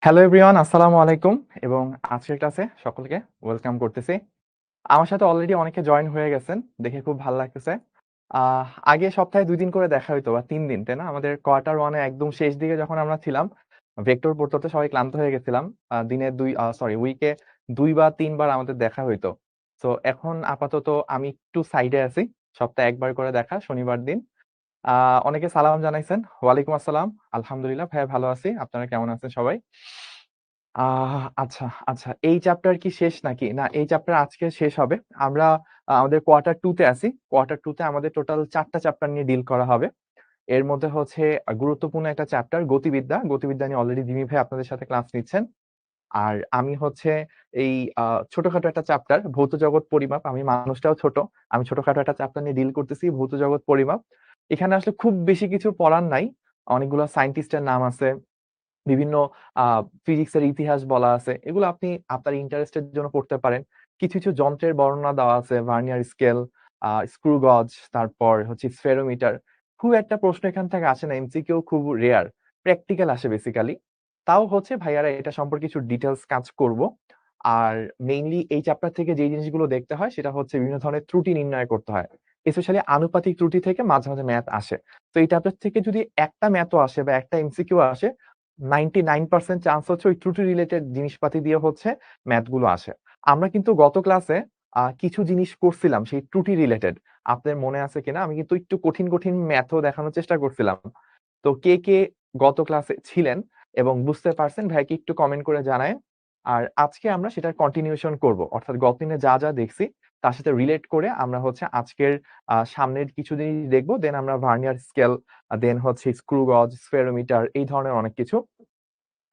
Hello everyone, আসসালামু আলাইকুম এবং আজকের ক্লাসে সকলকে ওয়েলকাম করতেছি। আমার সাথে অলরেডি অনেকে জয়েন হয়ে গেছেন, দেখে খুব ভালো লাগতেছে। আগে সপ্তাহে ২ দিন করে দেখা হইতো বা ৩ দিন, তাই না? আমাদের কোয়ার্টার 1 এ একদম শেষ দিকে যখন আমরা ছিলাম, ভেক্টর পড়তে, পড়তে সবাই ক্লান্ত হয়ে গেছিলাম। দিনে ২ সরি উইকে ২ বা ৩ বার আমাদের দেখা হইতো। সো এখন আপাতত আমি একটু সাইডে আছি। সপ্তাহে ১ বার করে দেখা শনিবার দিন। আ অনেকে সালাম জানাইছেন। ওয়ালাইকুম আসসালাম। আলহামদুলিল্লাহ ভাইয়া ভালো আছি। আপনারা কেমন আছেন সবাই? আচ্ছা, আচ্ছা। এই চ্যাপ্টার কি শেষ নাকি? না, এই চ্যাপ্টার আজকে শেষ হবে। আমরা আমাদের কোয়ার্টার 2 তে আছি। কোয়ার্টার 2 তে আমাদের টোটাল ৪ টা চ্যাপ্টার নিয়ে ডিল করা হবে। এর মধ্যে হচ্ছে গুরুত্বপূর্ণ একটা চ্যাপ্টার গতিবিদ্যা। গতিবিদ্যা নিয়ে অলরেডি জিমি ভাই আপনাদের সাথে ক্লাস নিচ্ছেন। আর আমি হচ্ছে এই আ ছোটখাটো একটা চ্যাপ্টার ভৌত জগৎ পরিমাপ। আমি মানুষটাও ছোট। আমি ছোটখাটো একটা চ্যাপ্টার নিয়ে ডিল করতেছি ভৌত জগৎ পরিমাপ। এখানে আসলে খুব বেশি কিছু পড়ার নাই। অনেকগুলা সায়েন্টিস্টের নাম আছে। বিভিন্ন আ ফিজিক্সের ইতিহাস বলা আছে। এগুলো আপনি আপনার ইন্টারেস্টের জন্য পড়তে পারেন। কিছু, কিছু যন্ত্রের বর্ণনা দেওয়া আছে। ভার্নিয়ার স্কেল, স্ক্রু গজ, তারপর হচ্ছে স্ফেরোমিটার। খুব একটা প্রশ্ন এখান থেকে আসে না। এমসিকিউ খুব রেয়ার। প্র্যাকটিক্যাল আসে বেসিক্যালি। তাও হচ্ছে ভাইয়ারা এটা সম্পর্কে কিছু ডিটেইলস কাজ করব। আর মেইনলি এই চ্যাপ্টার থেকে যে জিনিসগুলো দেখতে হয় সেটা হচ্ছে বিভিন্ন ধরনের ত্রুটি নির্ণয় করতে হয়। স্পেশালি আনুপাতিক ত্রুটি থেকে মাঝে, মাঝে ম্যাথ আসে। তো এই চ্যাপ্টার থেকে যদি একটা ম্যাথও আসে বা একটা এমসিকিউ আসে 99% চান্স হচ্ছে ওই ত্রুটি রিলেটেড জিনিসপাতি দিয়ে হচ্ছে ম্যাথ গুলো আসে। আমরা কিন্তু গত ক্লাসে কিছু জিনিস করছিলাম সেই ত্রুটি রিলেটেড। আপনাদের মনে আছে কিনা? আমি কিন্তু একটু কঠিন, কঠিন ম্যাথও দেখানোর চেষ্টা করছিলাম। তো কে, কে গত ক্লাসে ছিলেন এবং বুঝতে পারছেন ভাইয়াকে একটু কমেন্ট করে জানায়েন। আর আজকে আমরা সেটার কন্টিনিউশন করব। অর্থাৎ গত দিনে যা, যা দেখছি তার সাথে রিলেট করে আমরা হচ্ছে আজকের সামনের কিছু জিনিস দেখব। দেন আমরা ভার্নিয়ার স্কেল, দেন হচ্ছে স্ক্রু গজ, স্ফেরোমিটার এই ধরনের অনেক কিছু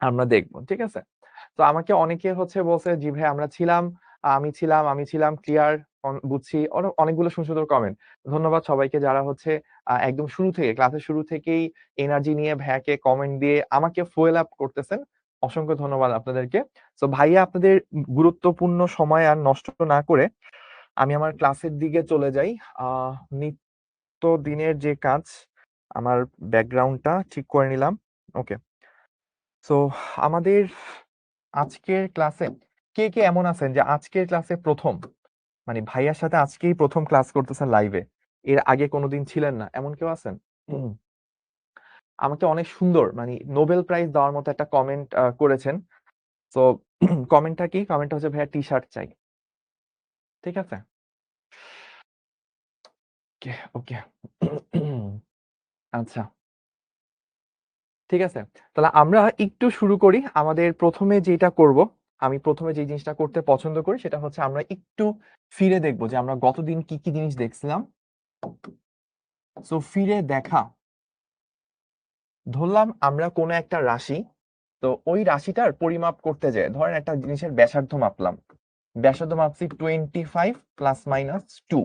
আমরা দেখব। ঠিক আছে? তো আমাকে অনেকে হচ্ছে বলছে, "জি ভাই আমরা ছিলাম, আমি ছিলাম ক্লিয়ার, বুঝছি।" অনেকগুলো সুন্দর, সুন্দর কমেন্ট। ধন্যবাদ সবাইকে যারা হচ্ছে একদম শুরু থেকে ক্লাসের শুরু থেকেই এনার্জি নিয়ে ভাইয়াকে কমেন্ট দিয়ে আমাকে ফুয়েল আপ করতেছেন। অসংখ্য ধন্যবাদ আপনাদেরকে। সো ভাইয়া আপনাদের গুরুত্বপূর্ণ সময় আর নষ্ট না করে আমি আমার ক্লাসের দিকে চলে যাই। আ নিত্যদিনের যে কাজ, আমার ব্যাকগ্রাউন্ডটা ঠিক করে নিলাম। ওকে। সো আমাদের আজকের ক্লাসে কে, কে এমন আছেন যে আজকের ক্লাসে ১ম মানে ভাইয়ার সাথে আজকেই ১ম ক্লাস করতেছেন লাইভে। এর আগে কোনদিন ছিলেন না। এমন কেউ আছেন? হুম। আমাকে অনেক সুন্দর মানে নোবেল প্রাইজ দেওয়ার মতো একটা কমেন্ট করেছেন। সো কমেন্টটা কি? কমেন্টটা হচ্ছে ভাইয়া টি-শার্ট চাই। ঠিক আছে? ওকে, ওকে। আচ্ছা। ঠিক আছে? তাহলে আমরা একটু শুরু করি। আমাদের ১ম এ যেটা করব, আমি ১ম এ যে জিনিসটা করতে পছন্দ করি সেটা হচ্ছে আমরা একটু ফিরে দেখব যে আমরা গতদিন কি, কি জিনিস দেখছিলাম। সো ফিরে দেখা। ধরলাম আমরা কোন একটা রাশি, তো ওই রাশিটার পরিমাপ করতে যেয়ে ধরেন একটা জিনিসের ব্যাসার্ধ মাপলাম। ব্যাসার্ধ মাপছি 25 প্লাস মাইনাস 2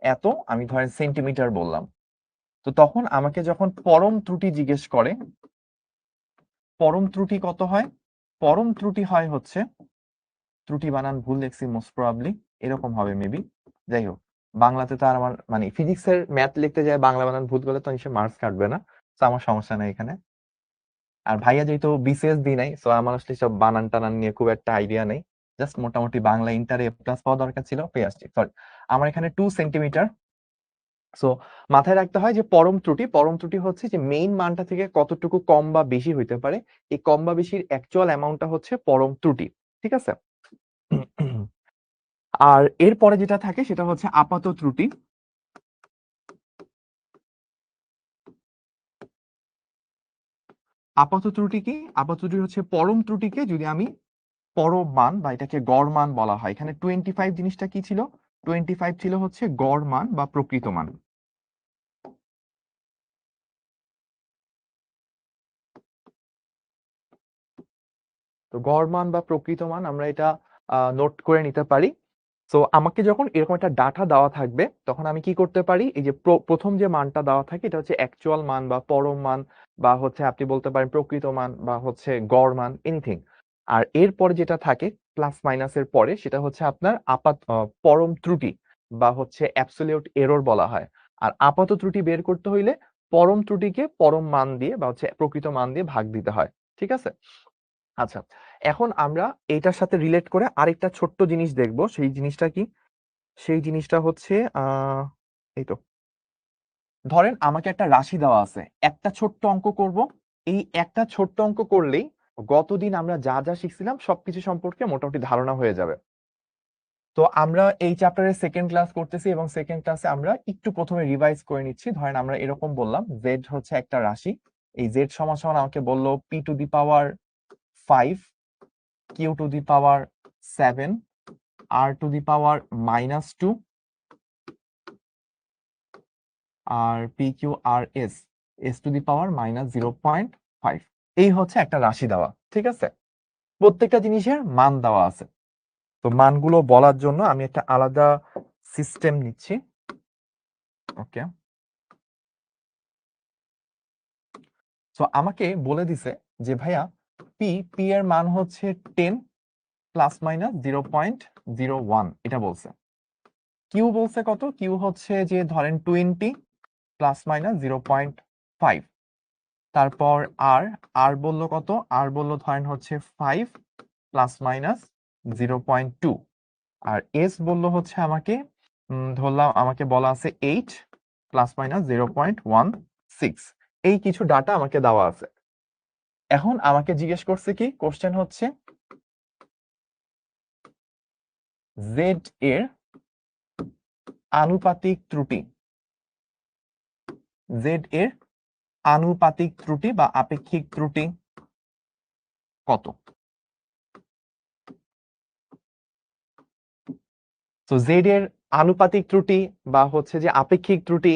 এত আমি ধরেন সেন্টিমিটার বললাম। তো তখন আমাকে যখন পরম ত্রুটি জিজ্ঞেস করে, পরম ত্রুটি কত হয়? পরম ত্রুটি হয় হচ্ছে ত্রুটি বানান ভুল লিখছি মোস্ট প্রবাবলি এরকম হবে মেবি। যাই হোক, বাংলাতে তো আর আমার মানে ফিজিক্সের ম্যাথ লিখতে যায় বাংলা বানান ভুল করলে তো নিশ্চয়ই মার্কস কাটবে না। তো আমার সমস্যা নাই এখানে। আর ভাইয়া যেহেতু বিসিএস দিই নাই, সো আমার আসলে সব বানান টানান নিয়ে খুব একটা আইডিয়া নেই। জাস্ট মোটামুটি বাংলা ইন্টারে এ প্লাস পাওয়া দরকার ছিল, পেয়ে আসছি। সরি, আমার এখানে 2 সেন্টিমিটার। সো মাথায় রাখতে হয় যে পরম ত্রুটি হচ্ছে যে মেইন মানটা থেকে কতটুকু কম বা বেশি হইতে পারে। এই কম বা বেশির অ্যাকচুয়াল অ্যামাউন্টটা হচ্ছে পরম ত্রুটি। ঠিক আছে? আর এরপরে যেটা থাকে সেটা হচ্ছে আপাত ত্রুটি। আপাত ত্রুটি কি? আপাত ত্রুটি হচ্ছে পরম ত্রুটিকে যদি আমি পরম মান বা এটাকে গড় মান বলা হয়। এখানে 25 জিনিসটা কি ছিল? 25 ছিল হচ্ছে গড় মান বা প্রকৃত মান। তো গড় মান বা প্রকৃত মান আমরা এটা নোট করে নিতে পারি। সো আমাকে যখন এরকম একটা ডাটা দেওয়া থাকবে তখন আমি কি করতে পারি? এই যে ১ম যে মানটা দেওয়া থাকে এটা হচ্ছে অ্যাকচুয়াল মান বা পরম মান বা হচ্ছে আপনি বলতে পারেন প্রকৃত মান বা হচ্ছে গড় মান এনিথিং। আর এরপরে যেটা থাকে প্লাস মাইনাস এর পরে সেটা হচ্ছে আপনার পরম ত্রুটি বা হচ্ছে অ্যাবসোলিউট এরর বলা হয়। আর আপাত ত্রুটি বের করতে হইলে পরম ত্রুটিকে পরম মান দিয়ে বা হচ্ছে প্রকৃত মান দিয়ে ভাগ দিতে হয়। ঠিক আছে? আচ্ছা, এখন আমরা এইটার সাথে রিলেট করে আরেকটা ছোট্ট জিনিস দেখব। সেই জিনিসটা কি? সেই জিনিসটা হচ্ছে এই তো, ধরেন আমাকে একটা রাশি দেওয়া আছে, একটা ছোট্ট অঙ্ক করব। এই একটা ছোট্ট অঙ্ক করলেই গতদিন আমরা যা যা শিখছিলাম সবকিছু সম্পর্কে মোটামুটি ধারণা হয়ে যাবে। তো আমরা এই চ্যাপ্টারের সেকেন্ড ক্লাস করতেছি এবং সেকেন্ড ক্লাসে আমরা একটু প্রথমে রিভাইজ করে নিচ্ছি। ধরেন আমরা এরকম বললাম জেড হচ্ছে একটা রাশি, এই জেড সমান সমান আমাকে বললো P to the power 5, Q to the power 7, R to the power -2, আর P Q R S, S to the power -0.5। এই হচ্ছে একটা রাশি দেওয়া, ঠিক আছে? প্রত্যেকটা জিনিসের মান দেওয়া আছে। তো মানগুলো বলার জন্য আমি একটা আলাদা সিস্টেম নিচ্ছি। ওকে, তো আমাকে বলে দিছে যে ভাইয়া পি এর মান হচ্ছে 10 ±0.01, এটা বলছে। কিউ বলছে কত? কিউ হচ্ছে যে ধরেন 20 ±0.5। তারপর আর আর বললো কত? আর বললো ধরেন হচ্ছে 5 ±0.2। আর এস বললো হচ্ছে আমাকে ধরলাম আমাকে বলা আছে 8 ±0.16। এই কিছু ডাটা আমাকে দেওয়া আছে। এখন আমাকে জিজ্ঞেস করছে কি, কোশ্চেন হচ্ছে জেড এর আনুপাতিক ত্রুটি, জেড এর আনুপাতিক ত্রুটি বা আপেক্ষিক ত্রুটি কত? তো জেড এর আনুপাতিক ত্রুটি বা হচ্ছে যে আপেক্ষিক ত্রুটি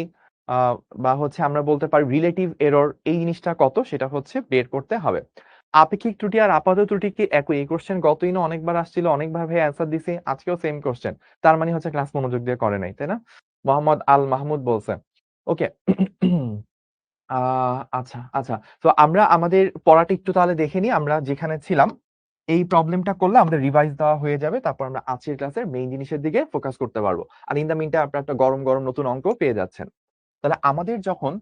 বা হচ্ছে আমরা বলতে পারি রিলেটিভ এরর, এই জিনিসটা কত সেটা হচ্ছে বের করতে হবে। আপেক্ষিক ত্রুটি আর আপাত ত্রুটি কি একই? এই কোশ্চেন গতই না অনেকবার আসছিল, অনেকভাবে অ্যান্সার দিছি, আজকেও সেম কোশ্চেন। তার মানে হচ্ছে ক্লাস মনোযোগ দিয়ে করে নাই, তাই না? মোহাম্মদ আল মাহমুদ বলছে। ওকে, আচ্ছা আচ্ছা, তো আমরা আমাদের পড়াটা একটু তাহলে দেখে নিই। আমরা যেখানে ছিলাম এই প্রবলেমটা করলে আমাদের রিভাইজ দেওয়া হয়ে যাবে, তারপর আমরা আজকের ক্লাসের মেইন জিনিসের দিকে ফোকাস করতে পারবো। আর ইন দ্য মিন টাইম আপনারা একটা গরম গরম নতুন অঙ্ক পেয়ে যাচ্ছেন। তাহলে আমাদের যখন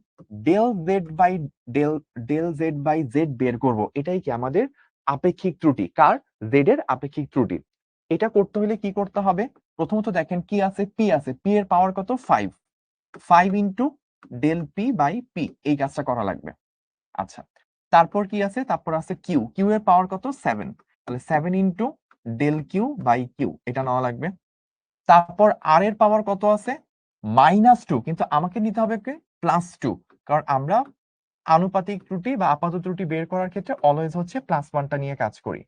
del z by del del z by z বের করব, এটাই কি আমাদের আপেক্ষিক ত্রুটি। কার? জেড এর আপেক্ষিক ত্রুটি। এটা করতে হলে কি করতে হবে? প্রথমত দেখেন কি আছে, পি আছে, পি এর পাওয়ার কত? 5, 5 into del p by p, এই কাজটা করা লাগবে। আচ্ছা, তারপর কি আছে? তারপর আছে কিউ, কিউ এর পাওয়ার কত? 7, তাহলে 7 into del q by q, এটা নেওয়া লাগবে। তারপর আর এর পাওয়ার কত আছে? -2, কিন্তু আমাকে নিতে হবে কি? +2, কারণ আমরা আনুপাতিক ত্রুটি বা আপাত ত্রুটি বের করার ক্ষেত্রে অলওয়েজ হচ্ছে +1টা নিয়ে কাজ করি।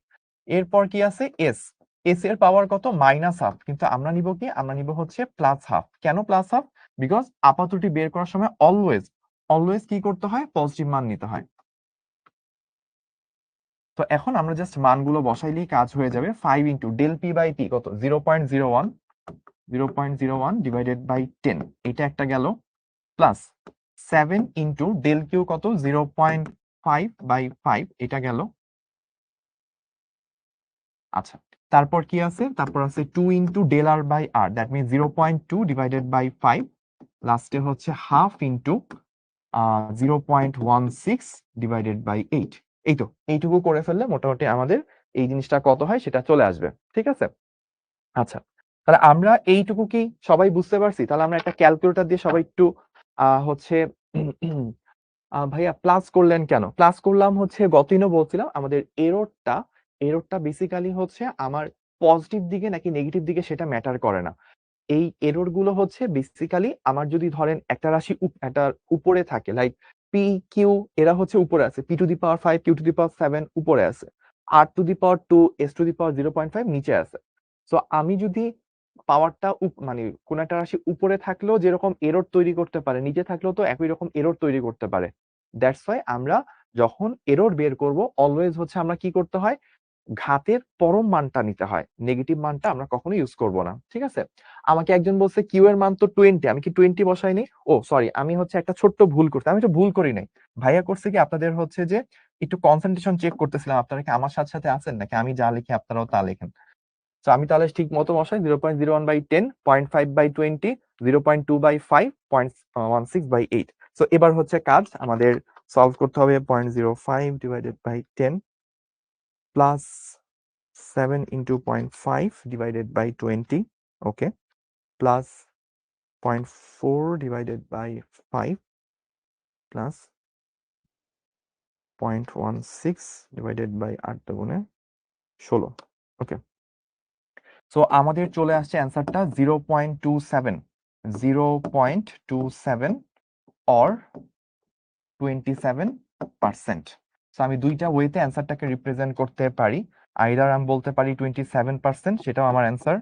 এরপর কি আছে? এস, এস এর পাওয়ার কত? -1/2, কিন্তু আমরা নিব কি? আমরা নিব হচ্ছে +1/2। কেন +1/2? বিকজ আপাত ত্রুটি বের করার সময় অলওয়েজ অলওয়েজ কি করতে হয়? পজিটিভ মান নিতে হয়। তো এখন আমরা জাস্ট মানগুলো বসাইলেই কাজ হয়ে যাবে। 5 into del p by p কত? 0.01, 0.01 ডিভাইডেড বাই 10, এটা একটা গেল। প্লাস 7 ইন্টু ডেল কিউ কত? 0.5 বাই 5, এটা গেল। আচ্ছা, তারপর কি আছে? তারপর আছে 2 into del r by r, that means 0.2 divided by 5, লাস্টে হচ্ছে হাফ ইন্টু 0.16 ডিভাইডেড বাই 8। এই তো, এইটুকু করে ফেললে মোটামুটি আমাদের এই জিনিসটা কত হয় সেটা চলে আসবে, ঠিক আছে? আচ্ছা, তাহলে আমরা এইটুকু কি সবাই বুঝতে পারছি? তাহলে আমরা একটা ক্যালকুলেটর দিয়ে সবাই একটু হচ্ছে ভাইয়া প্লাস করলেন কেন? প্লাস করলাম হচ্ছে গতদিনও বলছিলাম আমাদের এররটা বেসিক্যালি হচ্ছে আমার পজিটিভ দিকে নাকি নেগেটিভ দিকে সেটা ম্যাটার করে না। এই এরর গুলো হচ্ছে বেসিক্যালি আমার যদি ধরেন একটা রাশি একটা উপরে থাকে, লাইক পি কিউ, এরা হচ্ছে উপরে আছে, P to the power 5, Q to the power 7 উপরে আছে, R to the power 2, S to the power 0.5 নিচে আছে। সো আমি যদি পাওয়ারটা মানে কোন একটা রাশি উপরে থাকলেও যেরকম এরর তৈরি করতে পারে, নিচে থাকলেও তো একই রকম এরর তৈরি করতে পারে। দ্যাটস ওয়াই আমরা যখন এরর বের করব অলওয়েজ হচ্ছে আমরা কি করতে হয়? ঘাতের পরম মানটা নিতে হয়, নেগেটিভ মানটা আমরা কখনো ইউজ করব না, ঠিক আছে? আমাকে একজন বলছে কিউ এর মান তো 20, আমি কি 20 বসাইনি? ও সরি, আমি হচ্ছে একটা ছোট্ট ভুল করছি। আমি তো ভুল করি নাই, ভাইয়া করছে কি, আপনাদের হচ্ছে যে একটু কনসেন্ট্রেশন চেক করতেছিলাম, আপনারা কি আমার সাথে সাথে আছেন নাকি আমি যা লিখি আপনারাও তা লেখেন? তো আমি তাহলে ঠিক মতো বসাই 0.01 by 10, 0.5 by 20, 0.2 by 5, 0.16 by 8। So এবার হচ্ছে কাজ আমাদের সলভ করতে হবে 0.05 divided by 10 plus 7 into 0.5 divided by 20, okay, plus 0.4 divided by 5 plus 0.16 divided by 8 গুণে 16, ওকে। সো আমাদের চলে আসছে অ্যান্সারটা 0.27 অর 27%। সো আমি দুইটা ওয়েতে অ্যান্সারটাকে রিপ্রেজেন্ট করতে পারি। আইদার আমি বলতে পারি 27%, সেটাও আমার অ্যান্সার,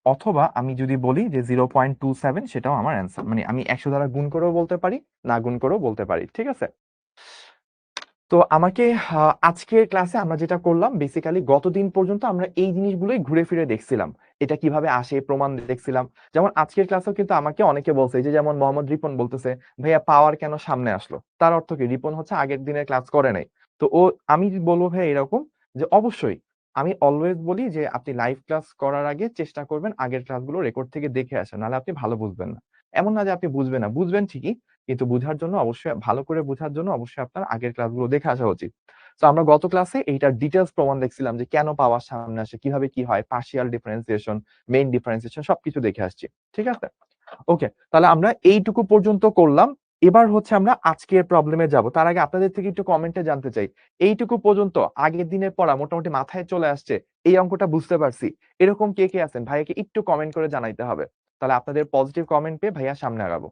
অথবা আমি যদি বলি যে 0.27, সেটাও আমার অ্যান্সার। মানে আমি 100 দ্বারা গুণ করেও বলতে পারি, না গুণ করেও বলতে পারি, ঠিক আছে। তো আমাকে আজকের ক্লাসে আমরা যেটা করলাম, বেসিক্যালি গতদিন পর্যন্ত আমরা এই জিনিসগুলোই ঘুরে ফিরে দেখছিলাম, এটা কিভাবে আসে প্রমাণ দেখছিলাম। যেমন আজকের ক্লাসেও কিন্তু আমাকে অনেকে বলছে, যে যেমন মোহাম্মদ রিপন বলতেছে, ভাইয়া পাওয়ার কেন সামনে আসলো, তার অর্থ কি? রিপন হচ্ছে আগের দিনের ক্লাস করে নাই। তো ও, আমি বলবো ভাই এরকম, যে অবশ্যই আমি অলওয়েজ বলি যে আপনি লাইভ ক্লাস করার আগে চেষ্টা করবেন আগের ক্লাসগুলো রেকর্ড থেকে দেখে আসা, নাহলে আপনি ভালো বুঝবেন না। এমন না যে আপনি বুঝবেন না, বুঝবেন ঠিকই, কিন্তু বুঝার জন্য অবশ্যই, ভালো করে বোঝার জন্য অবশ্যই আপনার আগের ক্লাসগুলো দেখে আসা উচিত। তো আমরা গত ক্লাসে এইটার ডিটেলস প্রমাণ দেখছিলাম, যে কেন পাওয়ার সামনে আসে, কিভাবে কি হয়, পার্শিয়াল ডিফারেন্সিয়েশন, মেইন ডিফারেন্সিয়েশন, সবকিছু দেখে আসছি, ঠিক আছে। ওকে, তাহলে আমরা এইটুকু পর্যন্ত করলাম। এবার হচ্ছে আমরা আজকের প্রবলেমে যাব। তার আগে আপনাদের থেকে একটু কমেন্টে জানতে চাই, এইটুকু পর্যন্ত আগের দিনের পড়া মোটামুটি মাথায় চলে আসছে, এই অঙ্কটা বুঝতে পারছি, এরকম কে কে আছেন? ভাইয়াকে একটু কমেন্ট করে জানাইতে হবে, তাহলে আপনাদের পজিটিভ কমেন্ট পেয়ে ভাইয়া সামনে আগাবো।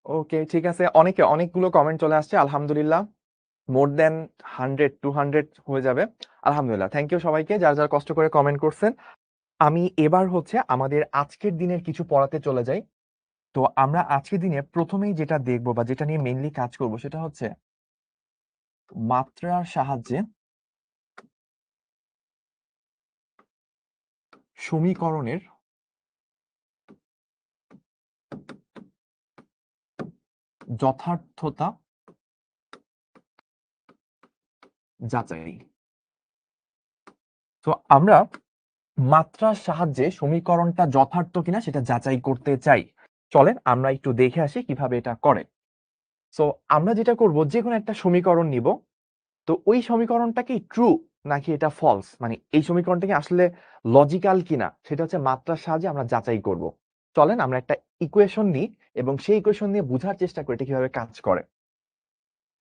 ওকে, ঠিক আছে, অনেকগুলো কমেন্ট চলে আসছে, আলহামদুলিল্লাহ। মোর দেন 100-200 হয়ে যাবে, আলহামদুলিল্লাহ। থ্যাংক ইউ সবাইকে, যারা যারা কষ্ট করে কমেন্ট করছেন। আমি এবার হচ্ছে আমাদের আজকের দিনের কিছু পড়াতে চলে যাই। তো আমরা আজকের দিনে প্রথমেই যেটা দেখবো বা যেটা নিয়ে মেইনলি কাজ করব, সেটা হচ্ছে মাত্রার সাহায্যে সমীকরণের যথার্থতা যাচাই। তো আমরা মাত্রার সাহায্যে সমীকরণটা যথার্থ কিনা সেটা যাচাই করতে চাই। চলেন আমরা একটু দেখে আসি কিভাবে এটা করে। সো আমরা যেটা করব, যে কোনো একটা সমীকরণ নিব, তো ওই সমীকরণটা কি ট্রু নাকি এটা ফলস, মানে এই সমীকরণটা কি আসলে লজিক্যাল কিনা, সেটা হচ্ছে মাত্রার সাহায্যে আমরা যাচাই করব। চলেন আমরা একটা ইকুয়েশন নিই এবং সেই ইকুয়েশন নিয়ে বোঝার চেষ্টা করি এটা কিভাবে কাজ করে।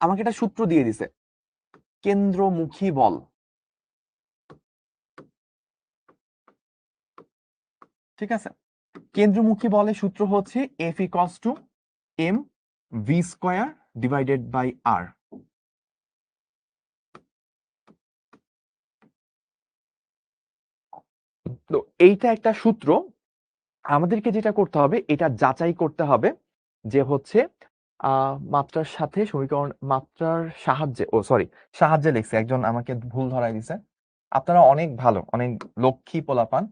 আমাকে একটা সূত্র দিয়ে দিছে, কেন্দ্রমুখী বল, ঠিক আছে। কেন্দ্রমুখী বলের সূত্র হচ্ছে F equals to M V square divided by R. তো এইটা একটা সূত্র, আমাদেরকে যেটা করতে হবে, এটা যাচাই করতে হবে যে হচ্ছে মাত্রার সাথে সমীকরণ, মাত্রার সাহায্যে, ও সরি, সাহায্যে লিখছে, একজন আমাকে ভুল ধরাই দিছে। আপনারা অনেক ভালো, অনেক লক্ষ্মী পোলাপান,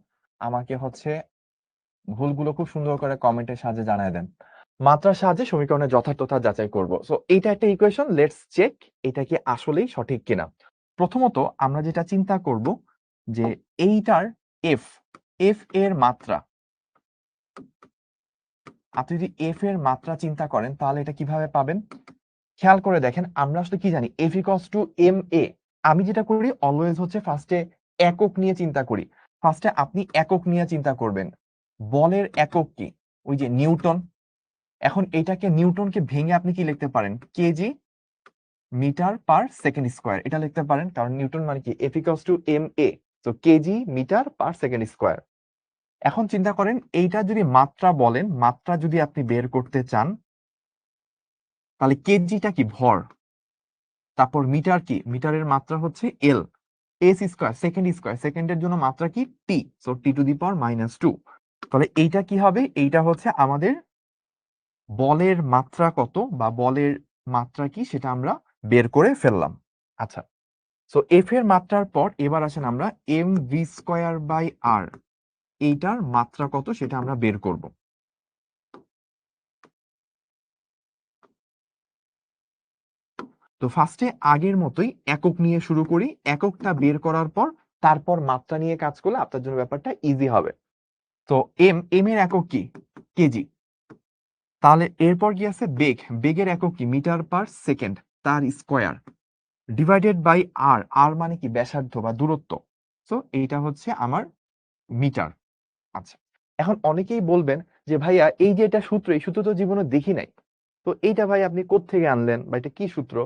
আমাকে হচ্ছে ভুলগুলো খুব সুন্দর করে কমেন্টের সাহায্যে জানায় দেন। মাত্রার সাহায্যে সমীকরণের যথার্থতা যাচাই করব। সো এইটা একটা ইকুয়েশন, লেটস চেক এটা কি আসলেই সঠিক কিনা। প্রথমত আমরা যেটা চিন্তা করব, যে এইটার এফ, এফ এর মাত্রা, আপনি যদি এফ এর মাত্রা চিন্তা করেন তাহলে এটা কিভাবে পাবেন? খেয়াল করে দেখেন, আমরা আসলে কি জানি, এফ ইকুয়ালস টু এম এ। আমি যেটা করি অলওয়েজ হচ্ছে ফার্স্টে একক নিয়ে চিন্তা করি। ফার্স্টে আপনি একক নিয়ে চিন্তা করবেন, বলের একক কি? ওই যে নিউটন। এখন এটাকে, নিউটনকে ভেঙে আপনি কি লিখতে পারেন? KG metre per second square, এটা লিখতে পারেন, কারণ নিউটন মানে কি, F equals to M A, তো KG metre per second square. এখন চিন্তা করেন, এইটা যদি মাত্রা বলেন, মাত্রা যদি আপনি বের করতে চান, তাহলে কেজিটা কি? ভর। তারপর মিটার কি? মিটারের মাত্রা হচ্ছে এল। এস স্কোয়ার, সেকেন্ড স্কোয়ার, সেকেন্ডের জন্য মাত্রা কি? টি, so T two the power -2। তাহলে এইটা কি হবে? এইটা হচ্ছে আমাদের বলের মাত্রা কত, বা বলের মাত্রা কি, সেটা আমরা বের করে ফেললাম। আচ্ছা, সো এফ এর মাত্রার পর এবার আসেন আমরা এম ভি স্কোয়ার বাই আর, এইটার মাত্রা কত সেটা আমরা বের করব। তো ফার্স্টে আগের মতোই একক নিয়ে শুরু করি, এককটা বের করার পর তারপর মাত্রা নিয়ে কাজ করলে আপনার জন্য ব্যাপারটা ইজি হবে। তো এম এর একক কি? কেজি। তাহলে এরপর কি আছে? বেগ। বেগের একক কি? মিটার পার সেকেন্ড, তার স্কোয়ার ডিভাইডেড বাই আর। আর মানে কি? ব্যাসার্ধ বা দূরত্ব। সো এইটা হচ্ছে আমার মিটার। আচ্ছা, এখন অনেকেই বলবেন যে ভাইয়া এই যে এটা সূত্র, এই সূত্র তো জীবনে দেখি নাই, তো এইটা ভাই আপনি কোত্থেকে আনলেন বা এটা কি সূত্র?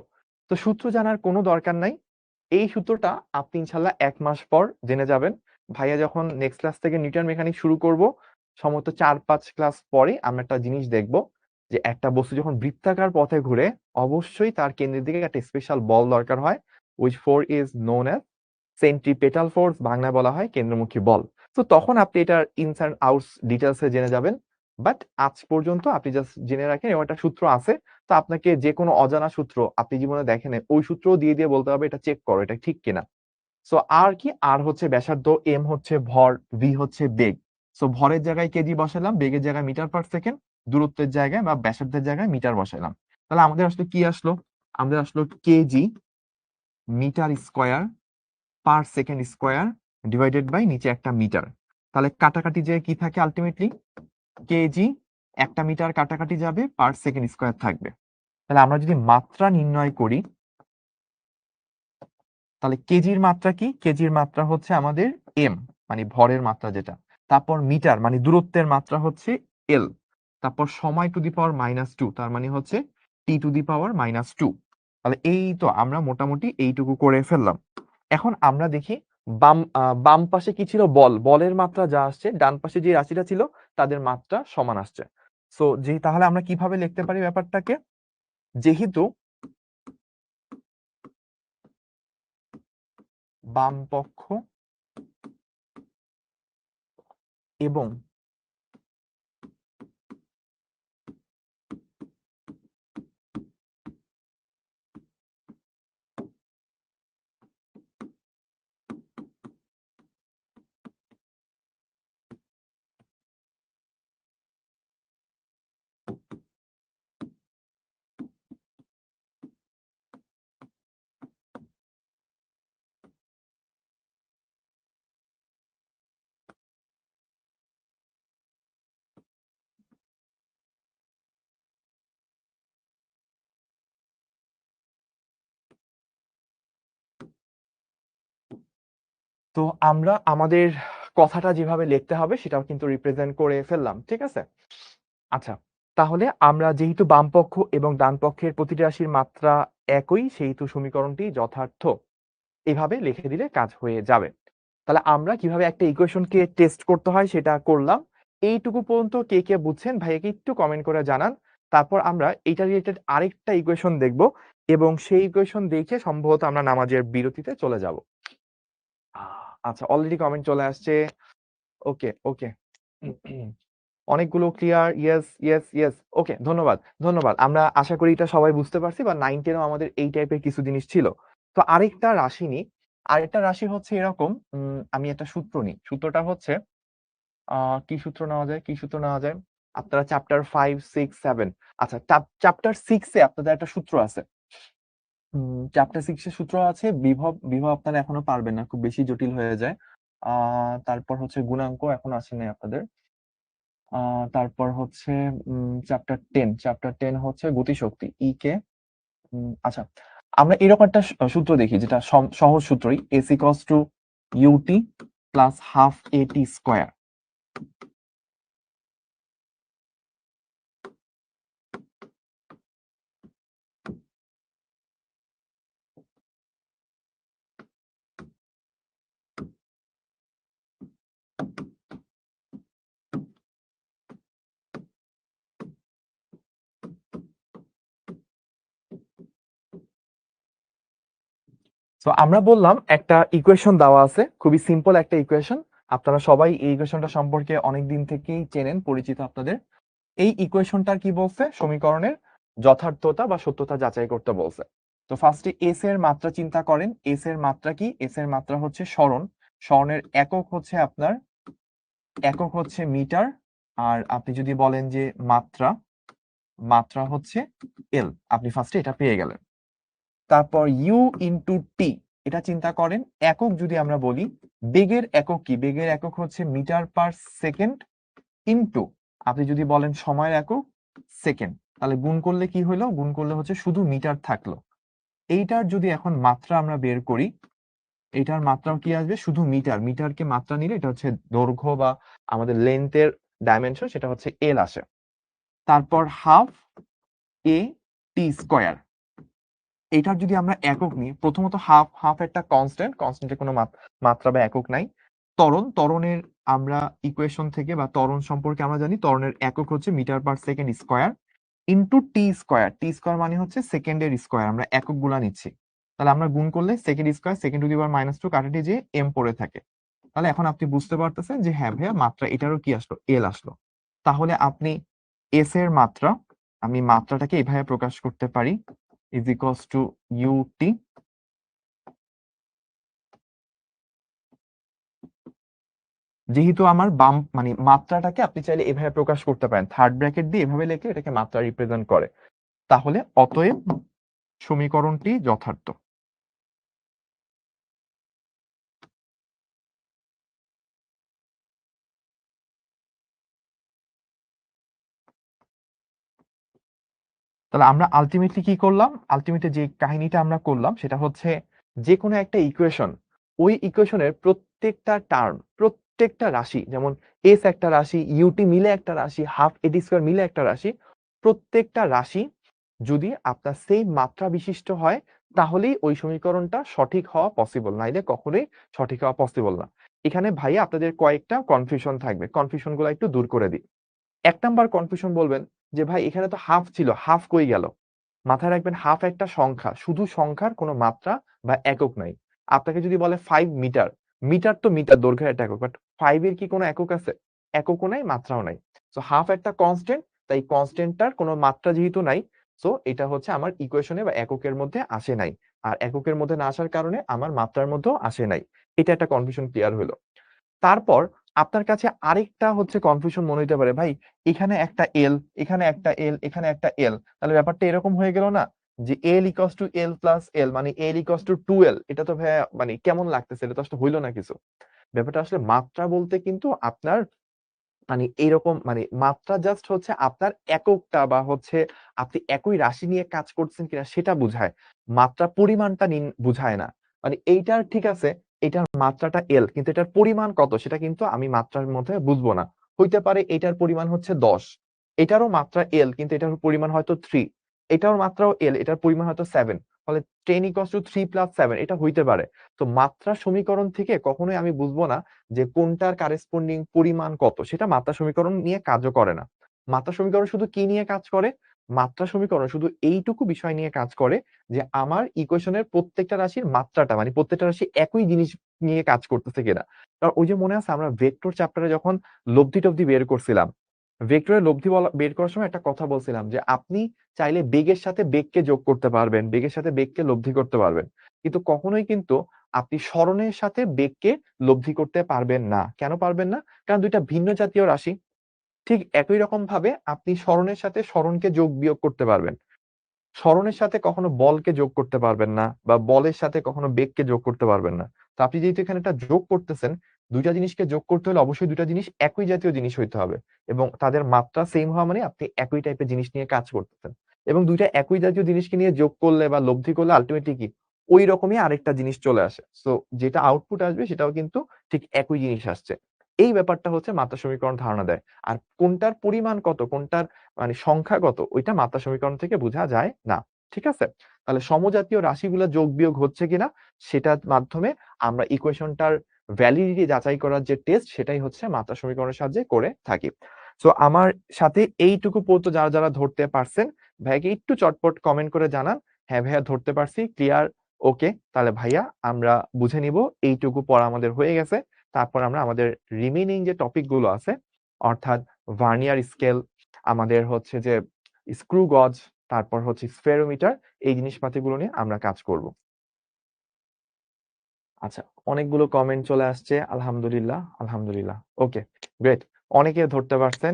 তো সূত্র জানার কোনো দরকার নাই। এই সূত্রটা আপনি ইনশাল্লাহ 1 মাস পর জেনে যাবেন। ভাইয়া যখন নেক্সট ক্লাস থেকে নিউটন মেকানিক্স শুরু করব, সম্ভবত 4-5 ক্লাস পরে আমরা একটা জিনিস দেখব যে একটা বস্তু যখন বৃত্তাকার পথে ঘুরে অবশ্যই তার কেন্দ্রের দিকে একটা স্পেশাল বল দরকার হয়, which force is known as centripetal force, বাংলায় বলা হয় কেন্দ্রমুখী বল। তো তখন আপনি এটার ইনস এন্ড আউটস ডিটেলসে জেনে যাবেন। বাট আজ পর্যন্ত আপনি জাস্ট জেনে রাখেন এরকম একটা সূত্র আছে। তো আপনাকে যে কোনো অজানা সূত্র আপনি জীবনে দেখেন ওই সূত্র দিয়ে দিয়ে বলতে হবে এটা চেক করো এটা ঠিক কিনা। সো আর কি? আর হচ্ছে ব্যাসার্ধ, এম হচ্ছে ভর, ভি হচ্ছে বেগ। সো ভরের জায়গায় কেজি বসালাম, বেগের জায়গায় মিটার পার সেকেন্ড, দূরত্বের জায়গায় বা ব্যাসার্ধের জায়গায় মিটার বসালাম। তাহলে আমাদের আসলে কি আসলো? আমাদের আসলো KG metre square per second square divided by নিচে একটা মিটার। তাহলে কাটাকাটি যে কি থাকে আলটিমেটলি কেজি, একটা মিটার কাটাকাটি যাবে, পার সেকেন্ড স্কোয়ার থাকবে। তাহলে আমরা যদি মাত্রা নির্ণয় করি, তাহলে কেজির মাত্রা কি? কেজির মাত্রা হচ্ছে আমাদের এম, মানে ভরের মাত্রা যেটা। তারপর মিটার মানে দূরত্বের মাত্রা হচ্ছে এল। তারপর সময় টু দি পাওয়ার -2, তার মানে হচ্ছে টি টু দি পাওয়ার -2। তাহলে এই তো আমরা মোটামুটি এইটুকু করে ফেললাম। এখন আমরা দেখি বাম পাশে কি ছিল? বল। বলের মাত্রা যা আসছে, ডান পাশে যে রাশিটা ছিল তাদের মাত্রা সমান আসছে। সো যে তাহলে আমরা কিভাবে লিখতে পারি ব্যাপারটাকে? যেহেতু বাম পক্ষ এবং তো আমরা আমাদের কথাটা যেভাবে লিখতে হবে সেটাও কিন্তু রিপ্রেজেন্ট করে ফেললাম, ঠিক আছে? আচ্ছা, তাহলে আমরা যেহেতু বাম পক্ষ এবং ডান পক্ষের প্রতিটি রাশির মাত্রা একই, সেহেতু সমীকরণটি যথার্থ। এভাবে লিখে দিলে কাজ হয়ে যাবে। তাহলে আমরা কিভাবে একটা ইকুয়েশনকে টেস্ট করতে হয় সেটা করলাম। এইটুকু পর্যন্ত কে কে বুঝছেন ভাইয়াকে একটু কমেন্ট করে জানান। তারপর আমরা এইটা রিলেটেড আরেকটা ইকুয়েশন দেখব এবং সেই ইকুয়েশন দেখে সম্ভবত আমরা নামাজের বিরতিতে চলে যাব। আচ্ছা, অলরেডি কমেন্ট চলে আসছে। ওকে ওকে, অনেকগুলো ক্লিয়ার। ইয়েস ইয়েস ইয়েস, ওকে, ধন্যবাদ ধন্যবাদ। আমরা আশা করি এটা সবাই বুঝতে পারছি বা 9-10 আমাদের এই টাইপের কিছু জিনিস ছিল। তো আরেকটা রাশি নিই। আরেকটা রাশি হচ্ছে এরকম, আমি একটা সূত্র নিই। সূত্রটা হচ্ছে কি সূত্র নেওয়া যায়? কি সূত্র নেওয়া যায়? আপনারা চ্যাপ্টার 5, 6, 7, আচ্ছা চ্যাপ্টার 6 এ আপনাদের একটা সূত্র আছে। চ্যাপ্টার 6 এর সূত্র আছে বিভব। বিভব আপনারা এখনো পারবেন না, খুব বেশি জটিল হয়ে যায়। তারপর হচ্ছে গুণাঙ্ক এখনো আসে নাই আপনাদের। তারপর হচ্ছে চ্যাপ্টার 10 হচ্ছে গতিশক্তি ই কে। আচ্ছা, আমরা এরকম একটা সূত্র দেখি যেটা সহজ সূত্রই, S equals to UT plus half AT square. তো আমরা বললাম একটা ইকুয়েশন দেওয়া আছে, খুবই সিম্পল একটা ইকুয়েশন। আপনারা সবাই এই ইকুয়েশনটা সম্পর্কে অনেক দিন থেকেই চেনেন, পরিচিত আপনাদের। এই ইকুয়েশনটার কি বলছে? সমীকরণের যথার্থতা বা সত্যতা যাচাই করতে বলছে। তো ফার্স্টে এস এর মাত্রা চিন্তা করেন। এস এর মাত্রা কি? এস এর মাত্রা হচ্ছে স্মরণ। স্মরণের একক হচ্ছে আপনার একক হচ্ছে মিটার, আর আপনি যদি বলেন যে মাত্রা, মাত্রা হচ্ছে এল, আপনি ফার্স্টে এটা পেয়ে গেলেন। তারপর ইউ ইন্টু টি, এটা চিন্তা করেন, একক যদি আমরা বলি, বেগের একক কি? বেগের একক হচ্ছে মিটার পার সেকেন্ড ইন্টু, আপনি যদি বলেন সময়ের একক সেকেন্ড, তাহলে গুণ করলে কি হলো? গুণ করলে হচ্ছে শুধু মিটার থাকলো। এইটার যদি এখন মাত্রা আমরা বের করি, এটার মাত্রাও কি আসবে? শুধু মিটার, মিটারকে মাত্রা নিলে এটা হচ্ছে দৈর্ঘ্য বা আমাদের লেন্থের ডাইমেনশন, সেটা হচ্ছে এল আসে। তারপর হাফ এ টি স্কোয়ার, এটার যদি আমরা একক নিই, প্রথমত হাফ, হাফ একটা কনস্ট্যান্ট, কনস্ট্যান্টের কোনো মাত্রা বা একক নাই। ত্বরণ, ত্বরণের আমরা ইকুয়েশন থেকে বা ত্বরণ সম্পর্কে আমরা জানি ত্বরণের একক হচ্ছে metre per second square into T square. T square মানে হচ্ছে সেকেন্ডের স্কোয়ার, আমরা একক গুলা নিচ্ছি। তাহলে আমরা গুণ করলে second square, second to the power -2 কাটাটি যে এম পড়ে থাকে। তাহলে এখন আপনি বুঝতে পারতেছেন যে হ্যাঁ ভাইয়া, মাত্রা এটারও কি আসলো? এল আসলো। তাহলে আপনি এস এর মাত্রা, আমি মাত্রাটাকে এভাবে প্রকাশ করতে পারি, is equals to ut, যেহেতু আমার বাম মানে মাত্রাটাকে আপনি চাইলে এভাবে প্রকাশ করতে পারেন, থার্ড ব্র্যাকেট দিয়ে এভাবে লিখে এটাকে মাত্রা রিপ্রেজেন্ট করে। তাহলে অতএব সমীকরণটি যথার্থ। তাহলে আমরা আলটিমেটলি কি করলাম? আলটিমেটলি যে কাহিনীটা আমরা করলাম সেটা হচ্ছে, যে কোনো একটা ইকুয়েশন, ওই ইকুয়েশনের প্রত্যেকটা টার্ম, প্রত্যেকটা রাশি, যেমন এস একটা রাশি, ইউটি মিলে একটা রাশি, হাফ এটি স্কোয়ার মিলে একটা রাশি, প্রত্যেকটা রাশি যদি আপনার সেম মাত্রা বিশিষ্ট হয়, তাহলেই ওই সমীকরণটা সঠিক হওয়া পসিবল, নাইলে কখনোই সঠিক হওয়া পসিবল না। এখানে ভাইয়া আপনাদের কয়েকটা কনফিউশন থাকবে, কনফিউশন গুলো একটু দূর করে দিই। ১ নাম্বার কনফিউশন বলবেন যে ভাই এখানে তো হাফ ছিল, হাফ কই গেল? মাথায় রাখবেন হাফ একটা সংখ্যা, শুধু সংখ্যার কোনো মাত্রা বা একক নাই। আপনাকে যদি বলে 5 মিটার, মিটার তো মিটার, দৈর্ঘ্যের একটা একক, বাট 5 এর কি কোনো একক আছে? এককও নাই, মাত্রাও নাই। সো হাফ একটা কনস্ট্যান্ট, তাই কনস্ট্যান্টটার কোনো মাত্রা যেহেতু নাই, সো এটা হচ্ছে আমার ইকুয়েশনে বা এককের মধ্যে আসে নাই। আর এককের মধ্যে না আসার কারণে আমার মাত্রার মধ্যেও আসে নাই। এটা একটা কনফিউশন ক্লিয়ার হইলো। তারপর আপনার কাছে আরেকটা হচ্ছে কনফিউশন মনে হইতে পারে, ভাই এখানে একটা এল, এখানে একটা এল, এখানে একটা এল, তাহলে ব্যাপারটা এরকম হয়ে গেল না যে এল equals to L plus L, মানে এল ইকুয়ালস টু 2l। এটা তো ভাইয়া মানে কেমন লাগতেছে? এটা তো আসলে হইলো না কিছু। ব্যাপারটা আসলে মাত্রা বলতে কিন্তু আপনার মানে এইরকম, মানে মাত্রা জাস্ট হচ্ছে আপনার এককটা বা হচ্ছে আপনি একই রাশি নিয়ে কাজ করছেন কিনা সেটা বুঝায়। মাত্রা পরিমাণটা বুঝায় না। মানে এইটার ঠিক আছে, এটার মাত্রাটা এল, কিন্তু এটার পরিমাণ কত সেটা কিন্তু আমি মাত্রার মধ্যে বুঝবো না। হইতে পারে এটার পরিমাণ হচ্ছে 10, এটারও মাত্রা এল কিন্তু এটার পরিমাণ হয়তো 3, এটার মাত্রাও এল, এটার পরিমাণ হয়তো 7, ফলে 10 ইকুয়ালস টু 3 প্লাস 7 এটা হইতে পারে। তো মাত্রা সমীকরণ থেকে কখনোই আমি বুঝবো না যে কোনটার কারেসপন্ডিং পরিমাণ কত, সেটা মাত্রা সমীকরণ নিয়ে কাজও করে না। মাত্রা সমীকরণ শুধু কি নিয়ে কাজ করে? মাত্রা সমীকরণ শুধু এইটুকু বিষয় নিয়ে কাজ করে যে আমার ইকুয়েশনের প্রত্যেকটা রাশির মাত্রাটা, মানে প্রত্যেকটা রাশি একই জিনিস নিয়ে কাজ করতেছে কিনা। কারণ ওই যে মনে আছে আমরা ভেক্টর চ্যাপ্টারে যখন লব্ধি টব্ধি বের করছিলাম, ভেক্টরের লব্ধি বের করার সময় একটা কথা বলছিলাম যে আপনি চাইলে বেগের সাথে বেগকে যোগ করতে পারবেন, বেগের সাথে বেগকে লব্ধি করতে পারবেন, কিন্তু কখনোই কিন্তু আপনি সরণের সাথে বেগকে লব্ধি করতে পারবেন না। কেন পারবেন না? কারণ দুইটা ভিন্ন জাতীয় রাশি। ঠিক একই রকম ভাবে আপনি সরণের সাথে সরণকে যোগ বিয়োগ করতে পারবেন, সরণের সাথে কখনো বলকে যোগ করতে পারবেন না, বা বলের সাথে কখনো বেগকে যোগ করতে পারবেন না। তো আপনি যেহেতু এখানে একটা যোগ করতেছেন, দুইটা জিনিসকে যোগ করতে হলে অবশ্যই দুইটা জিনিস একই জাতীয় জিনিস হইতে হবে, এবং তাদের মাত্রা সেম হওয়া মানে আপনি একই টাইপের জিনিস নিয়ে কাজ করতেছেন। এবং দুইটা একই জাতীয় জিনিসকে নিয়ে যোগ করলে বা লব্ধি করলে আলটিমেটলি কি ওই রকমই আরেকটা জিনিস চলে আসে। সো যেটা আউটপুট আসবে সেটাও কিন্তু ঠিক একই জিনিস আসছে। এই ব্যাপারটা হচ্ছে মাত্রা সমীকরণ ধারণা দেয়। আর কোনটার পরিমাণ কত, কোনটার মানে সংখ্যাগত, ওইটা মাত্রা সমীকরণ থেকে বোঝা যায় না। ঠিক আছে? তাহলে সমজাতীয় রাশিগুলা যোগ বিয়োগ হচ্ছে কিনা সেটার মাধ্যমে আমরা ইকুয়েশনটার ভ্যালিডিটি যাচাই করার যে টেস্ট, সেটাই হচ্ছে মাত্রা সমীকরণের সাহায্যে করে থাকি। সো আমার সাথে এইটুকু পর্যন্ত যারা যারা ধরতে পারছেন, ভাইয়াকে একটু চটপট কমেন্ট করে জানান, হ্যাঁ ভাইয়া ধরতে পারছি, ক্লিয়ার, ওকে। তাহলে ভাইয়া আমরা বুঝে নিব এইটুকু পড়া আমাদের হয়ে গেছে। তারপর আমরা আমাদের রিমেইনিং যে টপিক গুলো আছে, অর্থাৎ ভার্নিয়ার স্কেল, আমাদের হচ্ছে যে স্ক্রু গজ, তারপর হচ্ছে স্ফেরোমিটার, এই জিনিসপাতিগুলো নিয়ে আমরা কাজ করব। আচ্ছা, অনেকগুলো কমেন্ট চলে আসছে। আলহামদুলিল্লাহ, আলহামদুলিল্লাহ। ওকে, গ্রেট। অনেকে ধরতে পারছেন।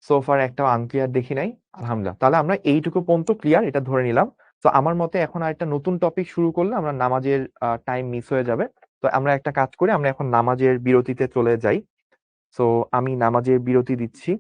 সো ফার একটাও আনক্লিয়ার দেখি নাই। আলহামদুলিল্লাহ। তাহলে আমরা এইটুকু পর্যন্ত ক্লিয়ার, এটা ধরে নিলাম। তো আমার মতে এখন আরেকটা নতুন টপিক শুরু করলে আমরা নামাজের টাইম মিস হয়ে যাবে। তো আমরা একটা কাজ করি, আমরা এখন নামাজের বিরতিতে চলে যাই। সো আমি নামাজের বিরতি দিচ্ছি।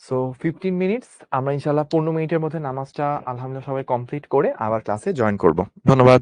সো 15 মিনিটস, আমরা ইনশাল্লাহ 15 মিনিটের মধ্যে নামাজটা আলহামদুলিল্লাহ সবাই কমপ্লিট করে আবার ক্লাসে জয়েন করব। ধন্যবাদ।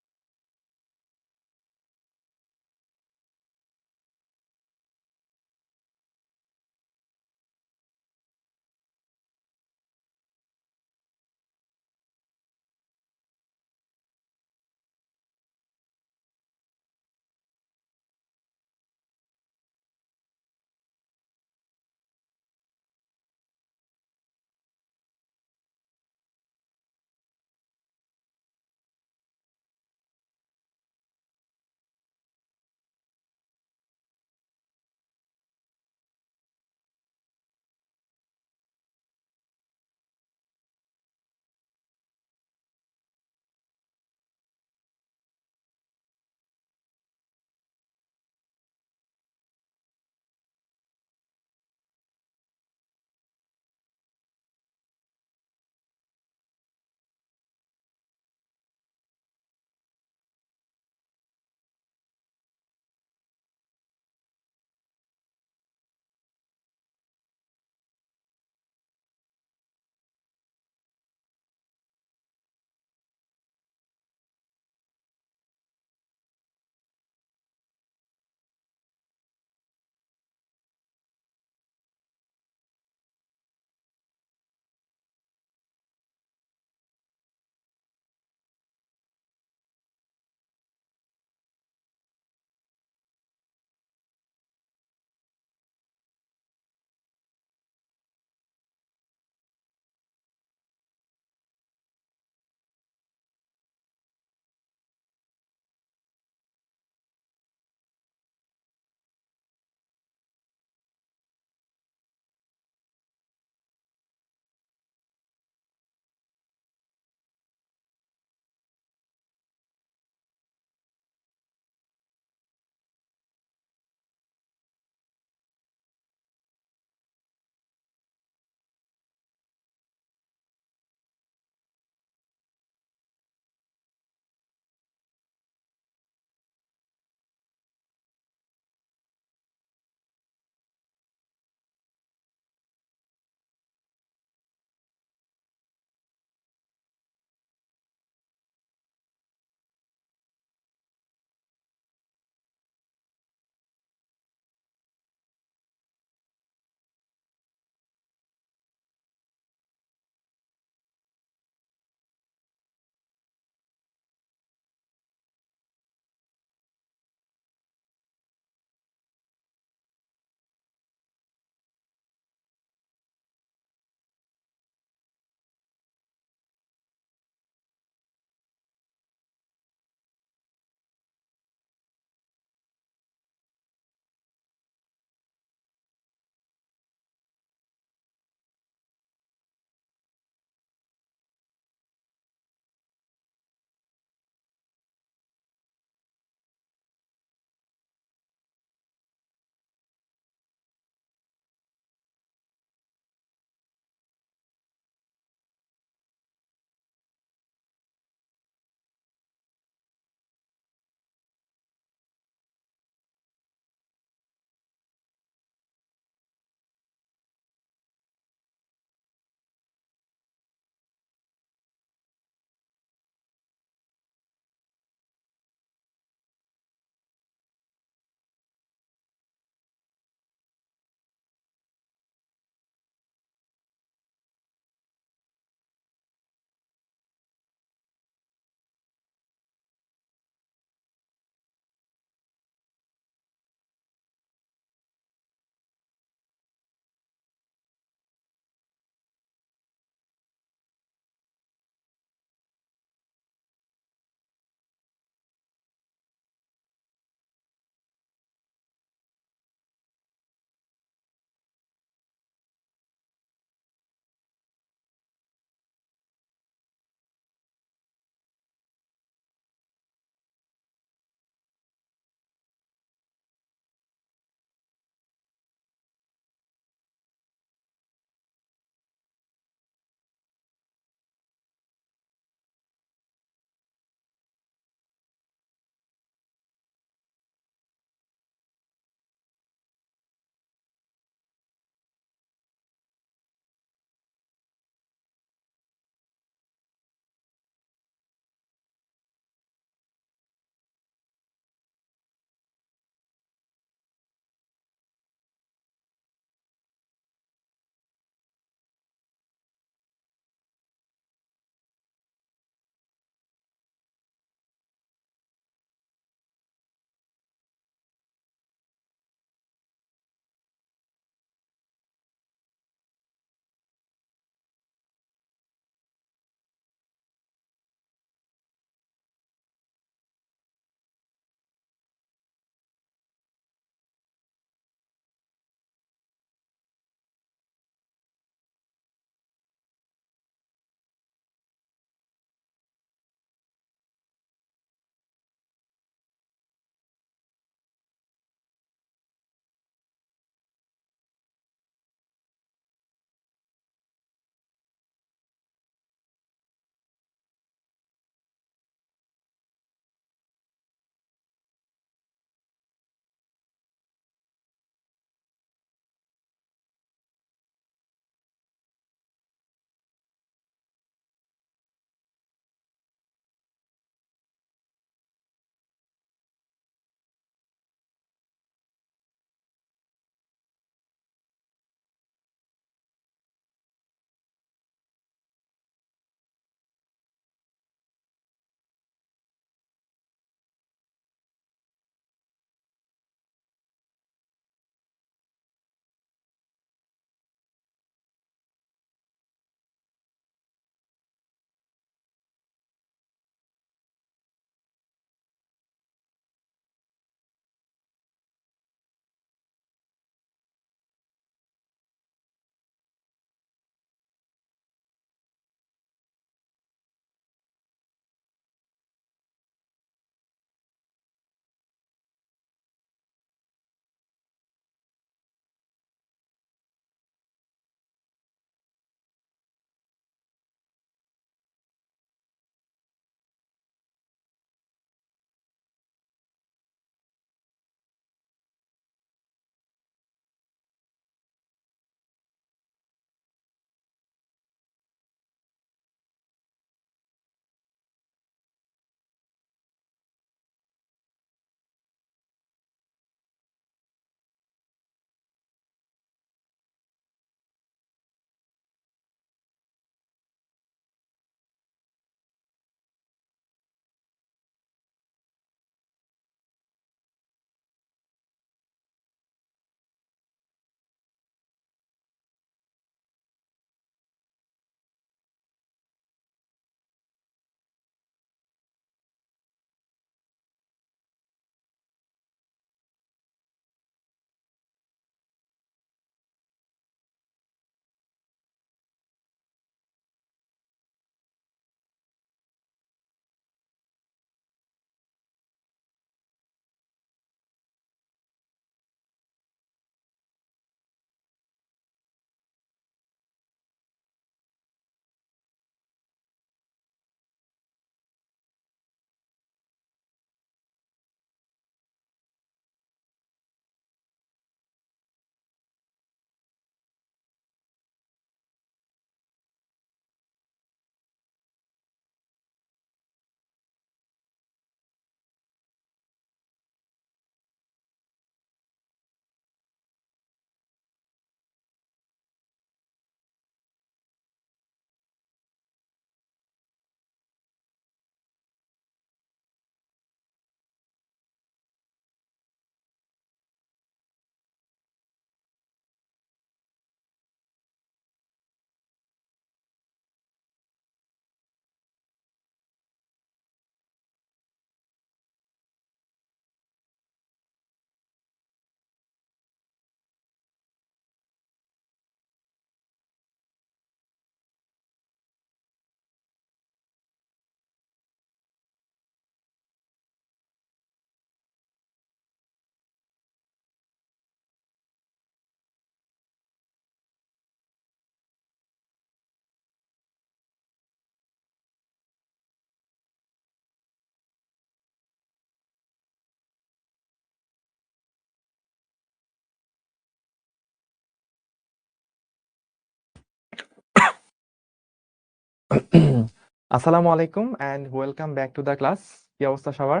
আসসালামু আলাইকুম and welcome back to the class. কি অবস্থা সবার?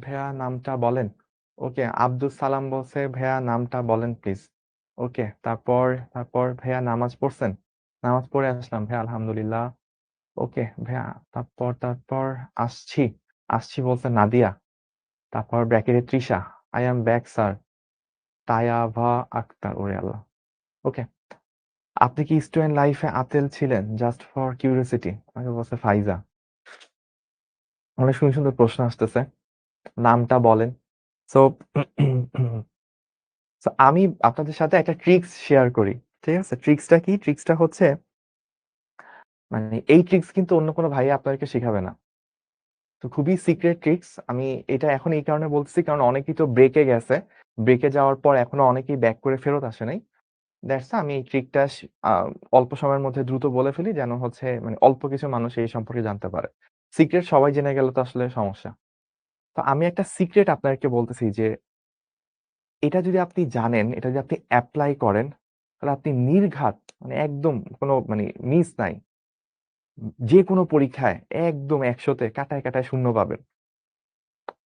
ভাইয়া নামটা বলেন। ওকে, আব্দুল সালাম বলছে ভাইয়া নামটা বলেন প্লিজ। ওকে, তারপর তারপর ভাইয়া নামাজ পড়ছেন? নামাজ পড়ে আসলাম ভাইয়া, আলহামদুলিল্লাহ। ওকে ভাইয়া, তারপর আসছি আসছি বলছে নাদিয়া। তারপর ব্র্যাকেটে Trisha. I am back sir. Tayaba Akter, ওরে আল্লাহ। ওকে, আপনি কি স্টুডেন্ট লাইফে আতেল ছিলেন? জাস্ট ফর কিউরিওসিটি, আমাকে বলছে ফাইজা। অনেক সুন্দর সুন্দর প্রশ্ন আসতেছে, নামটা বলেন। সো আমি আপনাদের সাথে একটা ট্রিক্স শেয়ার করি, ঠিক আছে? ট্রিক্সটা কি? ট্রিক্সটা হচ্ছে, মানে এই ট্রিক্স কিন্তু অন্য কোনো ভাই আপনাদেরকে শেখাবে না। তো খুবই সিক্রেট ট্রিক্স। আমি এটা এখন এই কারণে বলতেছি কারণ অনেকেই তো ব্রেকে গেছে, ব্রেকে যাওয়ার পর এখনো অনেকেই ব্যাক করে ফেরত আসে নাই। দ্যাটস আমি এই ট্রিকটা অল্প সময়ের মধ্যে দ্রুত বলে ফেলি, যেন হচ্ছে মানে অল্প কিছু মানুষ এই সম্পর্কে জানতে পারে। সিক্রেট সবাই জেনে গেলে তো আসলে সমস্যা। তো আমি একটা সিক্রেট আপনাদেরকে বলতেছি যে এটা যদি আপনি জানেন, এটা যদি আপনি এপ্লাই করেন, তাহলে আপনি নির্ঘাত, মানে একদম কোনো মানে মিস নাই। যে কোনো পরীক্ষায় একদম ১০০ তে কাটায় কাটায় শূন্য পাবেন।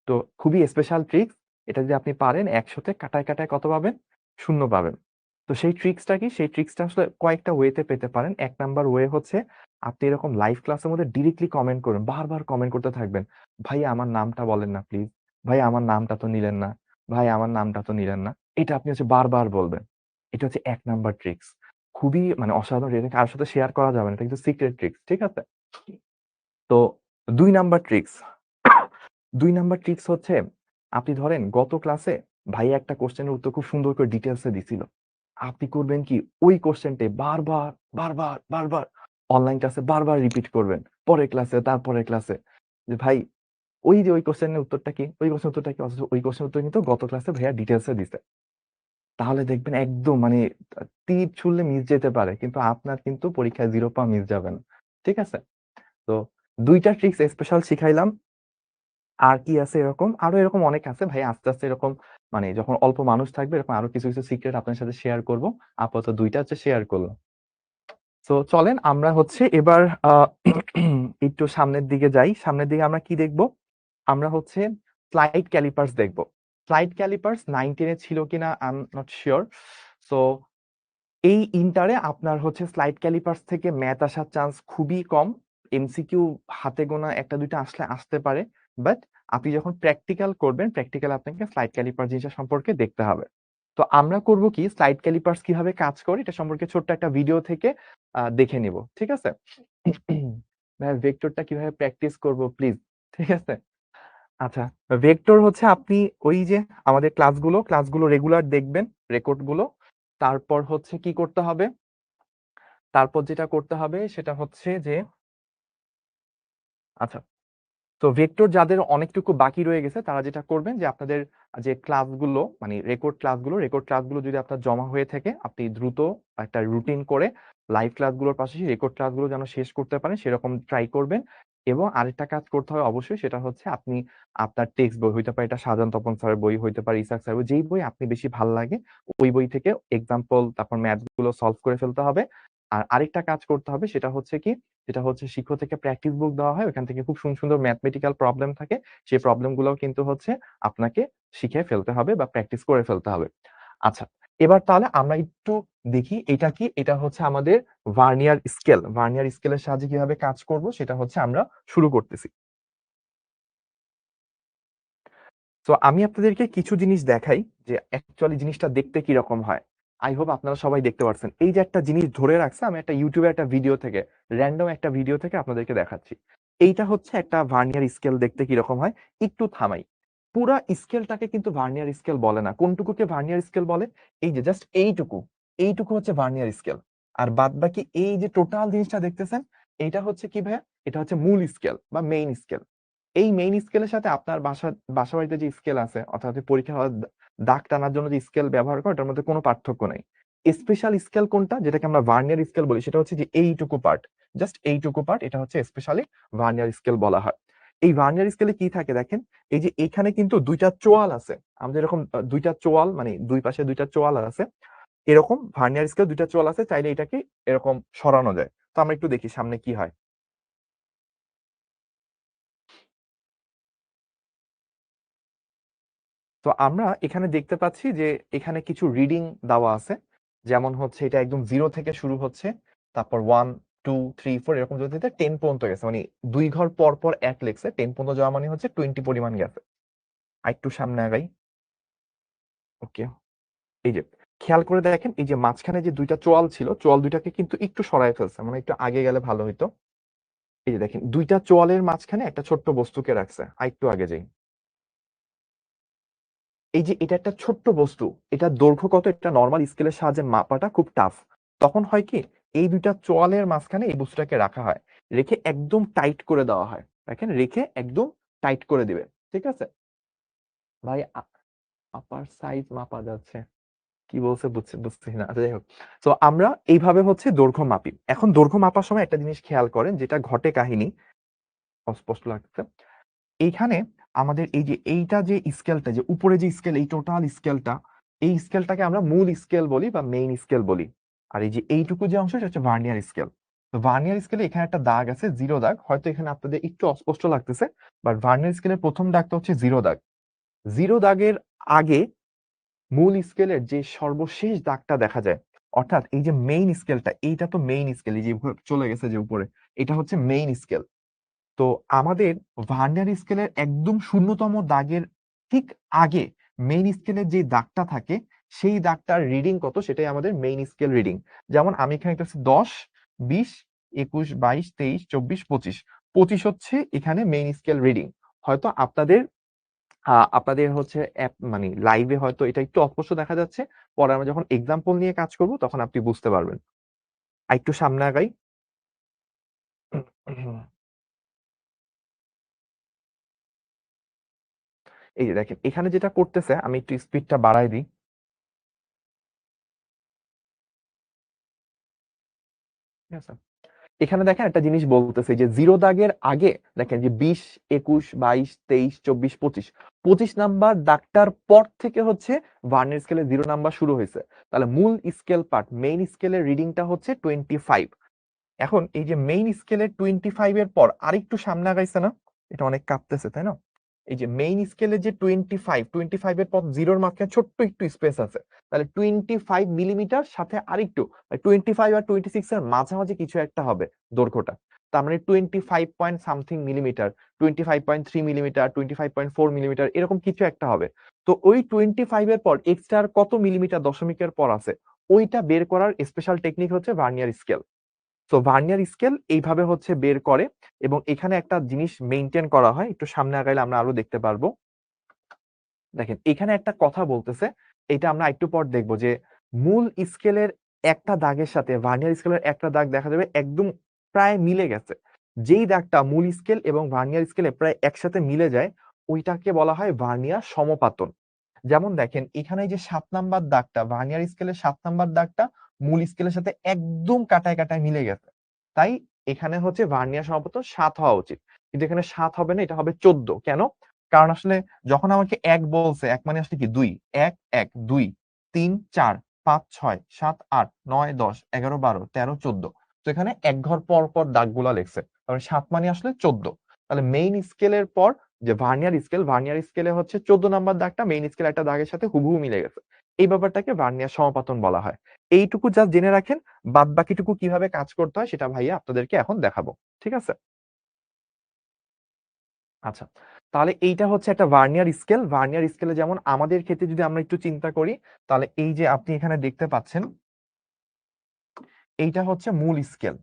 তো খুবই স্পেশাল ট্রিক্স। এটা যদি আপনি পারেন ১০০ তে কাটায় কাটায় কত পাবেন? শূন্য পাবেন। তো সেই ট্রিক্সটা কি? সেই ট্রিক্সটা আসলে কয়েকটা ওয়েতে পেতে পারেন। ১ নাম্বার ওয়ে হচ্ছে আপনি এরকম লাইভ ক্লাসের মধ্যে ডিরেক্টলি কমেন্ট করবেন। বারবার কমেন্ট করতে থাকবেন। "ভাইয়া আমার নামটা বলেন না প্লিজ। ভাইয়া আমার নামটা তো নিলেন না। ভাই আমার নামটা তো নিলেন না।" এটা আপনি হচ্ছে বারবার বলবেন। এটা হচ্ছে ১ নাম্বার ট্রিক্স। খুবই মানে অসাধারণ, এটা কারো সাথে শেয়ার করা যাবে না। এটা কিন্তু সিক্রেট ট্রিক্স। ঠিক আছে? তো ২ নাম্বার ট্রিক্স ২ নাম্বার ট্রিক্স হচ্ছে, আপনি ধরেন গত ক্লাসে ভাইয়া একটা কোয়েশ্চেনের উত্তর খুব সুন্দর করে ডিটেইলস এ দিছিল। আপনি করবেন কি? ওই কোয়েশ্চেনটাই বারবার অনলাইন ক্লাসে বারবার রিপিট করবেন। পরের ক্লাসে, তারপরের ক্লাসে। যে ভাই ওই যে ওই কোয়েশ্চেনের উত্তরটা কি? ওই কোয়েশ্চেনের উত্তরটা কি? অথচ ওই কোয়েশ্চেনের উত্তর কিন্তু গত ক্লাসে ভাইয়া ডিটেইলস এ দিছে। তাহলে দেখবেন একদম মানে তীর ছুঁড়লে মিস যেতে পারে। কিন্তু আপনার কিন্তু পরীক্ষায় 0 পা মিস যাবে না। ঠিক আছে? তো ২ টা ট্রিক্স স্পেশাল শিখাইলাম। আর কি আছে এরকম? আরো এরকম অনেক আছে ভাই। আস্তে, আস্তে এরকম মানে যখন অল্প মানুষ থাকবে এরকম আরো কিছু, কিছু সিক্রেট আপনার সাথে শেয়ার করব। আপাতত ২ টা হচ্ছে শেয়ার করলাম। সো চলেন আমরা হচ্ছে এবার আ একটু সামনের দিকে যাই। সামনের দিকে আমরা কি দেখব? আমরা হচ্ছে স্লাইড ক্যালিপার্স দেখব। স্লাইড ক্যালিপার্স 9-10 এ ছিল কিনা I am not sure. So এই ইন্টারে আপনার হচ্ছে স্লাইড ক্যালিপার্স থেকে ম্যাথ আসার চান্স খুবই কম। এমসিকিউ হাতে গোনা ১ টা ২ টা আসলে আসতে পারে। বাট আপনি যখন প্র্যাকটিক্যাল করবেন, প্র্যাকটিক্যাল আপনাকে স্লাইড ক্যালিপার জিনিসটা সম্পর্কে দেখতে হবে। তো আমরা করব কি, স্লাইড ক্যালিপার্স কিভাবে কাজ করে এটা সম্পর্কে ছোট্ট একটা ভিডিও থেকে দেখে নিব। ঠিক আছে? ভাইয়া ভেক্টরটা কিভাবে প্র্যাকটিস করব প্লিজ? ঠিক আছে? আচ্ছা, ভেক্টর হচ্ছে আপনি ওই যে আমাদের ক্লাসগুলো রেগুলার দেখবেন, রেকর্ড গুলো। তারপর হচ্ছে কি করতে হবে? তারপর যেটা করতে হবে সেটা হচ্ছে যে আচ্ছা, তো ভেক্টর যাদের অনেকটুকু বাকি রয়ে গেছে তারা যেটা করবেন যে আপনাদের যে ক্লাসগুলো মানে রেকর্ড ক্লাসগুলো যদি আপনার জমা হয়ে থাকে, আপনি দ্রুত একটা রুটিন করে লাইভ ক্লাসগুলোর পাশাপাশি রেকর্ড ক্লাসগুলো যেন শেষ করতে পারেন সেরকম ট্রাই করবেন। এবং আরেকটা কাজ করতে হবে অবশ্যই, সেটা হচ্ছে আপনি আপনার টেক্সট বই হইতে পারে, এটা শাহজাহান তপন স্যারের বই হইতে পারে, ইসাক স্যারের বই, যেই বই আপনি বেশি ভাল লাগে ওই বই থেকে এক্সাম্পল তারপর ম্যাথ গুলো সলভ করে ফেলতে হবে। আর আরেকটা কাজ করতে হবে সেটা হচ্ছে কি, যেটা হচ্ছে শিক্ষক থেকে প্র্যাকটিস বুক দেওয়া হয়, ওখান থেকে খুব সুন্দর সুন্দর ম্যাথমেটিক্যাল প্রবলেম থাকে। সেই প্রবলেম গুলোও কিন্তু হচ্ছে আপনাকে শিখে ফেলতে হবে বা প্র্যাকটিস করে ফেলতে হবে। আচ্ছা, এবার তাহলে আমরা একটু দেখি এটা কি। এটা হচ্ছে আমাদের ভার্নিয়ার স্কেল। ভার্নিয়ার স্কেলের সাহায্যে কিভাবে কাজ করব সেটা হচ্ছে আমরা শুরু করতেছি। তো আমি আপনাদেরকে কিছু জিনিস দেখাই যে অ্যাকচুয়ালি জিনিসটা দেখতে কিরকম হয়। আই হোপ আপনারা সবাই দেখতে পারছেন। এই যে একটা জিনিস ধরে রাখছে, আমি একটা ইউটিউবে একটা ভিডিও থেকে, র‍্যান্ডম একটা ভিডিও থেকে আপনাদেরকে দেখাচ্ছি। এইটা হচ্ছে একটা ভার্নিয়ার স্কেল দেখতে কিরকম হয়। একটু থামাই। পুরা স্কেলটাকে কিন্তু ভার্নিয়ার স্কেল বলে না। কোনটুকুকে ভার্নিয়ার স্কেল বলে? এই যে জাস্ট এইটুকু। এইটুকু হচ্ছে ভার্নিয়ার স্কেল। আর বাদবাকি এই যে টোটাল জিনিসটা দেখতেছেন, এইটা হচ্ছে কি ভাইয়া? এটা হচ্ছে মূল স্কেল বা মেইন স্কেল। এই মেইন স্কেলের সাথে আপনার বাসাবাড়িতে যে স্কেল আছে অর্থাৎ আপনি পরীক্ষা হলে দাগ টানার জন্য যে স্কেল ব্যবহার করেন ওটার মধ্যে কোনো পার্থক্য নাই। স্পেশাল স্কেল কোনটা? যেটাকে আমরা ভার্নিয়ার স্কেল বলি সেটা হচ্ছে যে এইটুকু পার্ট। জাস্ট এইটুকু পার্ট, এটা হচ্ছে স্পেশালি ভার্নিয়ার স্কেল বলা হয়। এই ভার্নিয়ার স্কেলে কি থাকে দেখেন, এই যে এখানে কিন্তু ২ টা চোয়াল আছে। আমাদের এরকম ২ টা চোয়াল মানে ২ পাশে ২ টা চোয়াল আছে। এরকম ভার্নিয়ার স্কেল ২ টা চোয়াল আছে, চাইলে এটাকে এরকম সরানো যায়। তো আমরা একটু দেখি সামনে কি হয়। তো আমরা এখানে দেখতে পাচ্ছি যে এখানে কিছু রিডিং দেওয়া আছে, যেমন হচ্ছে এটা একদম 0 থেকে শুরু হচ্ছে, তারপর 1 2 3 4 এরকম যদি 10 পর্যন্ত গেছে, মানে 2 ঘর পর পর 1 লেখছে, 10 পর্যন্ত যাওয়া মানে হচ্ছে 20 পরিমাণ গেছে। আরেকটু সামনে আগাই। ওকে, এই যে খেয়াল করে দেখেন এই যে মাঝখানে যে দুইটা চোয়াল ছিল, চোয়াল দুইটাকে কিন্তু একটু সরায় ফেলছে, মানে একটু আগে গেলে ভালো হইতো। এই যে দেখেন দুইটা চোয়ালের মাঝখানে একটা ছোট্ট বস্তুকে রাখছে, আরেকটু আগে যাই। এই যে এটা একটা ছোট্ট বস্তু, এটা দৈর্ঘ্য কত, এটা নর্মাল স্কেলের সাহায্যে মাপাটা খুব টাফ। তখন হয় কি, এই দুইটা চোয়ালের মাঝখানে এই বস্তুটাকে রাখা হয়, রেখে একদম টাইট করে দেওয়া হয়। দেখেন রেখে একদম টাইট করে দিবে, ঠিক আছে ভাই। আপার সাইজ মাপা যাচ্ছে, কি বলছে বুঝতেছি না, আচ্ছা যাই হোক। তো আমরা এইভাবে হচ্ছে দৈর্ঘ্য মাপি। এখন দৈর্ঘ্য মাপার সময় একটা জিনিস খেয়াল করেন, যেটা ঘটে কাহিনী, অস্পষ্ট লাগছে এইখানে। আমাদের এই যে এইটা যে স্কেলটা, যে উপরে যে স্কেল, এই টোটাল স্কেলটা, এই স্কেলটাকে আমরা মূল স্কেল বলি বা মেইন স্কেল বলি। আর এই যে এইটুকু যে অংশ, সেটা হচ্ছে ভার্নিয়ার স্কেল। তো ভার্নিয়ার স্কেলে এখানে একটা দাগ আছে, 0 দাগ, হয়তো এখানে আপনাদের একটু অস্পষ্ট লাগতেছে, বাট ভার্নিয়ার স্কেলের প্রথম দাগটা হচ্ছে 0 দাগ। 0 দাগের আগে মূল স্কেলের যে সর্বশেষ দাগটা দেখা যায়, অর্থাৎ এই যে মেইন স্কেলটা, এইটা তো মেইন স্কেল, এই যে চলে গেছে যে উপরে, এটা হচ্ছে মেইন স্কেল। তো আমাদের ভার্নিয়ার স্কেলের একদম শূন্যতম দাগের ঠিক আগে মেইন স্কেলের যে দাগটা থাকে, সেই দাগটার রিডিং কত, সেটাই আমাদের মেইন স্কেল রিডিং। যেমন আমি এখানে একটা 10 20 21 22 23 24 25, 25 হচ্ছে এখানে মেইন স্কেল রিডিং। হয়তো আপনাদের হচ্ছে অ্যাপ মানে লাইভে হয়তো এটা একটু অস্পষ্ট দেখা যাচ্ছে, পরে আমরা যখন এক্সাম্পল নিয়ে কাজ করব তখন আপনি বুঝতে পারবেন। আর একটু সামনে আগাই। এই যে দেখেন এখানে যেটা করতেছে, আমি একটু স্পিডটা বাড়াই দিই। ঠিক আছে, এখানে দেখেন একটা জিনিস বলতেছে যে 0 দাগের আগে দেখেন যে 20 21 22 23 24 25, 25 নাম্বার দাগটার পর থেকে হচ্ছে ভার্নিয়ার স্কেলে 0 নাম্বার শুরু হয়েছে। তাহলে মূল স্কেল পার্ট মেইন স্কেলের রিডিংটা হচ্ছে 25। এখন এই যে মেইন স্কেলের 25 এর পর আরেকটু সামনে আগাইছে না, এটা অনেক কাঁপতেছে তাই না। এই যে মেইন স্কেলের যে 25 এর পর 0-র মাঝখানে ছোট্ট একটু স্পেস আছে, তাহলে 25 মিলিমিটার সাথে আরেকটু 25 আর 26 এর মাঝামাঝি কিছু একটা হবে দৈর্ঘ্যটা। তার মানে 25 point something millimetre, 25.3 millimetre, 25.4 millimetre, এরকম কিছু একটা হবে। তো ওই 25 এর পর এক্সট্রা কত মিলিমিটার দশমিকের পর আছে, ওইটা বের করার স্পেশাল টেকনিক হচ্ছে ভার্নিয়ার স্কেল। তো ভার্নিয়ার স্কেল এইভাবে হচ্ছে বের করে, এবং এখানে একটা জিনিস মেইনটেইন করা হয়, একটু সামনে আগাইলে আমরা আরো দেখতে পারবো। দেখেন এখানে একটা কথা বলতেছে, এটা আমরা একটু পর দেখবো যে মূল স্কেলের একটা দাগের সাথে ভার্নিয়ার স্কেলের একটা দাগ দেখা যাবে একদম প্রায় মিলে গেছে। যেই দাগটা মূল স্কেল এবং ভার্নিয়ার স্কেলে প্রায় একসাথে মিলে যায়, ওইটাকে বলা হয় ভার্নিয়ার সমপাতন। যেমন দেখেন এখানে যে 7 নাম্বার দাগটা, ভার্নিয়ার স্কেলের 7 নাম্বার দাগটা মূল স্কেলের সাথে একদম কাটায় কাটায় মিলে গেছে, তাই এখানে হচ্ছে ভার্নিয়ার সমপাতন 7 হওয়া উচিত। কিন্তু এখানে 7 হবে না, এটা হবে 14। কেন? কারণ আসলে যখন আমাকে 1 বলছে, 1 মানে আসলে কি 2, 1 1 2 3 4 5 6 7 8 9 10 11 12 13 14, তো এখানে এক ঘর পর পর দাগগুলা লিখছে, তাহলে 7 মানে আসলে 14। তাহলে মেইন স্কেলের পর যে ভার্নিয়ার স্কেলে হচ্ছে 14 নাম্বার দাগটা মেইন স্কেল একটা দাগের সাথে হুবহু মিলে গেছে, এই ব্যাপারটাকে ভার্নিয়ার সমাপতন বলা হয়। এইটুকু জাস্ট জেনে রাখেন, বাদ বাকিটুকু কিভাবে কাজ করতে হয় সেটা ভাইয়া আপনাদেরকে এখন দেখাবো, ঠিক আছে। আচ্ছা, তাহলে এইটা হচ্ছে একটা ভার্নিয়ার স্কেল। ভার্নিয়ার স্কেলে যেমন আমাদের ক্ষেত্রে যদি আমরা একটু চিন্তা করি, তাহলে এই যে আপনি এখানে দেখতে পাচ্ছেন, এইটা হচ্ছে মূল স্কেল,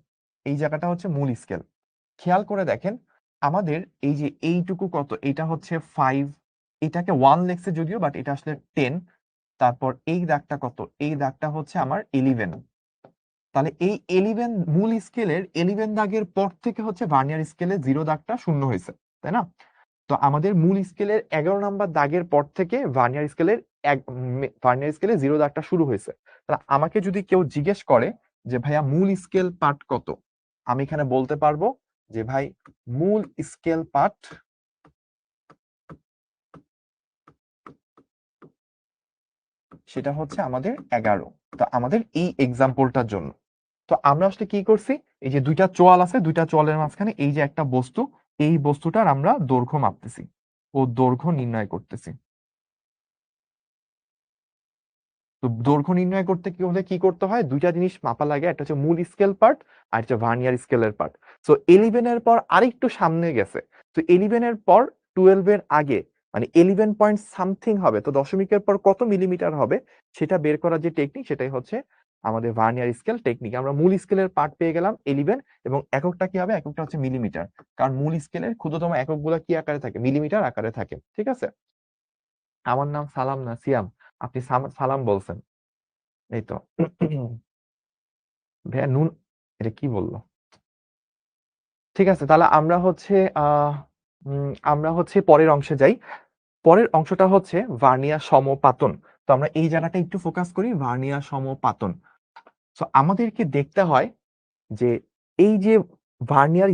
এই জায়গাটা হচ্ছে মূল স্কেল। খেয়াল করে দেখেন আমাদের এই যে এইটুকু কত, এটা হচ্ছে 5, এটাকে 1 লেখছে যদিও, বাট এটা আসলে 10। তারপর এই দাগটা কত, এই দাগটা হচ্ছে আমার 11। তাহলে এই 11 মূল স্কেলের 11 দাগের পর থেকে হচ্ছে ভার্নিয়ার স্কেলে 0 দাগটা শূন্য হয়েছে, তাই না। তো আমাদের মূল স্কেলের 11 নাম্বার দাগের পর থেকে ভার্নিয়ার স্কেলে 0 দাগটা শুরু হয়েছে। তাহলে আমাকে যদি কেউ জিজ্ঞেস করে যে ভাইয়া মূল স্কেল পার্ট কত, আমি এখানে বলতে পারবো যে ভাই মূল স্কেল পার্ট সেটা হচ্ছে আমাদের 11। তো আমাদের এই এক্সাম্পলটার জন্য তো আমরা আসলে কি করছি, এই যে দুইটা চোয়াল আছে, দুইটা চোয়ালের মাঝখানে এই যে একটা বস্তু, এই বস্তুটার আমরা দৈর্ঘ্য মাপতেছি ও দৈর্ঘ্য নির্ণয় করতেছি। তো দৈর্ঘ্য নির্ণয় করতে কি হলে কি করতে হয়, দুইটা জিনিস মাপা লাগে, একটা হচ্ছে মূল স্কেল পার্ট আর একটা ভার্নিয়ার স্কেলের পার্ট। সো 11 এর পর আরেকটু সামনে গেছে, তো 11 এর পর 12 এর আগে মানে 11 পয়েন্ট সামথিং হবে, তো দশমিকের পর কত মিলিমিটার হবে সেটা বের করার যে টেকনিক, সেটাই হচ্ছে আমাদের ভার্নিয়ার স্কেল টেকনিক। আমরা মূল স্কেলের পার্ট পেয়ে গেলাম 11 এবং এককটা কি হবে, এককটা হচ্ছে মিলিমিটার, কারণ মূল স্কেলের ক্ষুদ্রতম এককগুলো কি আকারে থাকে, মিলিমিটার আকারে থাকে। ঠিক আছে, আমার নাম সালাম না সিয়াম, আপনি সালাম বলছেন। এই তো ভাইয়া নুন, এটা কি বললো? ঠিক আছে, তাহলে আমরা হচ্ছে আমরা হচ্ছে পরের অংশে যাই। পরের অংশটা হচ্ছে ভার্নিয়ার সমপাতন। তো আমরা এই জায়গাটা একটু ফোকাস করি, ভার্নিয়ার সমপাতন। তো আমাদেরকে দেখতে হয় যে এই যে ভার্নিয়ার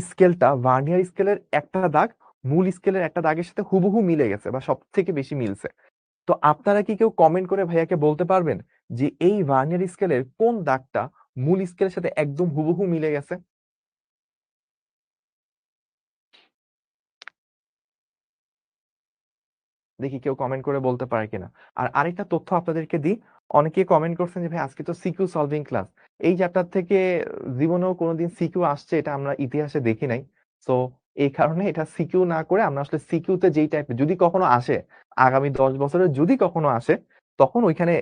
স্কেলের একটা দাগ মূল স্কেলের একটা দাগের সাথে হুবহু মিলে গেছে বা সব থেকে বেশি মিলছে। তো আপনারা কি কেউ কমেন্ট করে ভাইয়াকে বলতে পারবেন যে এই ভার্নিয়ার স্কেলের কোন দাগটা মূল স্কেলের সাথে একদম হুবহু মিলে গেছে? দেখি কেউ কমেন্ট করে বলতে পারে কিনা। আর আরেকটা তথ্য আপনাদেরকে দিই, অনেকে কমেন্ট করছেন যে ভাই আজকে তো সিকিউ সলভিং ক্লাস, এই চ্যাপ্টার থেকে জীবনেও কোনোদিন সিকিউ আসছে এটা আমরা ইতিহাসে দেখি নাই। তো এই কারণে এটা সিকিউ না করে আমরা আসলে সিকিউতে যেই টাইপের যদি কখনো আসে, আগামী 10 বছরে যদি কখনো আসে, তখন ওইখানে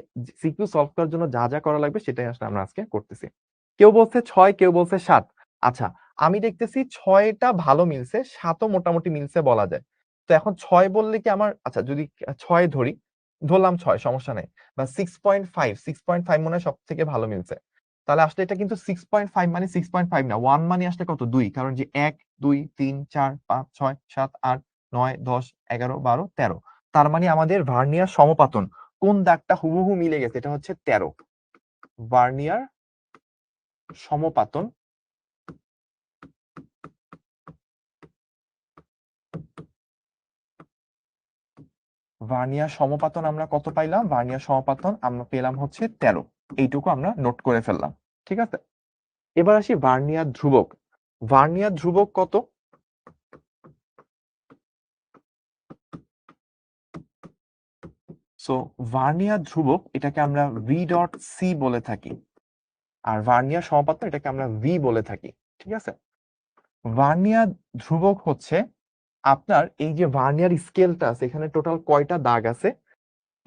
সিকিউ সলভ করার জন্য যা যা করা লাগবে সেটাই আসলে আমরা আজকে করতেছি। কেউ বলছে 6, কেউ বলছে 7। আচ্ছা, আমি দেখতেছি 6টা ভালো মিলছে, 7ও মোটামুটি মিলছে বলা যায়। তো এখন 6 বললে কি আমার, আচ্ছা যদি 6 ধরি, ধরলাম 6, সমস্যা নাই, বা 6.5 মনে হয় সব থেকে ভালো মিলছে। তাহলে আসলে এটা কিন্তু 6.5 মানে 6.5 না, 1 মানে আসলে কত, 2, কারণ যে 1 2 3 4 5 6 7 8 9 10 11 12 13, তার মানে আমাদের ভার্নিয়ার সমপাতন কোন দাগটা হুবহু মিলে গেছে, এটা হচ্ছে 13। ভার্নিয়ার সমপাতন, ভার্নিয়ার সমপাতন আমরা কত পাইলাম, ভার্নিয়ার সমপাতন আমরা পেলাম হচ্ছে 13। এইটুকু আমরা নোট করে ফেললাম। ঠিক আছে, এবার আসি ভার্নিয়ার ধ্রুবক। ভার্নিয়ার ধ্রুবক কত? সো ভার্নিয়ার ধ্রুবক এটাকে আমরা ভি ডট সি বলে থাকি, আর ভার্নিয়ার সমপাতন এটাকে আমরা ভি বলে থাকি। ঠিক আছে, ভার্নিয়ার ধ্রুবক হচ্ছে আপনার এই যে ভার্নিয়ার স্কেলটা আছে, এখানে টোটাল কয়টা দাগ আছে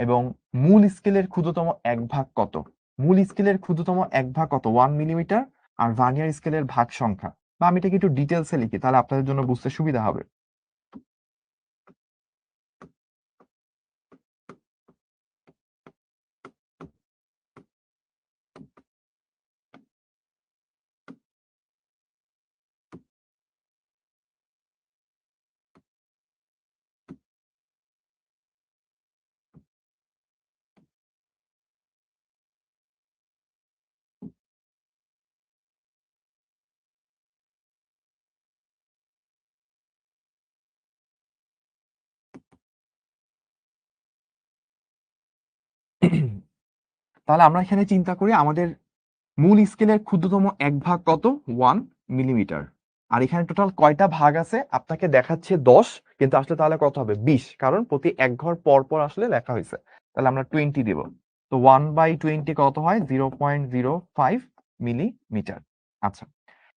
এবং মূল স্কেলের ক্ষুদ্রতম এক ভাগ কত। মূল স্কেলের ক্ষুদ্রতম এক ভাগ কত, 1 মিলিমিটার, আর ভার্নিয়ার স্কেলের ভাগ সংখ্যা, বা আমি এটাকে একটু ডিটেলসে লিখি তাহলে আপনাদের জন্য বুঝতে সুবিধা হবে। তাহলে আমরা এখানে চিন্তা করি আমাদের মূল স্কেলের ক্ষুদ্রতম এক ভাগ কত, 1 মিলিমিটার। আর এখানে টোটাল কয়টা ভাগ আছে আপনাকে দেখাচ্ছে 10, কিন্তু আসলে তাহলে কত হবে, 20, কারণ প্রতি এক ঘর পর পর আসলে লেখা হয়েছে। তাহলে আমরা 20 দিব। তো 1/20 কত হয়, 0.05 মিলিমিটার। আচ্ছা,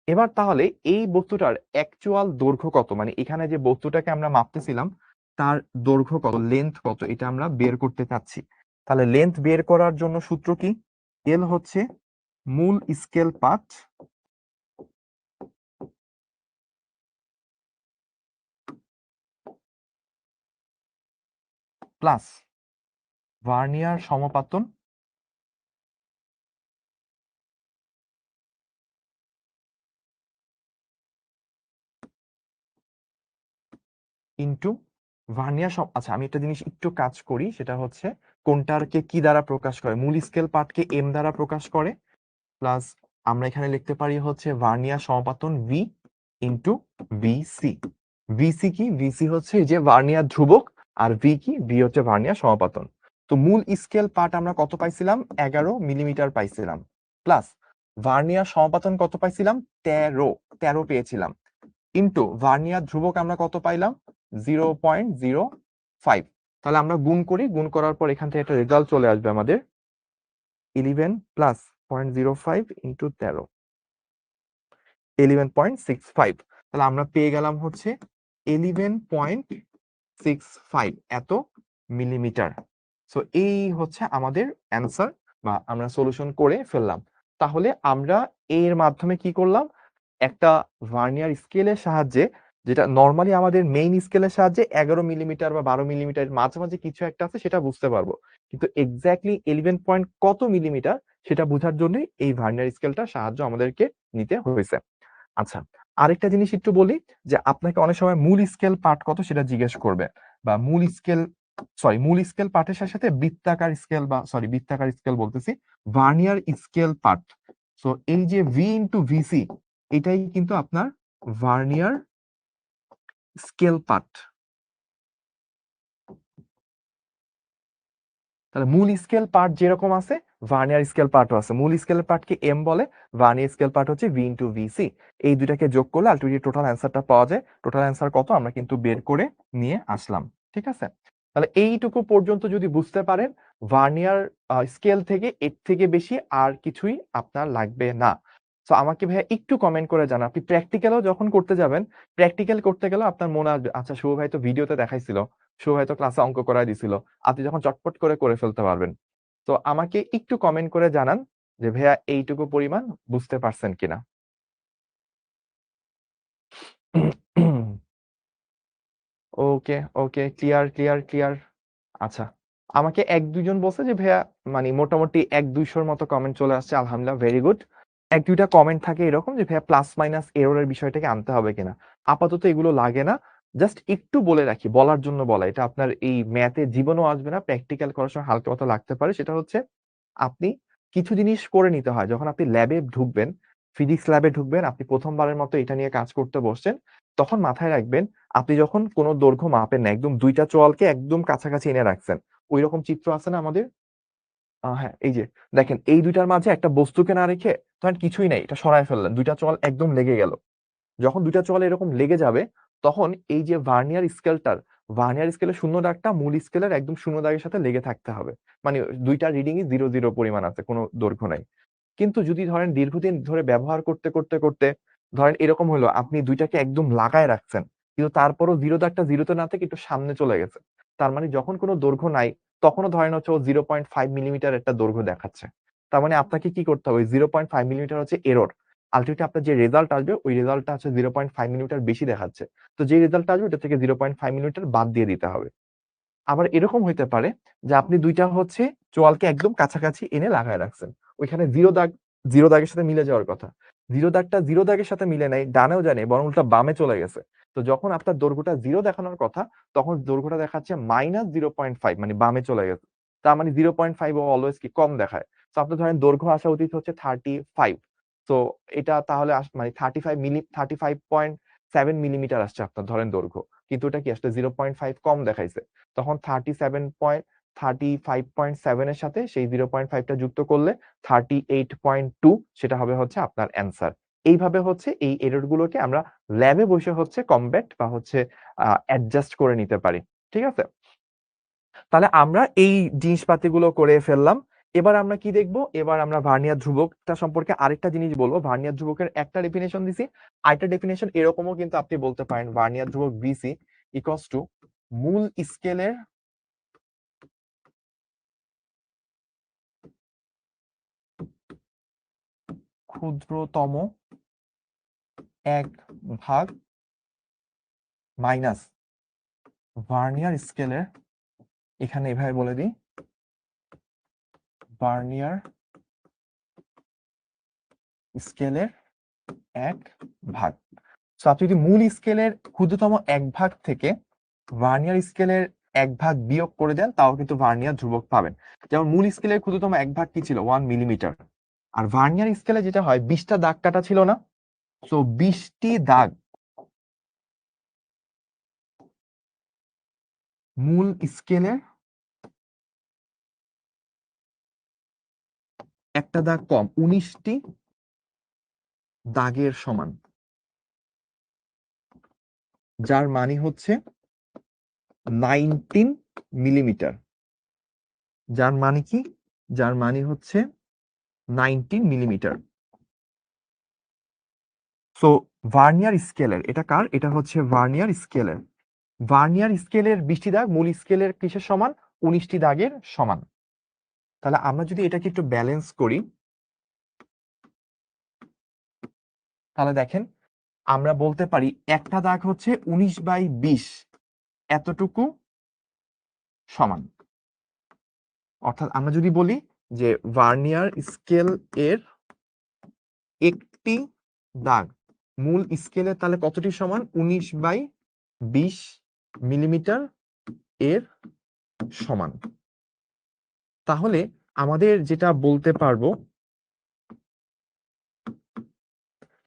এবার তাহলে এই বস্তুটার অ্যাকচুয়াল দৈর্ঘ্য কত, মানে এখানে যে বস্তুটাকে আমরা মাপতেছিলাম তার দৈর্ঘ্য কত, লেন্থ কত, এটা আমরা বের করতে চাচ্ছি। তাহলে লেন্থ বের করার জন্য সূত্র কি, এল হচ্ছে মূল স্কেল পাঠ প্লাস ভার্নিয়ার সমপাতন ইন্টু ভার্নিয়ার আচ্ছা আমি একটা জিনিস একটু কাজ করি, সেটা হচ্ছে কোনটাকে কি দ্বারা প্রকাশ করে, মূল স্কেল পাঠকে এম দ্বারা প্রকাশ করে, প্লাস আমরা এখানে লিখতে পারি হচ্ছে ভার্নিয়ার সমপাতন ভি ইন্টু ভিসি। ভিসি কি, ভিসি হচ্ছে এই যে ভার্নিয়ার ধ্রুবক, আর ভি কি, ভি হচ্ছে ভার্নিয়ার সমাপতন। তো মূল স্কেল পার্ট আমরা কত পাইছিলাম, 11 মিলিমিটার পাইছিলাম, প্লাস ভার্নিয়ার সমাপতন কত পাইছিলাম? 13 পেয়েছিলাম, ইন্টু ভার্নিয়ার ধ্রুবক আমরা কত পাইলাম? 0.05। তাহলে আমরা গুণ করি, গুণ করার পর এখান থেকে একটা রেজাল্ট চলে আসবে আমাদের 11 প্লাস 0.05 ইন্টু 13, 11.65। তাহলে আমরা পেয়ে গেলাম হচ্ছে 11.65 এত মিলিমিটার। সো এই হচ্ছে আমাদের অ্যান্সার, বা আমরা সলিউশন করে ফেললাম। তাহলে আমরা এর মাধ্যমে কি করলাম? একটা ভার্নিয়ার স্কেলের সাহায্যে, যেটা নর্মালি আমাদের মেইন স্কেলের সাহায্যে 11 মিলিমিটার বা 12 মিলিমিটার মাঝামাঝি কিছু একটা আছে সেটা বুঝতে পারবো, কিন্তু এক্স্যাক্টলি 11 পয়েন্ট কত মিলিমিটার সেটা বোঝার জন্য এই ভার্নিয়ার স্কেলটা সাহায্য আমাদেরকে নিতে হয়েছে। আচ্ছা, আরেকটা জিনিস একটু বলি, যে আপনাকে অনেক সময় মূল স্কেল পার্ট কত সেটা জিজ্ঞেস করবে, বা মূল স্কেল পার্টের সাথে সাথে বৃত্তাকার স্কেল, বা বৃত্তাকার স্কেল বলতেছি, ভার্নিয়ার স্কেল পার্ট। সো এই যে ভি ইন্টু ভিসি, এটাই কিন্তু আপনার ভার্নিয়ার স্কেল পার্ট। তাহলে মূল স্কেল পার্ট যেরকম আছে, ভার্নিয়ার স্কেল পার্টও আছে। মূল স্কেল পার্টকে এম বলে, ভার্নিয়ার স্কেল পার্ট হচ্ছে ভি ইন্টু ভিসি। এই দুটাকে যোগ করলে আলটিমেটলি টোটাল অ্যান্সারটা পাওয়া যায়। টোটাল অ্যান্সার কত আমরা কিন্তু বের করে নিয়ে আসলাম। ঠিক আছে, তাহলে এইটুকু পর্যন্ত যদি বুঝতে পারেন, ভার্নিয়ার স্কেল থেকে এর থেকে বেশি আর কিছুই আপনার লাগবে না। তো আমাকে ভাইয়া একটু কমেন্ট করে জানান, আপনি প্র্যাকটিক্যালও যখন করতে যাবেন, প্র্যাকটিক্যাল করতে গেলে আপনার মনে আসবে, আচ্ছা শুভ ভাই তো ভিডিওতে দেখাইছিল, শুভ ভাই তো ক্লাসে অঙ্ক করাই দিছিল, আপনি যখন চটপট করে ফেলতে পারবেন। তো আমাকে একটু কমেন্ট করে জানান যে ভাইয়া এইটুকু পরিমাণ বুঝতে পারছেন কিনা। ওকে ওকে, ক্লিয়ার ক্লিয়ার ক্লিয়ার। আচ্ছা, আমাকে এক দুইজন বলছে যে ভাইয়া, মানে মোটামুটি 1-200-র মতো কমেন্ট চলে আসছে, আলহামদুলিল্লাহ, ভেরি গুড। এক দুইটা কমেন্ট থাকে এরকম যে ভাইয়া প্লাস মাইনাস এররের বিষয়টাকে আনতে হবে কিনা। আপাতত এগুলো লাগে না, জাস্ট একটু বলে রাখি, বলার জন্য বলা, এটা আপনার এই ম্যাথে জীবনও আসবে না, প্র্যাকটিক্যাল করার সময় হালকা মতো লাগতে পারে। সেটা হচ্ছে, আপনি কিছু জিনিস করে নিতে হয় যখন আপনি ল্যাবে ঢুকবেন, ফিজিক্স ল্যাবে ঢুকবেন, আপনি প্রথমবারের মতো এটা নিয়ে কাজ করতে বসছেন, তখন মাথায় রাখবেন, আপনি যখন কোনো দৈর্ঘ্য মাপেন না, একদম দুইটা চোয়ালকে একদম কাছাকাছি এনে রাখছেন, ওই রকম চিত্র আছে না আমাদের? হ্যাঁ, এই যে দেখেন, এই দুইটার মাঝে একটা বস্তুকে না রেখে, ধরেন কিছুই নাই, এটা সরায় ফেললেন, দুইটা চোয়াল একদম লেগে গেল। যখন দুইটা চোয়াল এরকম লেগে যাবে, তখন এই যে ভার্নিয়ার স্কেলের শূন্য দাগটা মূল স্কেলের একদম শূন্য দাগের সাথে লেগে থাকতে হবে। মানে দুইটা রিডিংই 0-0 পরিমাণ আছে, কোনো দৈর্ঘ্য নাই। কিন্তু যদি ধরেন দীর্ঘদিন ধরে ব্যবহার করতে করতে করতে ধরেন এরকম হলো, আপনি দুইটাকে একদম লাগায় রাখছেন, কিন্তু তারপরও জিরো দাগটা জিরোতে না থেকে একটু সামনে চলে গেছে, তার মানে যখন কোনো দৈর্ঘ্য নাই, তখনও ধরেন হচ্ছে ও 0.5 মিলিমিটার একটা দৈর্ঘ্য দেখাচ্ছে। তার মানে আপনাকে কি করতে হবে? 0.5 মিলিমিটার হচ্ছে এরর। আলটিমেটলি আপনার যে রেজাল্ট আসবে, ওই রেজাল্টটা হচ্ছে 0.5 মিলিমিটার বেশি দেখাচ্ছে। তো যে রেজাল্ট আসবে ওটা থেকে 0.5 মিলিমিটার বাদ দিয়ে দিতে হবে। আবার এরকম হইতে পারে যে আপনি দুইটা হচ্ছে চোয়ালকে একদম কাছাকাছি এনে লাগায় রাখছেন, ওইখানে জিরো দাগের সাথে মিলে যাওয়ার কথা, জিরো দাগটা জিরো দাগের সাথে মিলে নাই, ডানেও যায় নাই, বরং উল্টা বামে চলে গেছে। তো যখন আপনার দৈর্ঘ্যটা জিরো দেখানোর কথা, তখন দৈর্ঘ্যটা দেখাচ্ছে -0.5, মানে বামে চলে গেছে। তার মানে 0.5 অলওয়েজ কি কম দেখায়। তো আপনার ধরেন দৈর্ঘ্য আসা উচিত হচ্ছে 35, তো এটা তাহলে মানে 35.7 মিলিমিটার আসছে আপনার ধরেন দৈর্ঘ্য, কিন্তু এটা কি আসলে 0.5 কম দেখাইছে। তখন 35.7 এর সাথে সেই 0.5টা যুক্ত করলে 38.2, সেটা হবে হচ্ছে আপনার অ্যান্সার। এইভাবে হচ্ছে এই এরর গুলোকে আমরা ল্যাবে বসে হচ্ছে কমব্যাট বা হচ্ছে অ্যাডজাস্ট করে নিতে পারি। ঠিক আছে, তাহলে আমরা এই জিনিসপাতিগুলো করে ফেললাম। এবার আমরা কি দেখবো? এবার আমরা ভার্নিয়ার ধ্রুবকটা সম্পর্কে আরেকটা জিনিস বলবো। ভার্নিয়ার ধ্রুবকের একটা ডেফিনেশন দিছি, আরেকটা ডেফিনেশন এরকমও কিন্তু আপনি বলতে পারেন, ভার্নিয়ার ধ্রুবক ভিসি ইকুয়ালস টু মূল স্কেলের ক্ষুদ্রতম এক ভাগ মাইনাস ভার্নিয়ার স্কেলের, এখানে এভাবে বলে দিই, ভার্নিয়ার স্কেলের এক ভাগ। সো আপনি যদি মূল স্কেলের ক্ষুদ্রতম এক ভাগ থেকে ভার্নিয়ার স্কেলের এক ভাগ বিয়োগ করে দেন, তাও কিন্তু ভার্নিয়ার ধ্রুবক পাবেন। যেমন মূল স্কেলের ক্ষুদ্রতম এক ভাগ কি ছিল? 1 মিলিমিটার। আর ভার্নিয়ার স্কেলে যেটা হয়, 20টা দাগ কাটা ছিল না? সো 20টি দাগ মূল স্কেলের একটা দাগ কম, 19টি দাগের সমান, যার মানে হচ্ছে 19 মিলিমিটার। যার মানে কি? যার মানে হচ্ছে 19 মিলিমিটার। সো ভার্নিয়ার স্কেলের, এটা কার? এটা হচ্ছে ভার্নিয়ার স্কেলের। ভার্নিয়ার স্কেলের 20টি দাগ মূল স্কেলের কিসের সমান? 19টি দাগের সমান। তাহলে আমরা যদি এটাকে একটু ব্যালেন্স করি, তাহলে দেখেন আমরা বলতে পারি একটা দাগ হচ্ছে 19/20 এতটুকু সমান। অর্থাৎ আমরা যদি বলি যে ভার্নিয়ার স্কেল এর একটি দাগ মূল স্কেলে, তাহলে কতটি সমান? 19/20 মিলিমিটার এর সমান। তাহলে আমাদের যেটা বলতে পারবো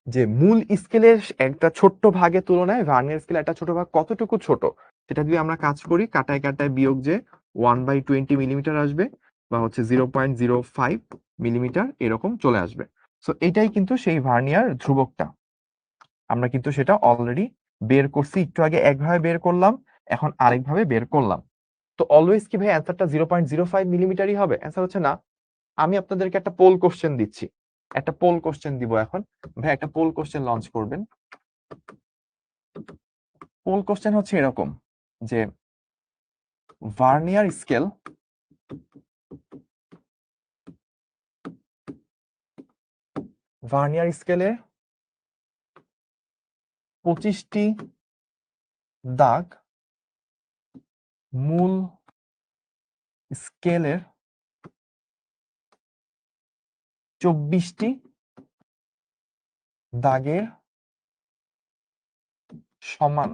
যে মূল স্কেলের একটা ছোট্ট ভাগের তুলনায় ভার্নিয়ার স্কেলের একটা ছোট ভাগ কতটুকু ছোট, সেটা যদি আমরা কাজ করি কাটায় কাটায় বিয়োগ, যে 1/20 মিলিমিটার আসবে বা হচ্ছে 0.05 মিলিমিটার এরকম চলে আসবে। সো এটাই কিন্তু সেই ভার্নিয়ার ধ্রুবকটা। আমরা কিন্তু সেটা অলরেডি বের করছি, একটু আগে একভাবে বের করলাম, এখন আরেকভাবে বের করলাম। তো অলওয়েজ কি ভাই অ্যান্সারটা 0.05 মিলিমিটারই হবে? অ্যান্সার হচ্ছে না। আমি আপনাদেরকে একটা পোল কোশ্চেন দিচ্ছি, একটা পোল কোশ্চেন দিব এখন। ভাই একটা পোল কোশ্চেন লঞ্চ করবেন। পোল কোশ্চেন হচ্ছে এরকম যে ভার্নিয়ার স্কেল স্কেলে 25টি দাগ মূল স্কেলের 24টি দাগের সমান।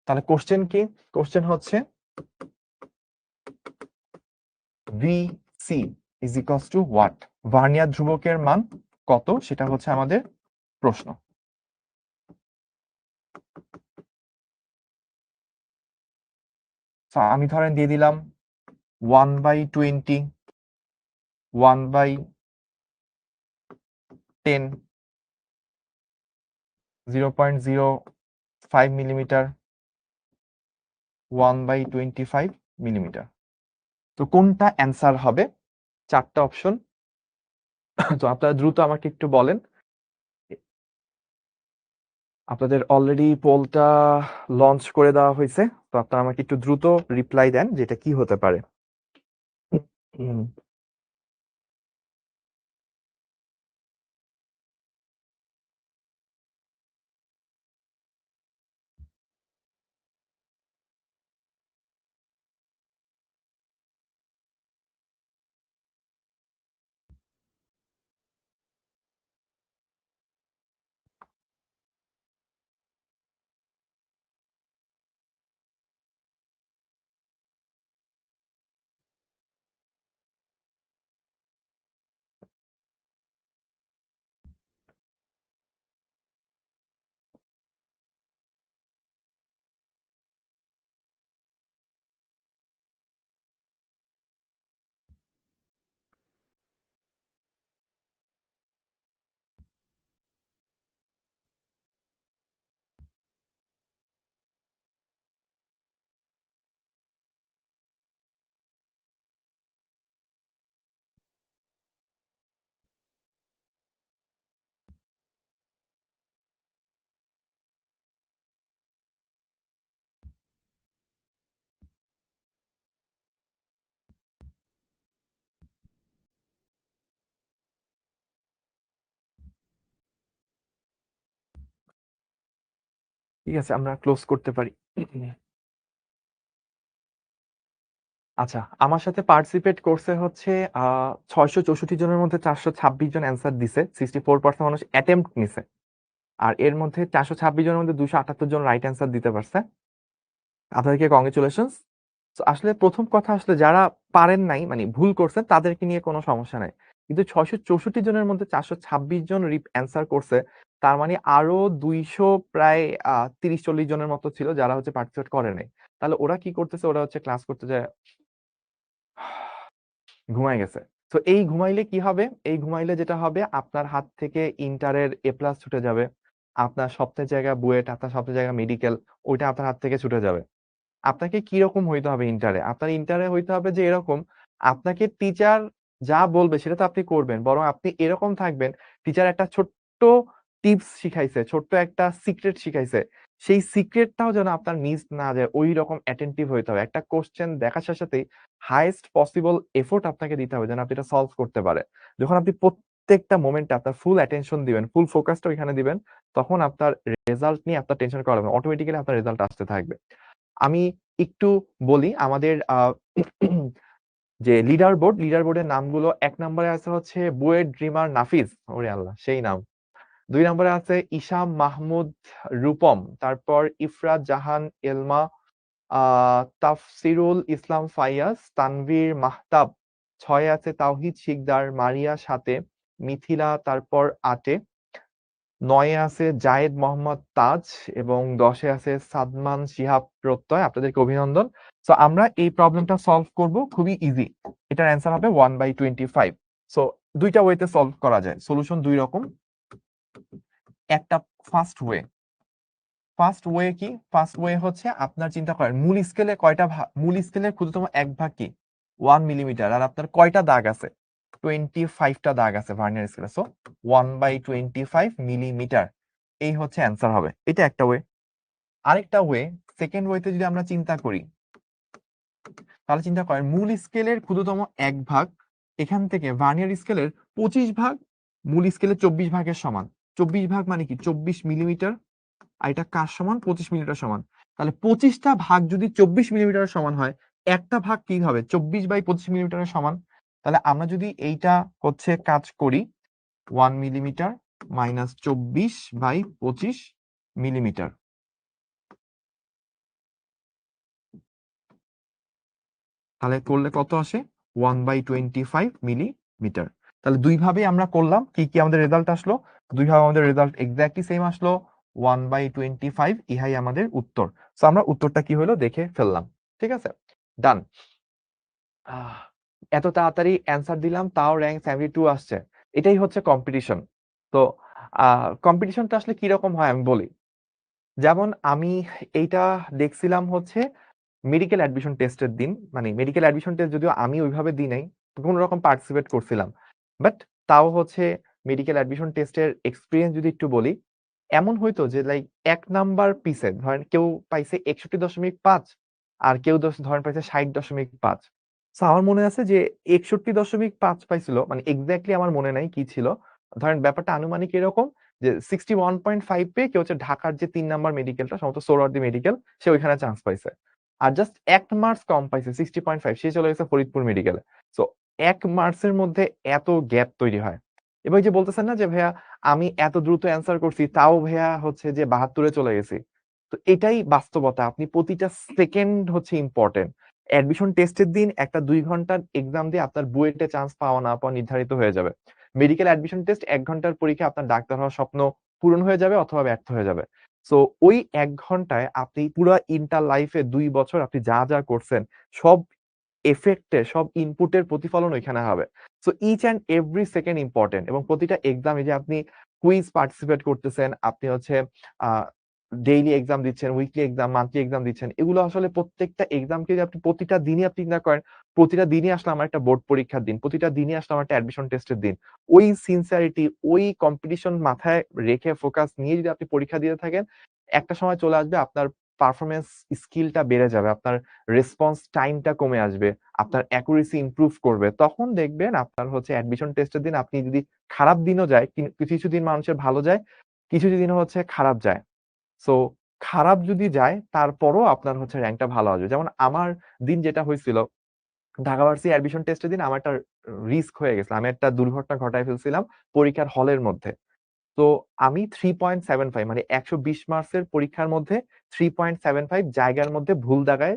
তাহলে কোশ্চেন কি? কোশ্চেন হচ্ছে VC is equals to what? Vernier ধ্রুবকের মান কত, সেটা হচ্ছে আমাদের প্রশ্ন। আমি ধরেন দিয়ে দিলাম 1/20, 1/10, 0.05 মিলিমিটার, 1/25 মিলিমিটার। তো কোনটা অ্যান্সার হবে? চারটা অপশন। তো আপনারা দ্রুত আমাকে একটু বলেন। আপনাদের অলরেডি পোলটা লঞ্চ করে দেওয়া হয়েছে, তো আপনারা আমাকে একটু দ্রুত রিপ্লাই দেন যেটা কি হতে পারে। ঠিক আছে, আমরা ক্লোজ করতে পারি। আচ্ছা, আমার সাথে পার্টিসিপেট করছে হচ্ছে 664 জনের মধ্যে 426 জন অ্যান্সার দিছে, 64% মানুষ অ্যাটেম্প্ট নিছে। আর এর মধ্যে 426 জনের মধ্যে 278 জন রাইট অ্যান্সার দিতে পারছে। আপনাদেরকে কংগ্রেচুলেশনস। আসলে প্রথম কথা, আসলে যারা পারেন নাই মানে ভুল করছেন তাদেরকে নিয়ে কোনো সমস্যা নাই, কিন্তু 664 জনের মধ্যে 426 জন অ্যান্সার করছে, তার মানে আরো 200 প্রায় 30-40 জনের মতো ছিল যারা হচ্ছে পার্টিসিপেট করে নাই। তাহলে ওরা কি করতেছে? ওরা হচ্ছে ক্লাস করতে যায় ঘুমায় গেছে। তো এই ঘুমাইলে কি হবে? এই ঘুমাইলে যেটা হবে আপনার হাত থেকে ইন্টারের A+ ছুটে যাবে। আপনার স্বপ্নের জায়গা বুয়েট, আপনার স্বপ্নের জায়গা মেডিকেল, ওইটা আপনার হাত থেকে ছুটে যাবে। আপনাকে কিরকম হইতে হবে ইন্টারে? আপনার ইন্টারে হইতে হবে যে এরকম, আপনাকে টিচার যা বলবে সেটা তো আপনি করবেন। বরং আপনি এরকম থাকবেন, টিচার একটা ছোট্ট টিপস শিখাইছে, ছোট্ট একটা সিক্রেট শিখাইছে। সেই সিক্রেটটাও যেন আপনার মিস না যায়, ঐরকম অ্যাটেনটিভ হইতে হবে। একটা কোয়েশ্চেন দেখার সাথে সাথেই হাইয়েস্ট পসিবল এফোর্ট আপনাকে দিতে হবে যেন আপনি এটা সলভ করতে পারে। যখন আপনি প্রত্যেকটা মোমেন্টে আপনার ফুল অ্যাটেনশন দিবেন, ফুল ফোকাসটা ওইখানে দিবেন, তখন আপনার রেজাল্ট নিয়ে আপনার টেনশন করা লাগবে না। অটোমেটিক্যালি আপনার রেজাল্ট আসতে থাকবে। আমি একটু বলি আমাদের যে লিডার বোর্ডের নামগুলো ১ নম্বরে আছে হচ্ছে বুয়েট ড্রিমার নাফিজ। ওরে আল্লাহ! সেই নাম। ২ নম্বরে আছে ইসাম মাহমুদ রূপম, তারপর ইফরাত জাহান এলমা, আ তাফসিরুল ইসলাম ফাইয়াজ, তানভীর মাহতাব। ৬ এ আছে তাওহিদ শিকদার, মারিয়া ৭ এ, মিথিলা তারপর ৮ এ, ৯ এ আছে জায়েদ মোহাম্মদ তাজ এবং ১০ এ আছে সাদমান শিহাব প্রত্যয়। আপনাদেরকে অভিনন্দন। সো আমরা এই প্রবলেমটা সলভ করব খুবই ইজি। এটার অ্যান্সার হবে 1/25। সো ২ টা ওয়েতে সলভ করা যায়। সলিউশন ২ রকম। একটা ফার্স্ট ওয়ে। ফার্স্ট ওয়ে কি? ফার্স্ট ওয়ে হচ্ছে আপনার চিন্তা করেন মূল স্কেলে কয়টা মূল স্কেলের ক্ষুদ্রতম এক ভাগ কি? 1 মিলিমিটার। আর আপনার কয়টা দাগ আছে? 25 টা দাগ আছে ভার্নিয়ার স্কেলে। So 1/25 millimetre. এই হচ্ছে অ্যান্সার হবে। এটা একটা ওয়ে। আরেকটা ওয়ে, সেকেন্ড ওয়েতে যদি আমরা চিন্তা করি, তাহলে চিন্তা করেন মূল স্কেলের ক্ষুদ্রতম এক ভাগ, এখান থেকে ভার্নিয়ার স্কেলের 25 ভাগ মূল স্কেলের 24 ভাগের সমান। 24 ভাগ মানে কি? 24 মিলিমিটার। আর এটা কার সমান? 25 মিলিমিটার সমান। তাহলে 25টা ভাগ যদি 24 মিলিমিটারের সমান হয়, একটা ভাগ কি হবে? 24/25 মিলিমিটারের সমান। তাহলে আমরা যদি এইটা হচ্ছে কাজ করি, 1 মিলিমিটার মাইনাস 24/25 মিলিমিটার। তাহলে করলে কত আসে? 1/25 মিলিমিটার। তাহলে দুই ভাবে আমরা করলাম। কি কি আমাদের রেজাল্ট আসলো? দুই ভাবে আমাদের রেজাল্ট এক্স্যাক্টলি সেম আসলো। 1/25 ইহাই আমাদের উত্তর। সো আমরা উত্তরটা কি হলো দেখে ফেললাম। ঠিক আছে? ডান। এত তাড়াতাড়ি অ্যান্সার দিলাম তাও র‍্যাঙ্ক 72 আসছে। এটাই হচ্ছে কম্পিটিশন। তো কম্পিটিশনটা আসলে কিরকম হয় আমি বলি। যেমন আমি এইটা দেখছিলাম হচ্ছে মেডিকেল অ্যাডমিশন টেস্টের দিন। মানে মেডিকেল অ্যাডমিশন টেস্ট যদিও আমি ওইভাবে দিই নাই। কোন রকম পার্টিসিপেট করছিলাম। বাট তাও হচ্ছে মেডিকেল অ্যাডমিশন টেস্টের এক্সপেরিয়েন্স যদি একটু বলি, এমন হইতো যে লাইক ১ নাম্বার পিসে ধরেন কেউ পাইছে ৬১.৫ আর কেউ ধরেন পাইছে ৬০.৫। সো আমার মনে আছে যে ৬১.৫ পাইছিল, মানে এক্সাক্টলি আমার মনে নাই কি ছিল। ধরেন ব্যাপারটা আনুমানিক এরকম যে 61.5 পেয়ে কেউ হচ্ছে ঢাকার যে ৩ নাম্বার মেডিকেলটা সম্ভবত সোহরাওয়ার্দী মেডিকেল, সে ওইখানে চান্স পাইছে। আর জাস্ট ১ মার্কস কম পাইছে 60.5, সে চলে গেছে ফরিদপুর মেডিকেলে। সো ১ মার্কসের মধ্যে এত গ্যাপ তৈরি হয়। এবং এই যে বলতেছেন না যে ভাইয়া আমি এত দ্রুত অ্যান্সার করছি তাও ভাইয়া হচ্ছে যে ৭২ এ চলে গেছি। তো এটাই বাস্তবতা। আপনি প্রতিটা সেকেন্ড হচ্ছে ইম্পোর্টেন্ট। অ্যাডমিশন টেস্টের দিন একটা ২ ঘন্টার এক্সাম দিয়ে আপনার বুয়েটে চান্স পাওয়া না পাওয়া নির্ধারিত হয়ে যাবে। মেডিকেল অ্যাডমিশন টেস্ট ১ ঘন্টার পরীক্ষায় আপনার ডাক্তার হওয়ার স্বপ্ন পূরণ হয়ে যাবে অথবা ব্যর্থ হয়ে যাবে। সো ওই ১ ঘন্টায় আপনি পুরা ইন্টার লাইফে ২ বছর আপনি যা, যা করছেন সব এফেক্টে, সব ইনপুটের প্রতিফলন ওইখানে হবে। So each and every second important এবং প্রতিটা এক্সাম এই যে আপনি কুইজ পার্টিসিপেট করতেছেন, আপনি হচ্ছে আ ডেইলি এক্সাম দিচ্ছেন, উইকলি এক্সাম, মান্থলি এক্সাম দিচ্ছেন। এগুলো আসলে প্রত্যেকটা এক্সামকে যে আপনি প্রতিটা দিনই আপনি চিন্তা করেন, প্রতিটা দিনই আসলে আমার একটা বোর্ড পরীক্ষার দিন। প্রতিটা দিনই আসলে আমার একটা অ্যাডমিশন টেস্টের দিন। ওই সিনসিয়ারিটি, ওই কম্পিটিশন মাথায় রেখে ফোকাস নিয়ে যদি আপনি পরীক্ষা দিতে থাকেন, একটা সময় চলে আসবে আপনার পারফরম্যান্স স্কিলটা বেড়ে যাবে। আপনার রেসপন্স টাইমটা কমে আসবে। আপনার অ্যাকুরেসি ইমপ্রুভ করবে। তখন দেখবেন আপনার হচ্ছে অ্যাডমিশন টেস্টের দিন আপনি যদি খারাপ দিনও যায়, কিছু দিন মানুষের ভালো যায়, কিছু দিন হচ্ছে খারাপ যায়। সো খারাপ যদি যায় তারপরও আপনার হচ্ছে র‍্যাংকটা ভালো আসবে। যেমন আমার দিন যেটা হইছিল, ঢাকা ভার্সিটি অ্যাডমিশন টেস্টের দিন আমার একটা রিস্ক হয়ে গেছিল। আমি একটা দুর্ঘটনা ঘটায় ফেলছিলাম পরীক্ষার হলের মধ্যে। তো আমি 3.75 মানে ১২০ মার্কসের পরীক্ষার মধ্যে 3.75 জায়গার মধ্যে ভুল দাগায়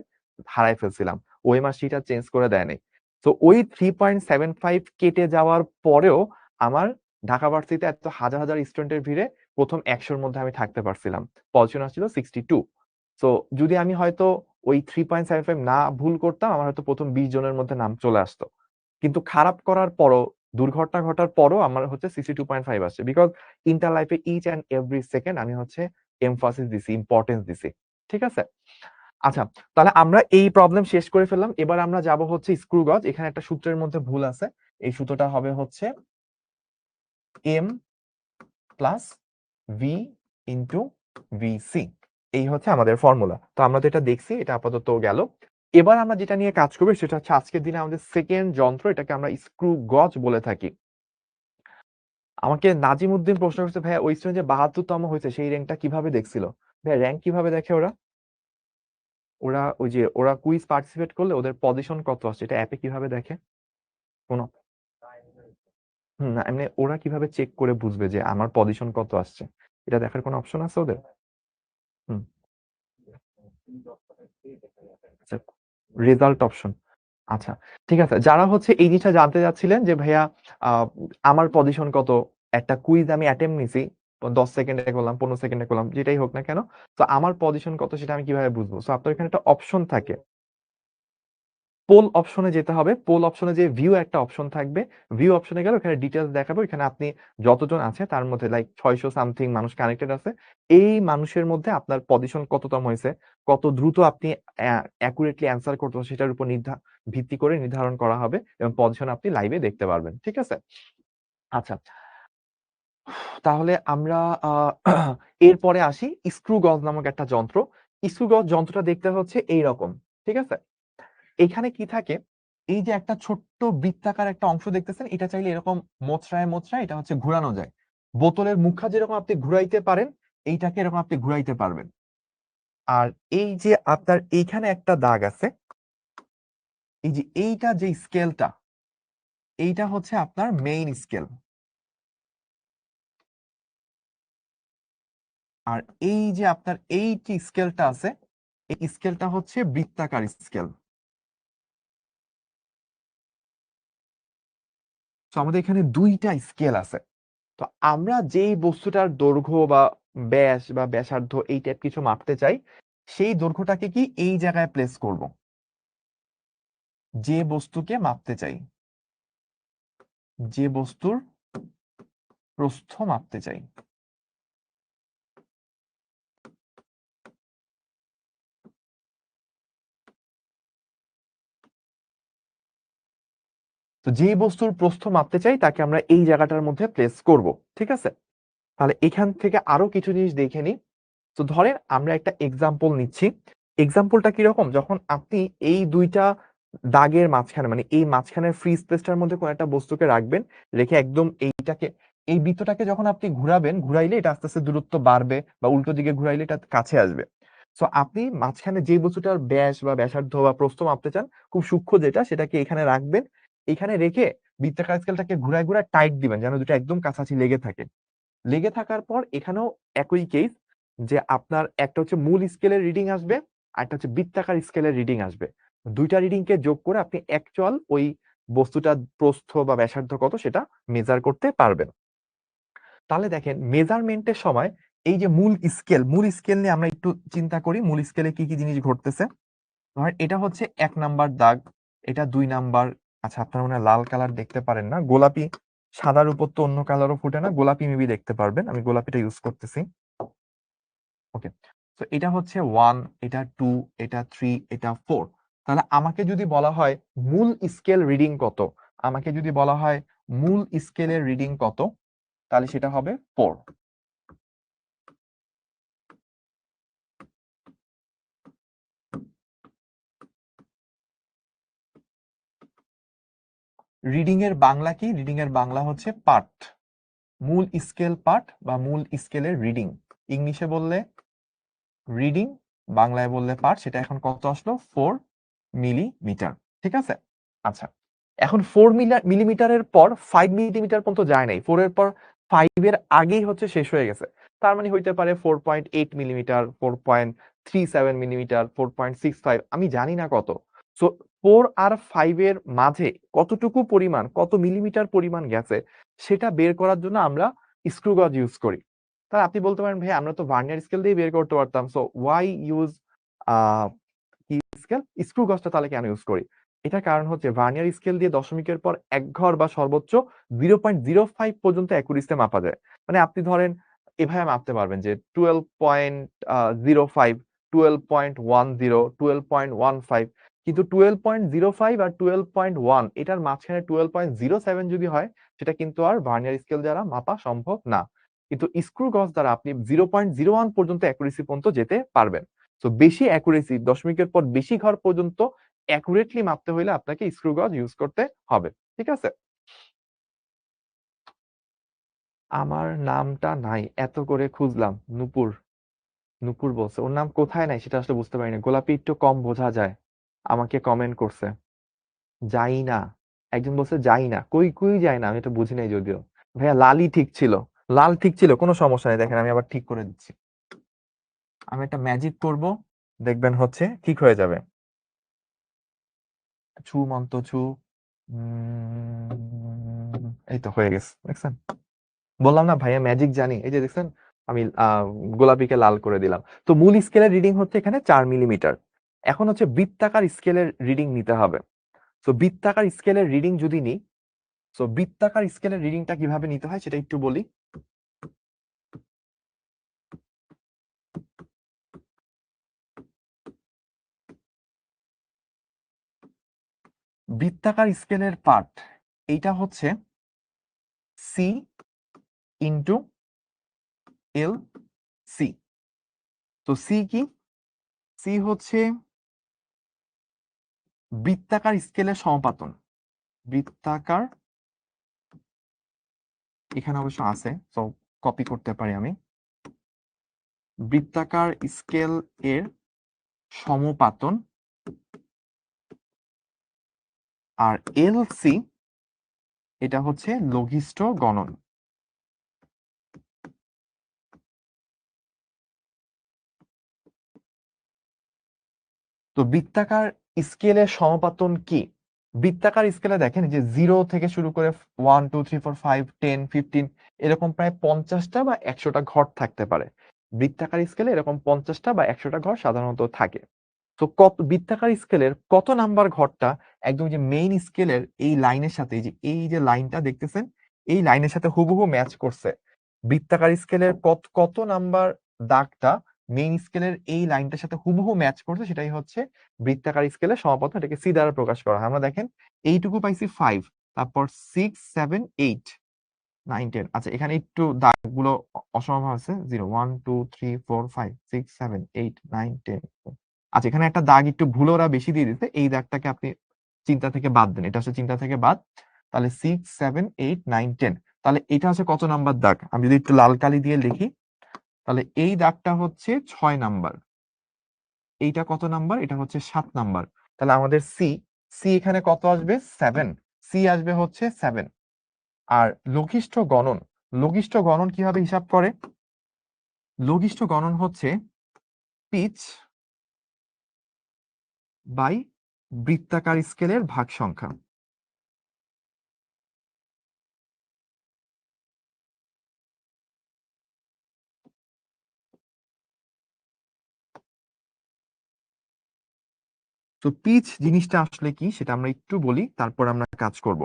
হারায় ফেলছিলাম। ওএমআর শিট আর চেঞ্জ করে দেয় নাই। তো ওই 3.75 কেটে যাওয়ার পরেও আমার ঢাকা ভার্সিটিতে এত হাজার, হাজার স্টুডেন্টের ভিড়ে ১ম ১০০ র মধ্যে আমি থাকতে পারছিলাম। পজিশন আসছিল 62। সো যদি আমি হয়তো ওই 3.75 না ভুল করতাম, আমার হয়তো ১ম ২০ জনের মধ্যে নাম চলে আসতো। কিন্তু খারাপ করার পরও, দুর্ঘটনা ঘটার পরও আমার হচ্ছে 62.5 আসছে, বিকজ ইন্টার লাইফে ইচ অ্যান্ড এভরি সেকেন্ড আমি হচ্ছে এমফাসিস দিছি, ইম্পর্টেন্স দিছি। ঠিক আছে? আচ্ছা, তাহলে আমরা এই প্রবলেম শেষ করে ফেললাম। এবার আমরা যাব হচ্ছে স্ক্রু গজ। এখানে একটা সূত্রের মধ্যে ভুল আছে। এই সূত্রটা হবে হচ্ছে M plus V into VC. এই হচ্ছে আমাদের ফর্মুলা। তো আমরা তো এটা দেখছি, এটা আপাতত গেল। এবার আমরা যেটা নিয়ে কাজ করবো সেটা হচ্ছে আজকের দিনে আমাদের সেকেন্ড যন্ত্র, এটাকে আমরা স্ক্রু গজ বলে থাকি। আমাকে নাজিম উদ্দিন প্রশ্ন করছে, ভাইয়া ওই স্টুডেন্ট যে 72তম হয়েছে সেই র্যাঙ্কটা কিভাবে দেখছিল? ভাইয়া র্যাঙ্ক কিভাবে দেখে ওরা? ওরা ওই যে ওরা কুইজ পার্টিসিপেট করলে ওদের পজিশন কত আসছে এটা অ্যাপে কিভাবে দেখে? কোন না, এমনি ওরা কিভাবে চেক করে বুঝবে যে আমার পজিশন কত আসছে? এটা দেখার কোনো অপশন আছে ওদের? হুম, আচ্ছা, রেজাল্ট অপশন। আচ্ছা, ঠিক আছে। যারা হচ্ছে এই জিনিসটা জানতে চাচ্ছিলেন যে ভাইয়া আমার পজিশন কত, একটা কুইজ আমি অ্যাটেম্প নিছি, 10 সেকেন্ডে করলাম, 15 সেকেন্ডে করলাম, যেটাই হোক না কেন, তো আমার পজিশন কত সেটা আমি কিভাবে বুঝবো? সো আপনার এখানে একটা অপশন থাকে, পোল অপশনে যেতে হবে। পোল অপশনে যে ভিউ একটা অপশন থাকবে, ভিউ অপশনে গেলে ওখানে ডিটেলস দেখাবে। ওখানে আপনি যতজন আছে তার মধ্যে লাইক 600 সামথিং মানুষ কানেক্টেড আছে, এই মানুষের মধ্যে আপনার পজিশন কততম হয়েছে, কত দ্রুত আপনি অ্যাকুরেটলি অ্যান্সার করতে পারছেন, সেটার উপর ভিত্তি করে নির্ধারণ করা হবে এবং পজিশন আপনি লাইভে দেখতে পারবেন। ঠিক আছে? আচ্ছা, তাহলে আমরা এরপরে আসি স্ক্রু গজ নামক একটা যন্ত্র। স্ক্রু গজ যন্ত্রটা দেখতে হচ্ছে এইরকম। ঠিক আছে? এখানে কি থাকে, এই যে একটা ছোট্ট বৃত্তাকার একটা অংশ দেখতেছেন, এটা চাইলে এরকম মোচড়ায় মোচড়ায় এটা হচ্ছে ঘোরানো যায়। বোতলের মুখা যেরকম আপনি ঘুরাইতে পারেন, এইটাকে এরকম আপনি ঘুরাইতে পারবেন। আর এই যে আপনার এইখানে একটা দাগ আছে, এই যে এইটা যে স্কেলটা, এইটা হচ্ছে আপনার মেইন স্কেল। আর এই যে আপনার এই যে স্কেলটা আছে, এই স্কেলটা হচ্ছে বৃত্তাকার স্কেল। তো আমাদের এখানে দুইটা স্কেল আছে। তো আমরা যেই বস্তুটার দৈর্ঘ্য বা ব্যাস বা ব্যাসার্ধ এই টাইপ কিছু মাপতে চাই, সেই দৈর্ঘ্যটাকে কি এই জায়গায় প্লেস করব, যে বস্তুকে মাপতে চাই, যে বস্তুর প্রস্থ মাপতে চাই। তো যে বস্তুর প্রস্থ মাপতে চাই তাকে আমরা এই জায়গাটার মধ্যে প্লেস করব। ঠিক আছে? তাহলে এখান থেকে আরো কিছু জিনিস দেখে নিই। তো ধরেন আমরা একটা এক্সাম্পল নিচ্ছি। এক্সাম্পলটা কিরকম, যখন আপনি এই দুইটা দাগের মাঝখানে, মানে এই মাঝখানের ফ্রি স্পেসটার মধ্যে কোন একটা বস্তুকে রাখবেন, রেখে একদম এইটাকে, এই বৃত্তটাকে যখন আপনি ঘুরাবেন, ঘুরাইলে এটা আস্তে আস্তে দূরত্ব বাড়বে, বা উল্টো দিকে ঘুরাইলে এটা কাছে আসবে। সো আপনি মাঝখানে যে বস্তুটার ব্যাস বা ব্যাসার্ধ বা প্রস্থ মাপতে চান, খুব সূক্ষ্ম যেটা, সেটাকে এখানে রাখবেন। এখানে রেখে বৃত্তাকার স্কেলটাকে ঘুরায় ঘুরায় টাইট দিবেন, যেন দুটো একদম কাছাকাছি লেগে থাকে। লেগে থাকার পর এখানেও একই কেস, যে আপনার একটা হচ্ছে মূল স্কেলের রিডিং আসবে, আর একটা হচ্ছে বৃত্তাকার স্কেলের রিডিং আসবে। দুইটা রিডিং কে যোগ করে আপনি অ্যাকচুয়াল ওই বস্তুটার প্রস্থ বা ব্যাসার্ধ কত সেটা মেজার করতে পারবেন। তাহলে দেখেন মেজারমেন্টের সময় এই যে মূল স্কেল নিয়ে আমরা একটু চিন্তা করি, মূল স্কেলে কি কি জিনিস ঘটতেছে। ধরেন এটা হচ্ছে 1 নাম্বার দাগ, এটা 2 নাম্বার। আচ্ছা, আপনারা মনে হয় লাল কালার দেখতে পারেন না, গোলাপি, সাদার উপর তো অন্য কালারও ফুটে না, গোলাপি মেবি দেখতে পারবেন, আমি গোলাপিটা ইউজ করতেছি। ওকে, তো এটা হচ্ছে 1, এটা 2, এটা 3, এটা 4। তাহলে আমাকে যদি বলা হয় মূল স্কেল রিডিং কত, আমাকে যদি বলা হয় মূল স্কেলের রিডিং কত, তাহলে সেটা হবে 4। রিডিং এর বাংলা কি? রিডিং এর বাংলা হচ্ছে পার্ট, মূল স্কেল পার্ট বা মূল স্কেলের রিডিং। ইংলিশে বললে রিডিং, বাংলায় বললে পার্ট। সেটা এখন কত আসলো? 4 মিলিমিটার। ঠিক আছে? আচ্ছা, এখন 4 মিলিমিটারের পর 5 মিলিমিটার পর্যন্ত যায় নাই, 4 এর পর 5 এর আগেই হচ্ছে শেষ হয়ে গেছে। তার মানে হইতে পারে 4.8 মিলিমিটার, 4.37 মিলিমিটার, 4.65, আমি জানি না কত। সো 4 আর 5 এর মাঝে কতটুকু পরিমাণ, কত মিলিমিটার পরিমাণ গেছে, সেটা বের করার জন্য আমরা স্ক্রু গজ ইউজ করি। তাহলে আপনি বলতে পারেন, ভাই আমরা তো ভার্নিয়ার স্কেল দিয়ে বের করতে পারতাম, so why use scale, screw গজটা তাহলে কেন ইউজ করি? এটার কারণ হচ্ছে ভার্নিয়ার স্কেল দিয়ে দশমিকের পর এক ঘর বা সর্বোচ্চ 0.05 পর্যন্ত অ্যাকুরেসিতে মাপা যায়। মানে আপনি ধরেন এভাবে মাপতে পারবেন যে 12.05, 12.10, 12.15, কিন্তু 12.05 আর 12.1 এটার মাঝখানে 12.07 যদি হয়, সেটা কিন্তু আর ভার্নিয়ার স্কেল দ্বারা মাপা সম্ভব না। কিন্তু স্ক্রু গজ দ্বারা আপনি 0.01 পর্যন্ত অ্যাকুরেসি পর্যন্ত যেতে পারবেন। তো বেশি অ্যাকুরেসি, দশমিকের পর বেশি ঘর পর্যন্ত অ্যাকুরেটলি মাপতে হইলে আপনাকে স্ক্রু গজ ইউজ করতে হবে। ঠিক আছে? আমার নামটা নাই, এত করে খুঁজলাম। নূপুর, নূপুর বলছে। ওর নাম কোথায় নাই সেটা আসলে বুঝতে পারিনি। গোলাপি একটু কম বোঝা যায়। আমাকে কমেন্ট করছে যাই না, একজন বলছে যাই না, কই কই যায় না, আমি এটা বুঝি নাই যদিও। ভাইয়া লালই ঠিক ছিল, লাল ঠিক ছিল, কোনো সমস্যা নেই। দেখেন আমি আবার ঠিক করে দিচ্ছি। আমি একটা ম্যাজিক করব, দেখবেন হচ্ছে ঠিক হয়ে যাবে। ছু মন্ত ছু, এই তো হয়ে গেছে, দেখছেন? বললাম না ভাইয়া ম্যাজিক জানি। এই যে দেখছেন, আমি গোলাপিকে লাল করে দিলাম। তো মূল স্কেলের রিডিং হচ্ছে এখানে 4 মিলিমিটার। এখন হচ্ছে বৃত্তাকার স্কেলের রিডিং নিতে হবে। তো বৃত্তাকার স্কেলের রিডিং যদি নিই, তো বৃত্তাকার স্কেলের রিডিংটা কিভাবে নিতে হয় সেটা একটু বলি। বৃত্তাকার স্কেলের পার্ট এইটা হচ্ছে সি ইন্টু এল সি। তো সি কি? সি হচ্ছে বৃত্তাকার স্কেলের সমাপতন। বৃত্তাকার, এখানে অবশ্য আছে, তো কপি করতে পারি আমি। বৃত্তাকার স্কেল এর সমপাতন। আর এলসি এটা হচ্ছে লঘিষ্ঠ গণন। তো বৃত্তাকার স্কেলের সমাপতন কি? বৃত্তাকার স্কেলে দেখেন যে 0 থেকে শুরু করে 1 2 3 4 5 10 15 এরকম প্রায় 50টা বা 100টা ঘর থাকতে পারে। বৃত্তাকার স্কেলে এরকম 50টা বা 100টা ঘর সাধারণত থাকে। তো কত বৃত্তাকার স্কেলের কত নাম্বার ঘরটা একদম যে মেইন স্কেলের এই লাইনের সাথে, এই যে লাইনটা দেখতেছেন, এই লাইনের সাথে হুবহু ম্যাচ করছে। বৃত্তাকার স্কেলের কত কত নাম্বার দাগটা মেইন স্কেলের এই লাইনটার সাথে হুবহু ম্যাচ করছে, সেটাই হচ্ছে বৃত্তাকার স্কেলের সমাপতন। এটাকে সি দ্বারা প্রকাশ করা হয়। আমরা দেখেন এইটুকু পাইছি 5, তারপর 6 7 8 9 10। আচ্ছা, এখানে একটু দাগগুলো অসমান আছে। 0 1 2 3 4 5 6 7 8 9 10। আচ্ছা, এখানে একটা দাগ একটু ভুল ওরা বেশি দিয়ে দিতে, এই দাগটাকে আপনি চিন্তা থেকে বাদ দেন, এটা হচ্ছে চিন্তা থেকে বাদ। তাহলে 6 7 8 9 10। তাহলে এটা হচ্ছে কত নাম্বার দাগ? আমি যদি একটু লাল কালি দিয়ে লিখি, তাহলে এই দাগটা হচ্ছে 6 নাম্বার। এইটা কত নাম্বার? এটা হচ্ছে 7 নাম্বার। তাহলে আমাদের সি, সি এখানে কত আসবে? 7। সি আসবে হচ্ছে 7। আর লঘিষ্ঠ গণন, লঘিষ্ঠ গণন কিভাবে হিসাব করে? লঘিষ্ঠ গণন হচ্ছে পিচ বাই বৃত্তাকার স্কেলের ভাগ সংখ্যা। তো পিচ জিনিসটা আসলে কি সেটা আমরা একটু বলি, তারপর আমরা কাজ করব।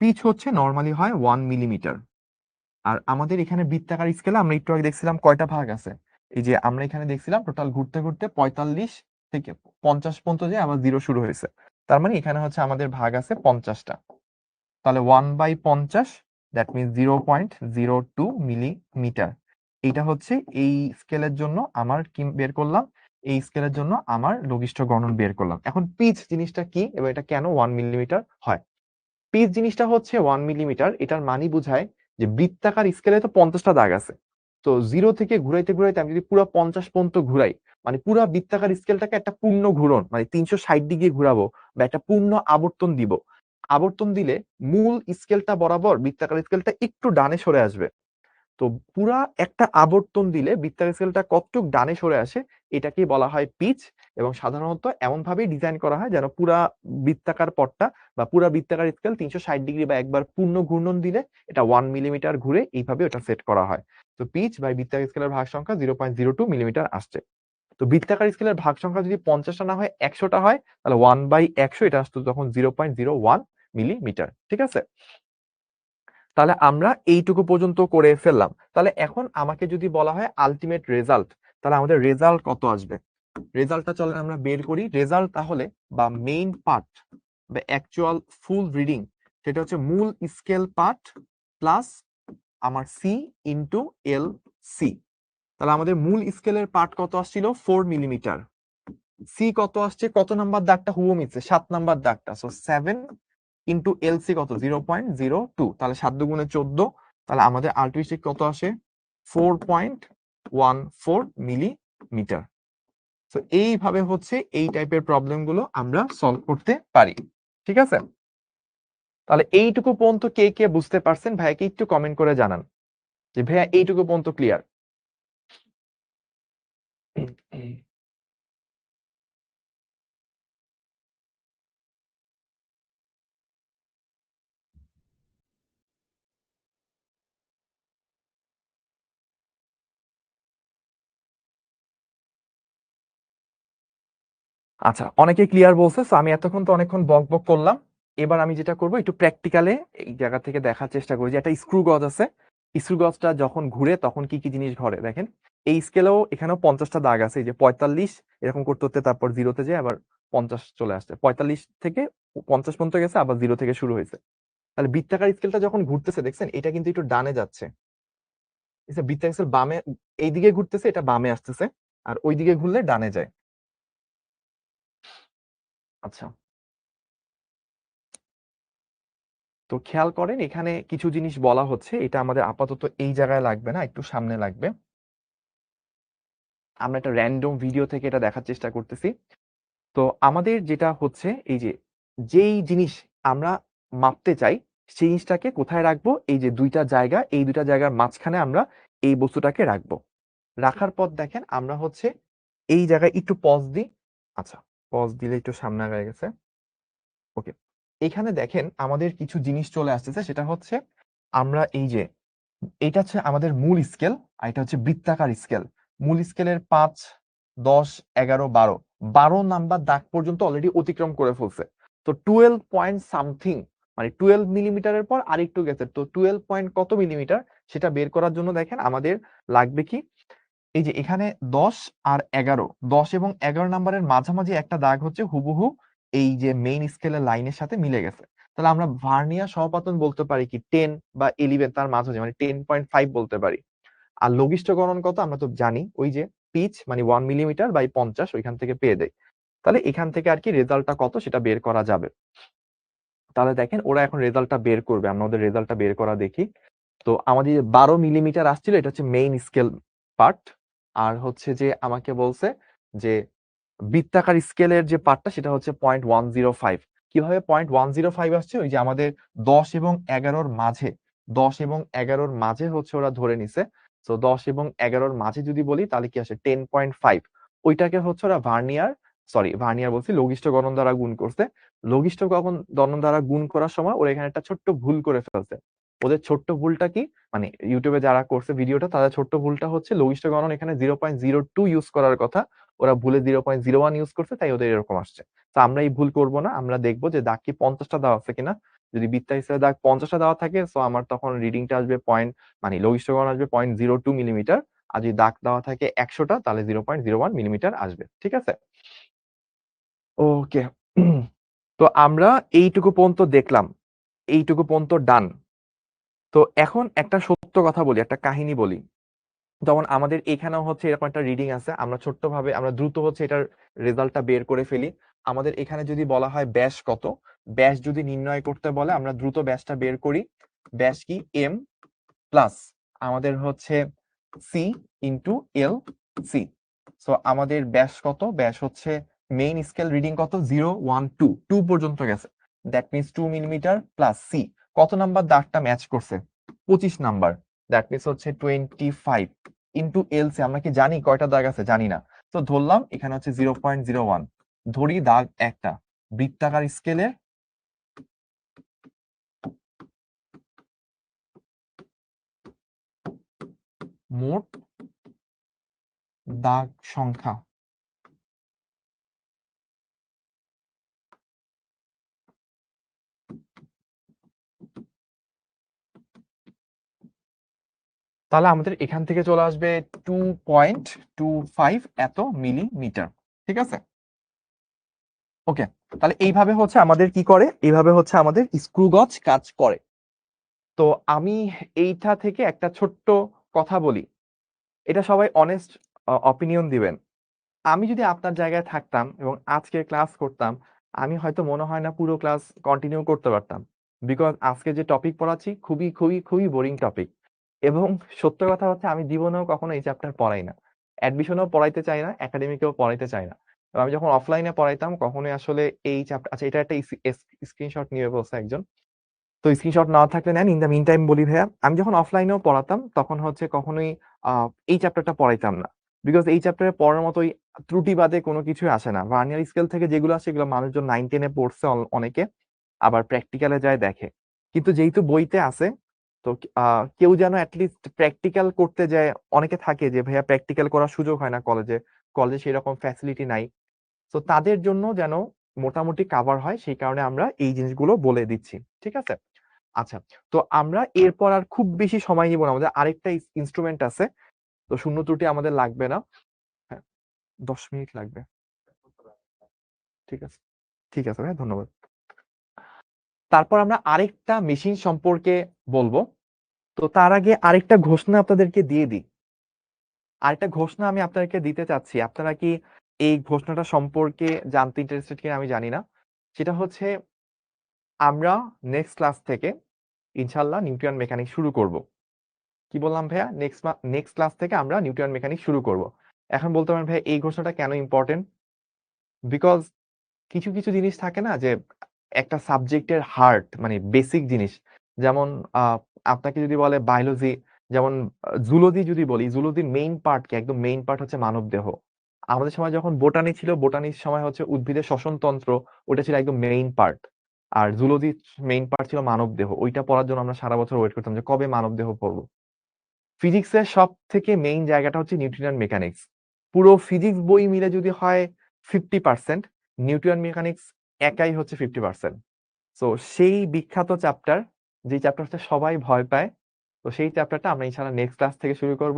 পিচ হচ্ছে নর্মালি হয় 1 মিলিমিটার। আর আমাদের এখানে বৃত্তাকার স্কেলে আমরা একটু আগে দেখছিলাম কয়টা ভাগ আছে। এই যে আমরা এখানে দেখছিলাম টোটাল ঘুরতে ঘুরতে 45 থেকে 50 পর্যন্ত যে আবার 0 শুরু হয়েছে। তার মানে এখানে হচ্ছে আমাদের ভাগ আছে 50টা। তাহলে 1/50, দ্যাট মিনস 0.02 মিলিমিটার। এইটা হচ্ছে এই স্কেলের জন্য আমার কি বের করলাম, এই স্কেলের জন্য আমার লঘিষ্ঠ গণন বের করলাম। এখন পিচ জিনিসটা কি এবং এটা কেন 1 মিলিমিটার হয়? পিচ জিনিসটা হচ্ছে 1 মিলিমিটার, এটার মানে বোঝায় যে বৃত্তাকার স্কেলে তো 50টা দাগ আছে। তো 0 থেকে ঘুরাইতে ঘুরাইতে আমি যদি পুরো 50 পর্যন্ত ঘুরাই, মানে পুরো বৃত্তাকার স্কেলটাকে একটা পূর্ণ ঘূর্ণন, মানে 360 ডিগ্রি ঘুরাবো বা একটা পূর্ণ আবর্তন দিব। আবর্তন দিলে মূল স্কেলটা বরাবর বৃত্তাকার স্কেলটা একটু ডানে সরে আসবে। তো পুরা একটা আবর্তন দিলে বৃত্তাকার স্কেলটা কতটুক ডানে সরে আসে, এটাকেই বলা হয় পিচ। এবং সাধারণত এমন ভাবেই ডিজাইন করা হয় যেন পুরা বৃত্তাকার পটটা বা পুরা বৃত্তাকার স্কেল 360 ডিগ্রি বা একবার পূর্ণ ঘূর্ণন দিলে এটা 1 মিলিমিটার ঘুরে, এইভাবে ওটা সেট করা হয়। তো পিচ বাই বৃত্তাকার স্কেলের ভাগ সংখ্যা 0.02 মিলিমিটার আসছে। তো বৃত্তাকার স্কেলের ভাগ সংখ্যা যদি 50টা না হয় 100টা হয়, তাহলে 1/100 এটা আসতো তখন 0.01 মিলিমিটার। ঠিক আছে? তাহলে আমরা এইটুকু পর্যন্ত করে ফেললাম। তাহলে এখন আমাকে যদি বলা হয় আলটিমেট রেজাল্ট, তাহলে আমাদের রেজাল্ট কত আসবে? রেজাল্টটা চলেন আমরা বের করি। রেজাল্ট তাহলে বা মেইন পার্ট বা অ্যাকচুয়াল ফুল রিডিং, সেটা হচ্ছে মূল স্কেল পার্ট প্লাস আমার সি ইন্টু এল সি। তাহলে আমাদের মূল স্কেলের পার্ট কত আসছিল? 4 মিলিমিটার। সি কত আসছে? কত নাম্বার দাগটা হুবহু মিলছে? 7 নাম্বার দাগটা। সো 7 ইন্টু এলসি কত? 0.02। তাহলে 7 দুগুণে 14। তাহলে আমাদের আলটিমেটলি কত আসে? 4.14 মিলিমিটার। তো এইভাবে হচ্ছে এই টাইপের প্রবলেম গুলো আমরা সলভ করতে পারি। ঠিক আছে? তাহলে এইটুকু পর্যন্ত কে কে বুঝতে পারছেন ভাইয়াকে একটু কমেন্ট করে জানান যে ভাইয়া এইটুকু পর্যন্ত ক্লিয়ার। আচ্ছা, অনেকে ক্লিয়ার বলছে। সো আমি এতক্ষণ তো অনেকক্ষণ বক বক করলাম। এবার আমি যেটা করব একটু প্র্যাকটিক্যালে এই জায়গা থেকে দেখার চেষ্টা করি যে একটা স্ক্রু গজ আছে। স্ক্রু গজটা যখন ঘুরে তখন কি কি জিনিস ঘটে দেখেন। এই স্কেলেও এখানেও 50টা দাগ আছে, এই যে 45 এরকম করতে করতে তারপর জিরোতে যায় আবার 50 চলে আসছে। 45 থেকে 50 পর্যন্ত গেছে, আবার জিরো থেকে শুরু হয়েছে। তাহলে বৃত্তাকার স্কেলটা যখন ঘুরতেছে দেখছেন, এটা কিন্তু একটু ডানে যাচ্ছে। বৃত্তাকার স্কেল বামে এইদিকে ঘুরতেছে, এটা বামে আসতেছে, আর ওইদিকে ঘুরলে ডানে যায়। আচ্ছা, তো খেয়াল করেন এখানে কিছু জিনিস বলা হচ্ছে, এটা আমাদের আপাতত এই জায়গায় লাগবে না, একটু সামনে লাগবে। আমরা একটা র্যান্ডম ভিডিও থেকে এটা দেখার চেষ্টা করতেছি। তো আমাদের যেটা হচ্ছে এই যে যেই জিনিস আমরা মাপতে চাই সেই জিনিসটাকে কোথায় রাখবো? এই যে দুইটা জায়গা, এই দুইটা জায়গার মাঝখানে আমরা এই বস্তুটাকে রাখবো। রাখার পর দেখেন আমরা হচ্ছে এই জায়গায় একটু পজ দিই। আচ্ছা, পজ দিলে একটু সামনে আগায় গেছে। ওকে, এখানে দেখেন আমাদের কিছু জিনিস চলে আসতেছে। সেটা হচ্ছে আমরা এই যে এটা হচ্ছে আমাদের মূল স্কেল, আর এটা হচ্ছে বৃত্তাকার স্কেল। মূল স্কেলের 5, 10, 11, 12, 12 নাম্বার দাগ পর্যন্ত অলরেডি অতিক্রম করে ফেলছে। তো 12 পয়েন্ট সামথিং, মানে 12 মিলিমিটারের পর আরেকটু গেছে। তো 12 পয়েন্ট কত মিলিমিটার সেটা বের করার জন্য দেখেন আমাদের লাগবে কি, এই যে এখানে 10 আর 11, 10 এবং 11 নাম্বারের মাঝামাঝি একটা দাগ হচ্ছে হুবহু এই যে মেইন স্কেলের লাইনের সাথে মিলে গেছে। তাহলে আমরা ভার্নিয়ার সহপাতন বলতে পারি কি 10 বা 11, তার মাঝামাঝি মানে 10.5 বলতে পারি। আর লঘিষ্ঠ গণন কত আমরা তো জানি, ওই যে পিচ মানে 1 মিলিমিটার বাই 50 ওইখান থেকে পেয়ে দেয়। তাহলে এখান থেকে আর কি রেজাল্টটা কত সেটা বের করা যাবে। তাহলে দেখেন ওরা এখন রেজাল্টটা বের করবে, আমরা ওদের রেজাল্টটা বের করা দেখি। তো আমাদের 12 মিলিমিটার আসছিল, এটা হচ্ছে মেইন স্কেল পার্ট। আর হচ্ছে যে আমাকে বলছে যে বৃত্তাকার স্কেলের যে পার্টটা সেটা হচ্ছে 0.105। কিভাবে 0.105 আসছে? ওই যে আমাদের 10 এবং 11-র মাঝে, 10 এবং 11-র মাঝে হচ্ছে ওরা ধরে নিছে। তো 10 এবং 11-র মাঝে যদি বলি তাহলে কি আসে? 10.5। ওইটাকে হচ্ছে ওরা ভার্নিয়ার বলছি, লঘিষ্ঠ গণন দ্বারা গুণ করছে। লঘিষ্ঠ গণন দ্বারা গুণ করার সময় ওরা এখানে একটা ছোট্ট ভুল করে ফেলছে। ওদের ছোট্ট ভুলটা কি, মানে ইউটিউবে যারা করছে ভিডিওটা তাদের ছোট্ট ভুলটা হচ্ছে লঘিষ্ঠ গণন এখানে 0.02 ইউজ করার কথা, ওরা ভুলে 0.01 ইউজ করছে, তাই ওদের এরকম আসছে। তো আমরা এই ভুল করব না, আমরা দেখবো যে দাগ কি 50টা দেওয়া আছে কিনা। যদি বৃত্তা হিসেবে দাগ 50টা দেওয়া থাকে, তো আমার তখন রিডিংটা আসবে পয়েন্ট, মানে লঘিষ্ঠ গণন আসবে 0.02 মিলিমিটার। আর যদি দাগ দেওয়া থাকে 100টা, তাহলে 0.01 মিলিমিটার আসবে। ঠিক আছে? ওকে, তো আমরা এইটুকু পর্যন্ত দেখলাম, এইটুকু পর্যন্ত ডান। তো এখন একটা সত্য কথা বলি, একটা কাহিনী বলি। যেমন আমাদের এখানেও হচ্ছে এরকম একটা রিডিং আছে, আমরা ছোট্টভাবে আমরা দ্রুত হচ্ছে এটার রেজাল্টটা বের করে ফেলি। আমাদের এখানে যদি বলা হয় ব্যাস কত, ব্যাস যদি নির্ণয় করতে বলে আমরা দ্রুত ব্যাসটা বের করি। ব্যাস কি? এম প্লাস আমাদের হচ্ছে সি ইন্টু এল সি। সো আমাদের ব্যাস কত? ব্যাস হচ্ছে মেইন স্কেল রিডিং কত? 0.1, 2 পর্যন্ত গেছে। That means 2 millimetre plus C কত নাম্বার দাগটা ম্যাচ করছে? 25 নাম্বার। দ্যাট মিনস হচ্ছে 25 ইন্টু এলসি। আমরা কি জানি কয়টা দাগ আছে? জানি না। তো ধরলাম এখানে হচ্ছে 0.01, ধরি দাগ একটা। বৃত্তাকার স্কেলের মোট দাগ সংখ্যা তাহলে আমাদের এখান থেকে চলে আসবে 2.25 এত মিলিমিটার। ঠিক আছে, ওকে। তাহলে এইভাবে হচ্ছে আমাদের কি করে, এইভাবে হচ্ছে আমাদের স্ক্রু গজ কাজ করে। তো আমি এইটা থেকে একটা ছোট্ট কথা বলি, এটা সবাই অনেস্ট অপিনিয়ন দিবেন। আমি যদি আপনার জায়গায় থাকতাম এবং আজকে ক্লাস করতাম, আমি হয়তো মনে হয় না পুরো ক্লাস কন্টিনিউ করতে পারতাম। বিকজ আজকে যে টপিক পড়াচ্ছি খুবই খুবই খুবই বোরিং টপিক। এবং সত্য কথা হচ্ছে আমি জীবনেও কখনো এই চ্যাপ্টার পড়াই না, অ্যাডমিশনেও পড়াইতে চাই না, একাডেমিকেও পড়াইতে চাই না। তো আমি যখন অফলাইনে পড়াইতাম কখনোই আসলে এই চ্যাপ্টার, আচ্ছা এটা একটা স্ক্রিনশট নিয়ে বলছে একজন, তো স্ক্রিনশট না থাকলে নেন। ইন দ্য মিন টাইম বলি ভাইয়া, আমি যখন অফলাইনেও পড়াতাম তখন হচ্ছে কখনোই এই চ্যাপ্টারটা পড়াইতাম না। বিকজ এই চ্যাপ্টারে পড়ার মতোই ত্রুটি বাদে কোনো কিছুই আসে না। ভার্নিয়ার স্কেল থেকে যেগুলো আসে এগুলো মানুষজন 9-10-এ পড়ছে অনেকে, আবার প্র্যাকটিক্যালে যায় দেখে। কিন্তু যেহেতু বইতে আছে, তো কেউ যেন অ্যাটলিস্ট প্র্যাকটিক্যাল করতে যায়। অনেকে থাকে যে ভাইয়া প্র্যাকটিক্যাল করার সুযোগ হয় না কলেজে, কলেজে সেরকম ফ্যাসিলিটি নাই। তো তাদের জন্য যেন মোটামুটি কাভার হয়, সেই কারণে আমরা এই জিনিসগুলো বলে দিচ্ছি। ঠিক আছে, আচ্ছা। তো আমরা এরপর আর খুব বেশি সময় নিব না, আমাদের আরেকটা ইনস্ট্রুমেন্ট আছে, তো শূন্য ত্রুটি আমাদের লাগবে না। হ্যাঁ, 10 মিনিট লাগবে। ঠিক আছে, ঠিক আছে ভাই, ধন্যবাদ। তারপর আমরা আরেকটা মেশিন সম্পর্কে বলবো। তো তার আগে আরেকটা ঘোষণা আপনাদেরকে দিয়ে দিই। আরেকটা ঘোষণা আমি আপনাদেরকে দিতে চাচ্ছি, আপনারা কি এই ঘোষণাটা সম্পর্কে জানতে ইন্টারেস্টেড কিনা আমি জানি না। সেটা হচ্ছে আমরা নেক্সট ক্লাস থেকে ইনশাল্লাহ নিউটন মেকানিক্স শুরু করব। কি বললাম ভাইয়া? নেক্সট ক্লাস থেকে আমরা নিউটন মেকানিক্স শুরু করব। এখন বলতে পারেন ভাইয়া এই ঘোষণাটা কেন ইম্পর্টেন্ট? বিকজ কিছু কিছু জিনিস থাকে না যে একটা সাবজেক্টের হার্ট মানে বেসিক জিনিস, যেমন আহ, আপনাকে যদি বলে বায়োলজি, যেমন জুলজি যদি বলি, জুলজির মেইন পার্ট কি? একদম মেইন পার্ট হচ্ছে মানব দেহ। আমাদের সময় যখন বোটানি ছিল, বোটানির সময় হচ্ছে উদ্ভিদের শ্বসন তন্ত্র, ওটা ছিল একদম মেইন পার্ট। আর জুলজির মেইন পার্ট ছিল মানব দেহ। ওইটা পড়ার জন্য আমরা সারা বছর ওয়েট করতাম যে কবে মানব দেহ পড়বো। ফিজিক্সের সব থেকে মেইন জায়গাটা হচ্ছে নিউটন মেকানিক্স। পুরো ফিজিক্স বই মিলে যদি হয় 50%, নিউটন মেকানিক্স একাই হচ্ছে 50%। তো সেই বিখ্যাত চ্যাপ্টার, যে চ্যাপ্টারটা সবাই ভয় পায়, তো সেই চ্যাপ্টারটা আমরা ইনশাআল্লাহ নেক্সট ক্লাস থেকে শুরু করব।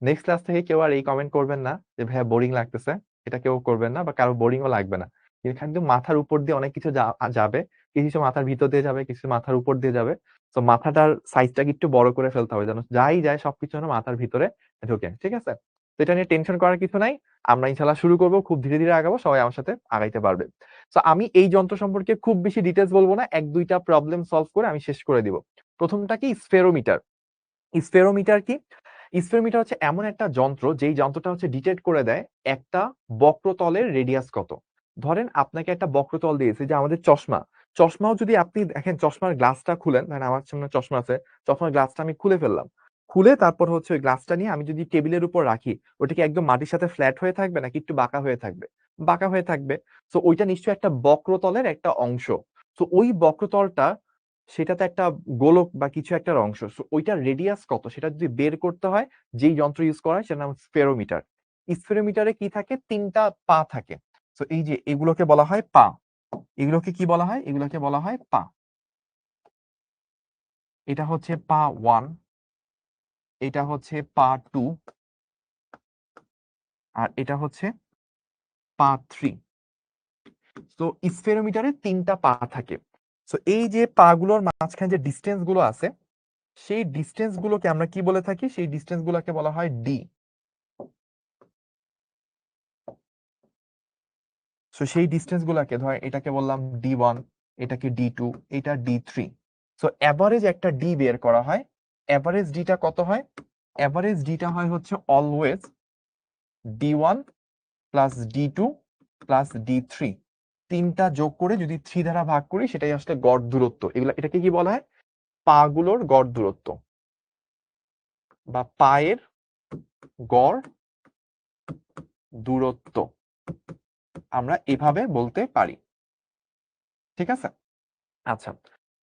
নেক্সট ক্লাস থেকে কেউ আর এই কমেন্ট করবেন না যে ভাইয়া বোরিং লাগতেছে, এটা কেউ করবেন না, বা কারো বোরিংও লাগবে না। কিন্তু মাথার উপর দিয়ে অনেক কিছু যাবে, কিছু কিছু মাথার ভিতর দিয়ে যাবে, কিছু মাথার উপর দিয়ে যাবে। তো মাথাটার সাইজটাকে একটু বড় করে ফেলতে হবে, যেন যাই যায় সবকিছু যেন মাথার ভিতরে ঢোকে। ঠিক আছে, তো এটা নিয়ে টেনশন করার কিছু নাই। আমরা ইনশাল্লাহ শুরু করব, খুব ধীরে ধীরে আগাবো, সবাই আমার সাথে আগাইতে পারবে। তো আমি এই যন্ত্র সম্পর্কে খুব বেশি ডিটেলস বলবো না, এক দুইটা প্রবলেম সলভ করে আমি শেষ করে দিব। প্রথমটা কি? স্ফেরোমিটার। স্ফেরোমিটার কি? স্ফেরোমিটার হচ্ছে এমন একটা যন্ত্র, যেই যন্ত্রটা হচ্ছে ডিটেক্ট করে দেয় একটা বক্রতলের রেডিয়াস কত। ধরেন আপনাকে একটা বক্রতল দিয়েছে, যে আমাদের চশমা, চশমাও যদি আপনি দেখেন, চশমার গ্লাসটা খুলেন, মানে আমার সামনে চশমা আছে, চশমার গ্লাসটা আমি খুলে ফেললাম, খুলে তারপর হচ্ছে ওই গ্লাসটা নিয়ে আমি যদি টেবিলের উপর রাখি, ওটা কি একদম মাটির সাথে ফ্ল্যাট হয়ে থাকবে নাকি একটু বাঁকা হয়ে থাকবে? বাঁকা হয়ে থাকবে। তো ওইটা নিশ্চয়ই একটা বক্রতলের একটা অংশ। তো ওই বক্রতলটা, সেটাতে একটা গোলক বা কিছু একটা অংশ, সো ওইটার রেডিয়াস কত সেটা যদি বের করতে হয়, যেই যন্ত্র ইউজ করা হয় সেটার নাম স্ফেরোমিটার। স্ফেরোমিটারে কি থাকে? 3টা পা থাকে। তো এই যে এগুলোকে বলা হয় পা। এগুলোকে কি বলা হয়? এগুলোকে বলা হয় পা। এটা হচ্ছে পা 1, এটা হচ্ছে পা 2, আর এটা হচ্ছে পা 3। তো স্ফেরোমিটারে 3টা পা থাকে। তো এই যে পা গুলোর মাঝখানে যে ডিস্টেন্স গুলো আছে, সেই ডিস্টেন্স গুলোকে আমরা কি বলে থাকি? সেই ডিস্টেন্স গুলোকে বলা হয় ডি। সো সেই ডিস্টেন্স গুলাকে, ধর এটাকে বললাম D1, এটাকে D2, এটা D3। সো এভারেজ একটা ডি বের করা হয়। এভারেজ ডিটা কত হয়? এভারেজ ডিটা হয় হচ্ছে always D1 plus D2 plus D3, তিনটা যোগ করে যদি 3 দ্বারা ভাগ করি, সেটাই আসলে গড় দূরত্ব। এটাকে কি বলা হয়? পা গুলোর গড় দূরত্ব, বা পায়ের গড় দূরত্ব, আমরা এভাবে বলতে পারি। ঠিক আছে, আচ্ছা।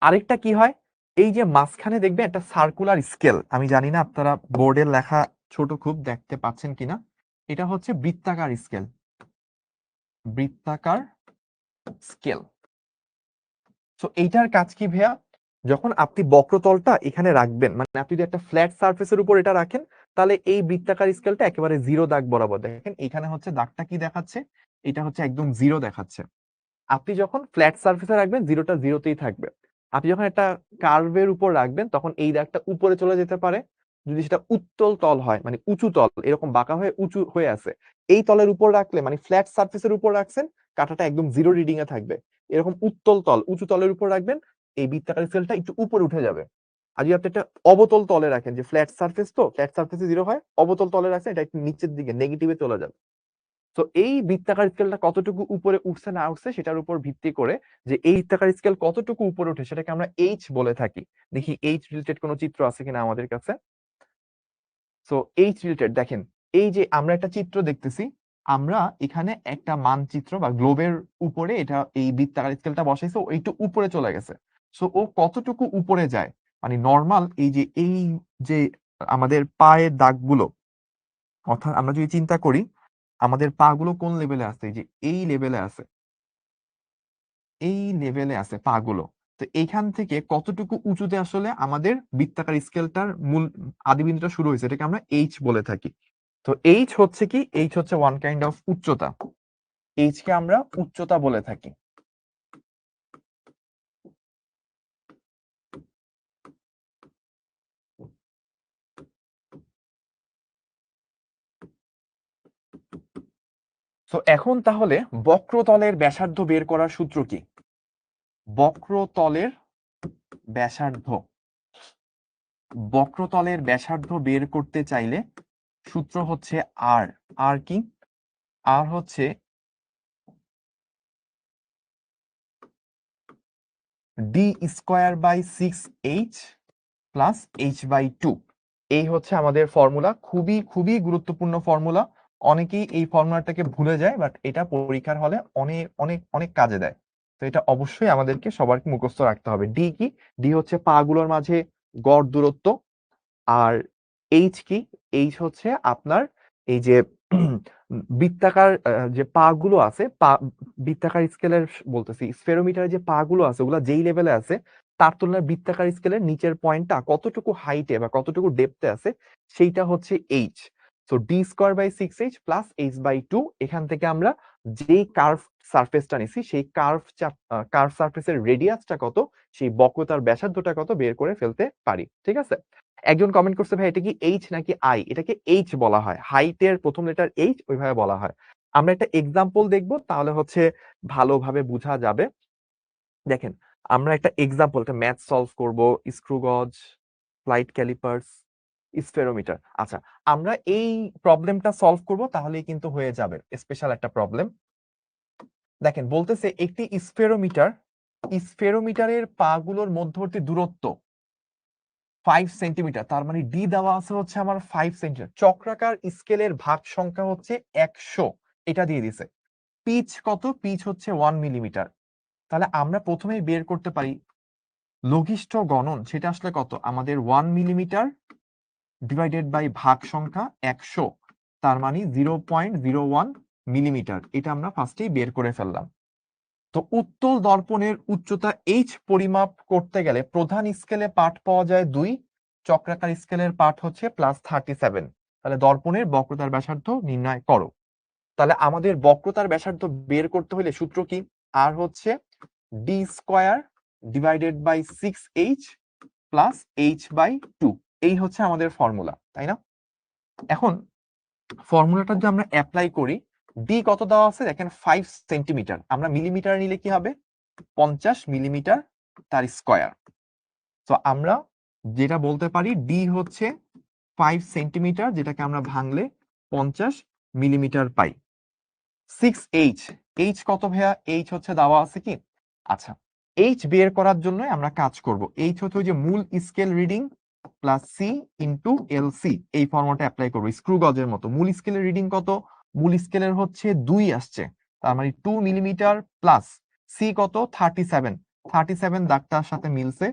আরেকটা কি হয়? এই যে মাঝখানে দেখবে একটা সার্কুলার স্কেল, আমি জানি না আপনারা বোর্ডের লেখা ছোট খুব দেখতে পাচ্ছেন কিনা, এটা হচ্ছে বৃত্তাকার স্কেল। বৃত্তাকার স্কেল। তো এইটার কাজ কি ভাইয়া? যখন আপনি বক্রতলটা এখানে রাখবেন, মানে আপনি যদি একটা ফ্ল্যাট সারফেসের উপর এটা রাখেন, তাহলে এই বৃত্তাকার স্কেলটা একেবারে জিরো দাগ বরাবর। দেখেন এখানে হচ্ছে দাগটা কি দেখাচ্ছে, এটা হচ্ছে একদম জিরো দেখাচ্ছে। আপনি যখন ফ্ল্যাট সারফেসে রাখবেন, জিরোটা জিরোতেই থাকবে। আপনি যখন একটা কার্ভের উপর রাখবেন, তখন এই দাগটা উপরে চলে যেতে পারে। যদি সেটা উত্তল তল হয়, মানে উঁচু তল, এরকম বাঁকা হয়ে উঁচু হয়ে আছে, এই তলের উপর রাখলে, মানে ফ্ল্যাট সারফেসের উপর রাখছেন, কাঁটাটা একদম জিরো রিডিং এ থাকবে। এরকম উত্তল তল, উঁচু তলের উপর রাখবেন, এই বৃত্তাকার স্কেলটা একটু উপরে উঠে যাবে। আর যদি আপনি একটা অবতল তলে রাখেন, যে ফ্ল্যাট সারফেস, তো ফ্ল্যাট সারফেসে জিরো হয়, অবতল তলে রাখছেন, এটা একটু নিচের দিকে নেগেটিভে চলে যাবে। তো এই বৃত্তাকার স্কেলটা কতটুকু উপরে উঠছে না উঠছে সেটার উপর ভিত্তি করে, যে এই বৃত্তাকার স্কেল কতটুকু উপরে উঠে, সেটাকে আমরা এইচ বলে থাকি। দেখি এইচ রিলেটেড কোনো চিত্র আছে কিনা আমাদের কাছে। সো এইচ রিলেটেড দেখেন, এই যে আমরা একটা চিত্র দেখতেছি, আমরা এখানে একটা মানচিত্র বা গ্লোবের উপরে এটা এই বৃত্তাকার স্কেলটা বসাইছে, ও একটু উপরে চলে গেছে। সো ও কতটুকু উপরে যায়, মানে নর্মাল এই যে আমাদের পায়ের দাগগুলো, অর্থাৎ আমরা যদি চিন্তা করি আমাদের পা গুলো কোন লেভেলে আছে, এই যে এই লেভেলে আছে, এই লেভেলে আছে পা গুলো। তো এইখান থেকে কতটুকু উঁচুতে আসলে আমাদের বৃত্তাকার স্কেলটার মূল আদিবিন্দুটা শুরু হয়েছে, এটাকে আমরা এইচ বলে থাকি। তো এইচ হচ্ছে কি, এইচ হচ্ছে ওয়ান কাইন্ড অফ উচ্চতা। এইচ কে আমরা উচ্চতা বলে থাকি। তো এখন তাহলে বক্রতলের ব্যাসার্ধ বের করার সূত্র কি? বক্রতলের ব্যাসার্ধ, বক্রতলের ব্যাসার্ধ বের করতে চাইলে সূত্র হচ্ছে আর। আর কি? আর হচ্ছে D square by 6h plus h/2। এই হচ্ছে আমাদের ফর্মুলা, খুবই খুবই গুরুত্বপূর্ণ ফর্মুলা। অনেকেই এই ফর্মুলাটাকে ভুলে যায়, বাট এটা পরীক্ষার হলে অনেক অনেক অনেক কাজে দেয়। তো এটা অবশ্যই আমাদেরকে সবারকে মুখস্থ রাখতে হবে। ডি কি? ডি হচ্ছে পা গুলোর মাঝে গড় দূরত্ব। আর এইচ কি? এইচ হচ্ছে আপনার এই যে বৃত্তাকার যে পা গুলো আছে, পা বৃত্তাকার স্কেলের বলতেছি, স্ফেরোমিটারের যে পা গুলো আছে, ওগুলা যেই লেভেলে আছে, তার তুলনায় বৃত্তাকার স্কেলের নিচের পয়েন্টটা কতটুকু হাইটে বা কতটুকু ডেপথে আছে, সেইটা হচ্ছে H. So D square by 6h plus h/2। এখান থেকে আমরা যেই কার্ভ সারফেসটা নিছি, সেই কার্ভ সারফেসের রেডিয়াসটা কত, সেই বক্রতার ব্যাসার্ধটা কত বের করে ফেলতে পারি। ঠিক আছে? একজন কমেন্ট করছে, ভাই এটা কি এইচ নাকি আই? এটাকে এইচ বলা হয়, হাইটের প্রথম লেটার এইচ ওইভাবে বলা হয়। আমরা একটা এক্সাম্পল দেখব, তাহলে হচ্ছে ভালোভাবে বোঝা যাবে। দেখেন, আমরা একটা এক্সাম্পল, একটা ম্যাথ সলভ করব, স্ক্রু গজ, ফ্লাইট ক্যালিপার্স, স্ফেরোমিটার। আচ্ছা, আমরা এই প্রবলেমটা সলভ করব, তাহলেই কিন্তু হয়ে যাবে স্পেশাল একটা প্রবলেম। দেখেন বলতেছে একটি স্ফেরোমিটারের পা গুলোর মধ্যবর্তী দূরত্ব 5 সেন্টিমিটার, তার মানে ডি দেওয়া আছে হচ্ছে আমার 5 সেন্টিমিটার। চক্রাকার স্কেলের ভাগ সংখ্যা হচ্ছে 100, এটা দিয়ে দিছে। পিচ কত? পিচ হচ্ছে 1 মিলিমিটার। তাহলে আমরা প্রথমেই বের করতে পারি লঘিষ্ঠ গণন, সেটা আসলে কত, আমাদের 1 মিলিমিটার ডিভাইডেড বাই ভাগ সংখ্যা 100, তার মানে 0.01 মিলিমিটার। এটা আমরা ফার্স্টেই বের করে ফেললাম। তো উত্তল দর্পণের উচ্চতা এইচ পরিমাপ করতে গেলে প্রধান স্কেলে পাঠ পাওয়া যায় 2, চক্রাকার স্কেলের পাঠ হচ্ছে +37। তাহলে দর্পণের বক্রতার ব্যাসার্ধ নির্ণয় করো। তাহলে আমাদের বক্রতার ব্যাসার্ধ বের করতে হলে সূত্র কি? আর হচ্ছে D square divided by 6h plus h/2। এই হচ্ছে আমাদের ফর্মুলা, তাই না? এখন ফর্মুলাটা যদি আমরা অ্যাপ্লাই করি, ডি কত দেওয়া আছে দেখেন, 5 সেন্টিমিটার। আমরা মিলিমিটার নিলে কি হবে? 50 মিলিমিটার তার স্কয়ার। তো আমরা যেটা বলতে পারি, ডি হচ্ছে 5 সেন্টিমিটার, যেটাকে আমরা ভাঙলে 50 মিলিমিটার পাই। 6h, এইচ কত ভাইয়া? এইচ হচ্ছে দেওয়া আছে কি? আচ্ছা, এইচ বের করার জন্য আমরা কাজ করব। এইচ হচ্ছে ওই যে মূল scale reading plus C into LC, এই ফর্মুলাটা অ্যাপ্লাই করবো স্ক্রু গজের মতো। মূল স্কেলের রিডিং কত? মূল স্কেলের হচ্ছে 2 আসছে, তার মানে 2 মিলিমিটার প্লাস সি কত? 37। 37 দাগটার সাথে মিলছে,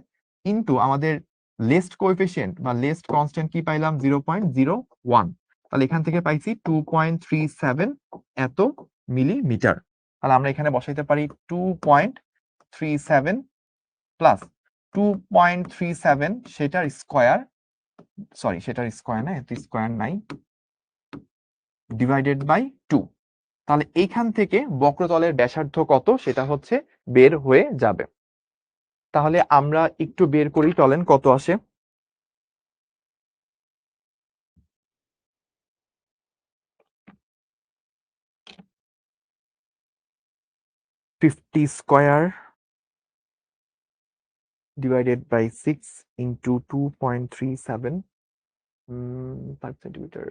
ইন্টু আমাদের লেস্ট কোএফিসিয়েন্ট বা লেস্ট কনস্ট্যান্ট কি পাইলাম? 0.01। তাহলে এখান থেকে পাইছি 2.37 এত মিলিমিটার। তাহলে আমরা এখানে বসাইতে পারি 2.37 প্লাস 2.37 সেটার স্কয়ার, সরি সেটার স্কয়ার না, এত স্কয়ার নাই, ডিভাইডেড বাই 2। তাহলে এইখান থেকে বক্রতলের ব্যাসার্ধ কত সেটা হচ্ছে বের হয়ে যাবে। তাহলে আমরা একটু বের করি, চলেন কত আসে। 50 square divided by 6 into 2.37 5 centimetre.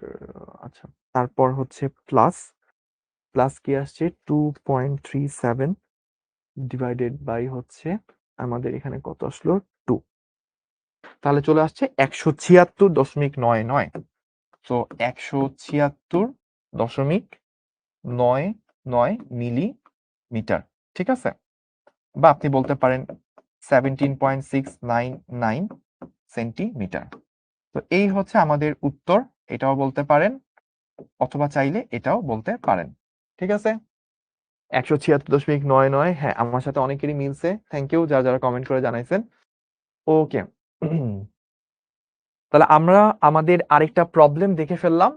আচ্ছা, তারপর হচ্ছে প্লাস প্লাস কি আসছে 2.37 ডিভাইডেড বাই হচ্ছে আমাদের এখানে কত আসলো 2, তাহলে চলে আসছে 176.99। তো 176.99 মিলিমিটার, ঠিক আছে, বা আপনি বলতে পারেন 17.699 সেন্টিমিটার। তো এই হচ্ছে আমাদের উত্তর, এটাও বলতে পারেন অথবা চাইলে এটাও বলতে পারেন, ঠিক আছে। 176.99, হ্যাঁ আমার সাথে অনেকেরই মিলছে, থ্যাংক ইউ যারা যারা কমেন্ট করে জানাইছেন। ওকে, তাহলে আমরা আমাদের আরেকটা প্রবলেম দেখে ফেললাম,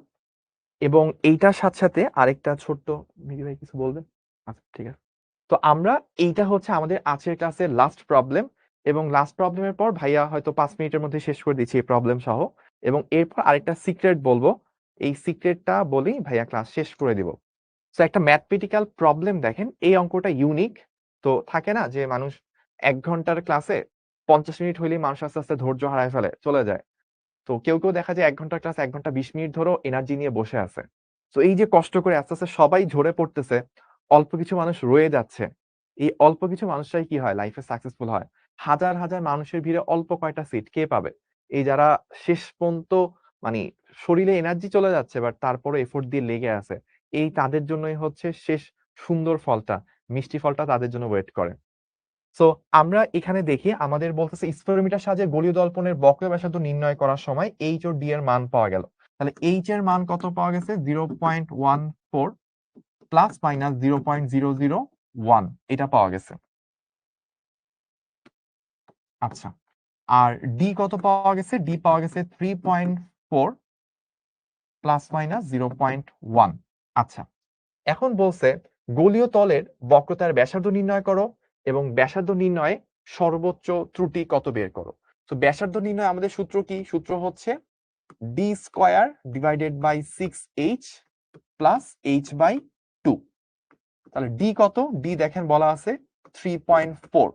এবং এইটার সাথে সাথে আরেকটা ছোট্ট, মিহি ভাই কিছু বলবেন? আচ্ছা ঠিক আছে। তো আমরা এইটা হচ্ছে আমাদের আজকের ক্লাসের লাস্ট প্রবলেম, এবং লাস্ট প্রবলেমের পর ভাইয়া হয়তো 5 মিনিটের মধ্যে শেষ করে দিচ্ছি এই প্রবলেম সহ, এবং এরপর আরেকটা সিক্রেট বলবো, এই সিক্রেটটা বলেই ভাইয়া ক্লাস শেষ করে দিব। তো একটা ম্যাথমেটিক্যাল প্রবলেম দেখেন, এই অঙ্কটা ইউনিক। তো থাকে না যে মানুষ 1 ঘন্টার ক্লাসে 50 মিনিট হইলেই মানুষ আস্তে আস্তে ধৈর্য হারায় ফেলে, চলে যায়। তো কেউ কেউ দেখা যায় 1 ঘন্টার ক্লাস 1 ঘন্টা 20 মিনিট ধরেও এনার্জি নিয়ে বসে আছে। তো এই যে কষ্ট করে আস্তে আস্তে সবাই ঝরে পড়তেছে, অল্প কিছু মানুষ রয়ে যাচ্ছে, এই অল্প কিছু মানুষরাই কি হয় লাইফে সাকসেসফুল হয়। হাজার হাজার মানুষের ভিড়ে অল্প কয়টা সিট কে পাবে? এই যারা শেষ পর্যন্ত মানে শরীরে এনার্জি চলে যাচ্ছে বাট তারপরে এফোর্ট দিয়ে লেগে আছে, এই তাদের জন্যই হচ্ছে শেষ সুন্দর ফলটা, মিষ্টি ফলটা তাদের জন্য ওয়েট করে। সো আমরা এখানে দেখি আমাদের বলতেছে স্পেরোমিটার সাহায্যে গোলীয় দর্পণের বক্রীয় ব্যাসার্ধ নির্ণয় করার সময় এইচ ও ডি এর মান পাওয়া গেল। তাহলে এইচ এর মান কত পাওয়া গেছে? 0.14 প্লাস মাইনাস 0.001 এটা পাওয়া গেছে। আচ্ছা, আর ডি কত পাওয়া গেছে? ডি পাওয়া গেছে 3.4 প্লাস মাইনাস 0.1। আচ্ছা, এখন বলছে গোলীয় তলের বক্রতার ব্যাসার্ধ নির্ণয় করো এবং ব্যাসার্ধ নির্ণয়ে সর্বোচ্চ ত্রুটি কত বের করো। তো ব্যাসার্ধ নির্ণয় আমাদের সূত্র কি? সূত্র হচ্ছে D square divided by 6h plus h by 2। তাহলে ডি কত? ডি দেখেন বলা আছে 3.4,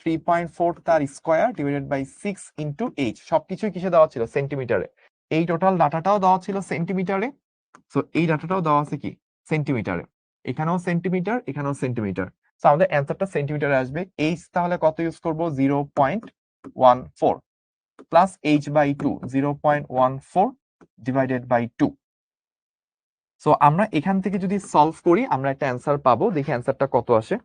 3.4 তার square divided by 6 into h, সবকিছুই কিসে দেওয়া ছিল? সেন্টিমিটারে। এই টোটাল ডাটাটাও দেওয়া ছিল সেন্টিমিটারে, সো এই ডাটাটাও দেওয়া আছে কি? সেন্টিমিটারে। এখানেও সেন্টিমিটার, এখানেও সেন্টিমিটার। সো আমাদের অ্যান্সারটা সেন্টিমিটারে আসবে। h তাহলে কত ইউজ করব? 0.14 plus h by 2, 0.14 divided by 2। So আমরা এখান থেকে যদি সলভ করি আমরা একটা অ্যান্সার পাবো, দেখি অ্যান্সারটা কত আসে।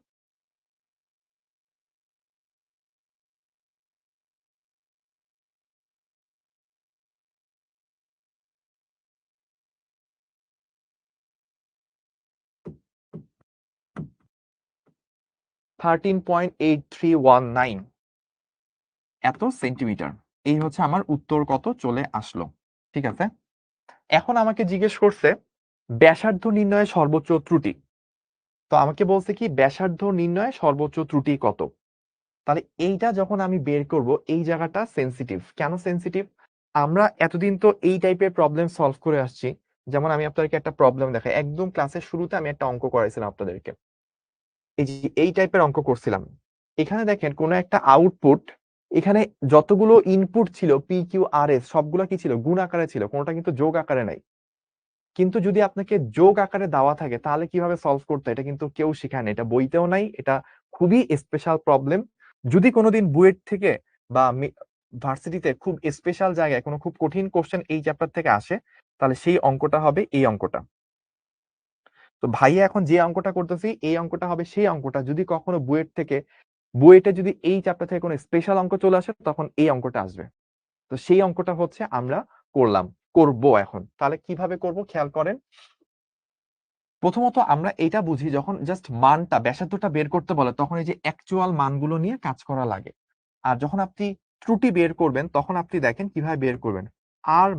$13.8319 এত সেন্টিমিটার, এই হচ্ছে আমার উত্তর কত চলে আসলো, ঠিক আছে। এখন আমাকে জিজ্ঞেস করছে ব্যাসার্ধ নির্ণয়ে সর্বোচ্চ ত্রুটি। তো আমাকে বলছে কি ব্যাসার্ধ নির্ণয়ে সর্বোচ্চ ত্রুটি কত। তাহলে এইটা যখন আমি বের করব, এই জায়গাটা সেন্সিটিভ। কেন সেন্সিটিভ? আমরা এতদিন তো এই টাইপের প্রবলেম সলভ করে আসছি। যেমন আমি আপনাদেরকে একটা প্রবলেম দেখাই, একদম ক্লাসের শুরুতে আমি একটা অঙ্ক করাইছিলাম আপনাদেরকে, এই যে এই টাইপের অঙ্ক করছিলাম। এখানে দেখেন কোন একটা আউটপুট, এখানে যতগুলো ইনপুট ছিল পি কিউ আর এস সবগুলো কি ছিল? গুণ আকারে ছিল, কোনটা কিন্তু যোগ আকারে নাই। কিন্তু যদি আপনাকে যোগ আকারে দেওয়া থাকে তাহলে কিভাবে সলভ করতে, এটা কিন্তু কেউ শেখায় না, এটা বইতেও নাই, এটা খুবই স্পেশাল প্রবলেম। যদি কোনোদিন বুয়েট থেকে বা ভার্সিটিতে খুব স্পেশাল জায়গায় কোনো খুব কঠিন কোশ্চেন এই চ্যাপ্টার থেকে আসে, তাহলে সেই অঙ্কটা হবে এই অঙ্কটা। তো ভাইয়া এখন যে অঙ্কটা করতেছি এই অঙ্কটা হবে সেই অঙ্কটা, যদি কখনো বুয়েটে যদি এই চ্যাপ্টার থেকে কোনো স্পেশাল অঙ্ক চলে আসে তখন এই অঙ্কটা আসবে। তো সেই অঙ্কটা হচ্ছে আমরা করব এখন। তাহলে কিভাবে করব খেয়াল করেন। প্রথমত আমরা এটা বুঝি, যখন জাস্ট মানটা ব্যাসার্ধটা বের করতে বলে তখন এই যে অ্যাকচুয়াল মানগুলো নিয়ে কাজ করা লাগে। আর যখন আপনি ত্রুটি বের করবেন তখন আপনি দেখেন কিভাবে বের করবেন। আর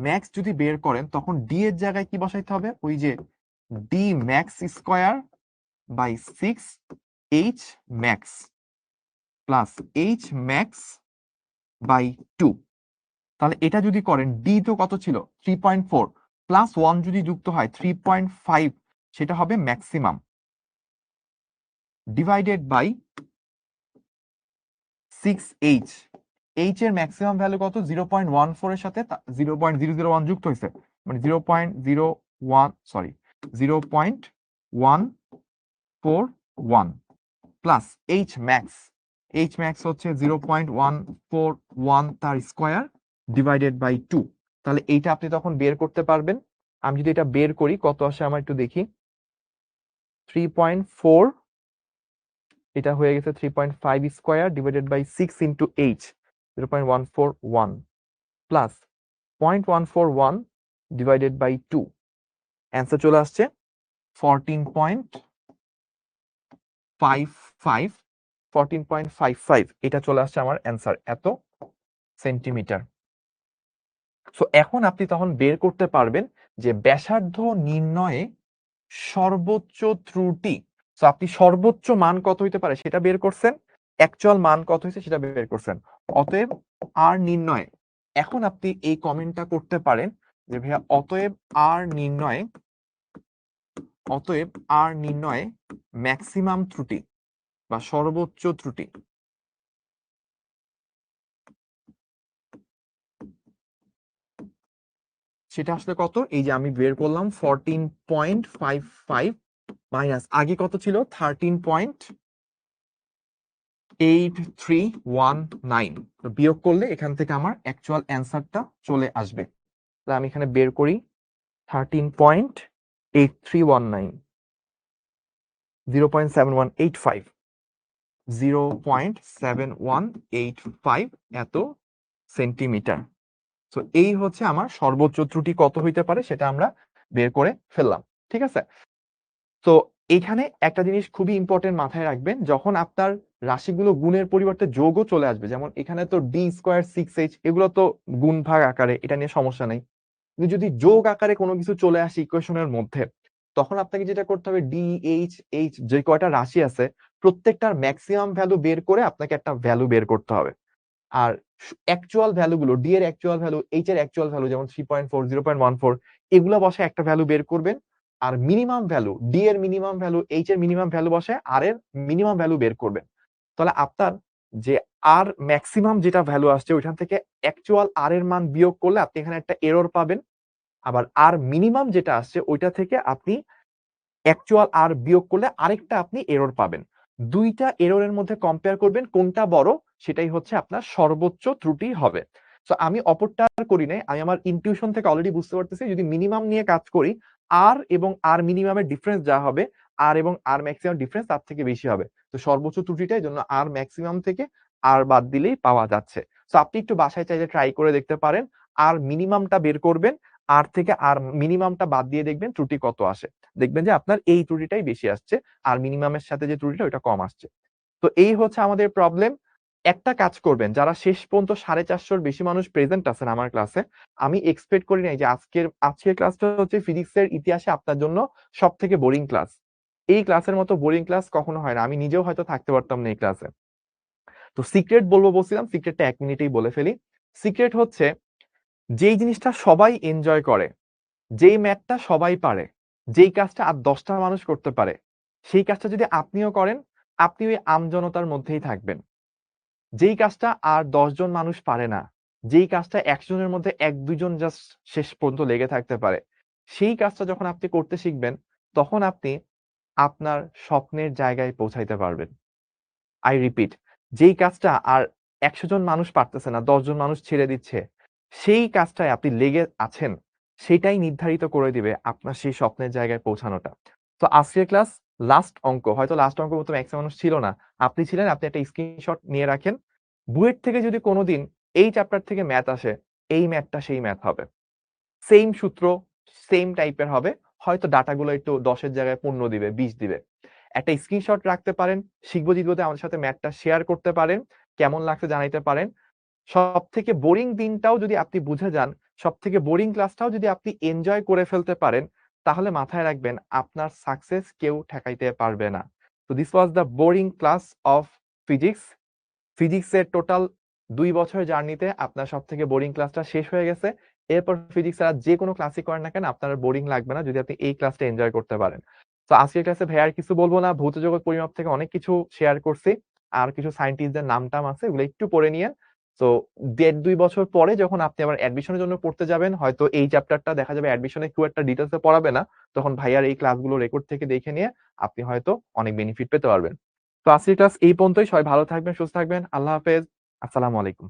ম্যাক্স যদি বের করেন তখন ডি এর জায়গায় কি বসাইতে হবে, ওই যে D max square by 6 H max plus H max by 2। তাহলে এটা যদি করেন ডি তো কত ছিল 3.4 প্লাস 1 যদি যুক্ত হয় 3.5, সেটা হবে maximum divided by 6h। H এর ম্যাক্সিমাম ভ্যালু কত 0.14 এর সাথে 0.001 যুক্ত হয়েছে, মানে 0.141 প্লাস এইচ ম্যাক্স হচ্ছে 0.141 তার স্কোয়ার ডিভাইডেড বাই 2। তাহলে এইটা আপনি তখন বের করতে পারবেন। আমি যদি এটা বের করি কত আসে আমার একটু দেখি, 3.4, এটা হয়ে গেছে 3.5 square divided by 6 into H 0.141 plus 0.141 divided by 2, answer চলে আসছে 14.55। এটা চলে আসছে আমার অ্যান্সার, এত সেন্টিমিটার। সো এখন আপনি তখন বের করতে পারবেন যে ব্যাসার্ধ নির্ণয়ে সর্বোচ্চ ত্রুটি। সো আপনি সর্বোচ্চ মান কত হইতে পারে সেটা বের করছেন, অ্যাকচুয়াল মান কত হয়েছে সেটা বের করছেন, অতএব আর নির্ণয়। এখন আপনি এই কমেন্টটা করতে পারেন যে ভাইয়া অতএব আর নির্ণয়ে ম্যাক্সিমাম ত্রুটি বা সর্বোচ্চ ত্রুটি সেটা আসলে কত, এই যে আমি বের করলাম 14.55 মাইনাস আগে কত ছিল 13.8319, বিয়োগ করলে এখান থেকে আমার অ্যাকচুয়াল অ্যান্সারটা চলে আসবে। তাহলে আমি এখানে বের করি 13.8319, 0.7185 এত সেন্টিমিটার। তো এই হচ্ছে আমার সর্বোচ্চ ত্রুটি কত হইতে পারে সেটা আমরা বের করে ফেললাম। ঠিক আছে, তো এখানে একটা জিনিস খুবই ইম্পর্টেন্ট মাথায় রাখবেন, যখন আপনার রাশিগুলো গুণের পরিবর্তে যোগও চলে আসবে, যেমন এখানে তো ডি স্কোয়ার 6h এগুলো তো গুণ ভাগ আকারে, এটা নিয়ে সমস্যা নেই। কিন্তু যদি যোগ আকারে কোনো কিছু চলে আসে ইকুয়েশনের মধ্যে, তখন আপনাকে যেটা করতে হবে ডি এইচ যে কয়টা রাশি আছে প্রত্যেকটার ম্যাক্সিমাম ভ্যালু বের করে আপনাকে একটা ভ্যালু বের করতে হবে। আর অ্যাকচুয়াল ভ্যালুগুলো ডি এর অ্যাকচুয়াল ভ্যালু, এইচ এর অ্যাকচুয়াল ভ্যালু যেমন 3.4 0.14 এগুলো বসে একটা ভ্যালু বের করবেন। আর মিনিমাম ভ্যালু ডি এর মিনিমাম ভ্যালু, এইচ এর মিনিমাম ভ্যালু বসে আর এর মিনিমাম ভ্যালু বের করবেন। তাহলে আপনার যে আর ম্যাক্সিমাম যেটা ভ্যালু আসছে ওইখান থেকে অ্যাকচুয়াল আর এর মান বিয়োগ করলে আপনি এখানে একটা এরর পাবেন। আবার আর মিনিমাম যেটা আসছে ওইটা থেকে আপনি অ্যাকচুয়াল আর বিয়োগ করলে আরেকটা আপনি এরর পাবেন। দুইটা এররের মধ্যে কম্পেয়ার করবেন কোনটা বড়, সেটাই হচ্ছে আপনার সর্বোচ্চ ত্রুটি হবে। তো আমি অপরটা করি নাই, আমি আমার ইনটিউশন থেকে অলরেডি বুঝতে পারতেছি যদি মিনিমাম নিয়ে কাজ করি আর এবং আর মিনিমামের ডিফারেন্স যা হবে আর এবং আর ম্যাক্সিমাম ডিফারেন্স তার থেকে বেশি হবে। তো সর্বোচ্চ ত্রুটিটা এই জন্য আর ম্যাক্সিমাম থেকে আর বাদ দিলেই পাওয়া যাচ্ছে। তো আপনি একটু বাসায় চাইলে ট্রাই করে দেখতে পারেন, আর মিনিমামটা বের করবেন, আর থেকে আর মিনিমামটা বাদ দিয়ে দেখবেন ত্রুটি কত আসে, দেখবেন যে আপনার এই ত্রুটিটাই বেশি আসছে আর মিনিমামের সাথে যে ত্রুটিটা ওইটা কম আসছে। তো এই হচ্ছে আমাদের প্রবলেম। একটা কাজ করবেন, যারা শেষ পর্যন্ত 450-র বেশি মানুষ প্রেজেন্ট আছেন আমার ক্লাসে, আমি এক্সপেক্ট করি নাই যে আজকের ক্লাসটা হচ্ছে ফিজিক্সের ইতিহাসে আপনার জন্য সব থেকে বোরিং ক্লাস। এই ক্লাসের মতো বোরিং ক্লাস কখনো হয় না, আমি নিজেও হয়তো থাকতে পারতাম না এই ক্লাসে। তো সিক্রেট বলছিলাম, সিক্রেটটা 1 মিনিটেই বলে ফেলি। সিক্রেট হচ্ছে যেই জিনিসটা সবাই এনজয় করে, যেই ম্যাথটা সবাই পারে, যেই কাজটা আর 10টা মানুষ করতে পারে, সেই কাজটা যদি আপনিও করেন আপনি ওই আমজনতার মধ্যেই থাকবেন। যেই কাজটা আর 10 জন মানুষ পারে না, যেই কাজটা 100 জনের মধ্যে 1-2 জন জাস্ট শেষ পর্যন্ত লেগে থাকতে পারে, সেই কাজটা যখন আপনি করতে শিখবেন তখন আপনি আপনার স্বপ্নের জায়গায় পৌঁছাইতে পারবেন। আই রিপিট, যেই কাজটা আর 100 জন মানুষ পারতেছে না, 10 জন মানুষ ছেড়ে দিচ্ছে, সেই কাজটায় আপনি লেগে আছেন, সেটাই নির্ধারিত করে দিবে আপনার সেই স্বপ্নের জায়গায় পৌঁছানোটা। তো আজকের ক্লাস লাস্ট অঙ্ক, হয়তো লাস্ট অঙ্ক মতো ম্যাক্সিমাম মানুষ ছিল না, আপনি ছিলেন, আপনি একটা স্ক্রিনশট নিয়ে রাখেন। বুয়েট থেকে যদি কোনোদিন এই চ্যাপ্টার থেকে ম্যাথ আসে, এই ম্যাথটা সেই ম্যাথ হবে, সেম সূত্র, সেম টাইপের হবে, হয়তো ডাটাগুলো একটু 10-এর জায়গায় 15 দিবে, 20 দিবে। একটা স্ক্রিনশট রাখতে পারেন। শিখবো জিতবোতে আমাদের সাথে ম্যাথটা শেয়ার করতে পারেন। কেমন লাগছে জানাইতে পারেন। সবথেকে বোরিং দিনটাও যদি আপনি বুঝে যান, সবথেকে বোরিং ক্লাসটাও যদি আপনি এনজয় করে ফেলতে পারেন, তাহলে মাথায় রাখবেন আপনার সাকসেস কেউ ঠেকাইতে পারবে না। তো this was the boring class of physics. ফিজিক্সের টোটাল ২ বছরের জার্নিতে আপনার সবথেকে বোরিং ক্লাসটা শেষ হয়ে গেছে। এরপর ফিজিক্স আর যে কোনো ক্লাসই করেন না কেন আপনার বোরিং লাগবে না যদি আপনি এই ক্লাসটা এনজয় করতে পারেন। তো আজকের ক্লাসে ভাই আর কিছু বলবো না। ভৌত জগৎ পরিমাপ থেকে অনেক কিছু শেয়ার করছি। আর কিছু সায়েন্টিস্টদের নাম-টাম আছে এগুলো একটু পড়ে নিয়েন। তো ১.৫-২ বছর পরে যখন আপনি আবার অ্যাডমিশনের জন্য পড়তে যাবেন, হয়তো এই চ্যাপ্টারটা দেখা যাবে অ্যাডমিশনে খুব একটা ডিটেইলসে পড়াবে না। তখন ভাইয়ার এই ক্লাসগুলো রেকর্ড থেকে দেখে নিয়ে আপনি হয়তো অনেক বেনিফিট পেতে পারবেন। তো আজকের ক্লাস এই পর্যন্তই। সবাই ভালো থাকবেন, সুস্থ থাকবেন। আল্লাহ হাফেজ। আসসালামু আলাইকুম।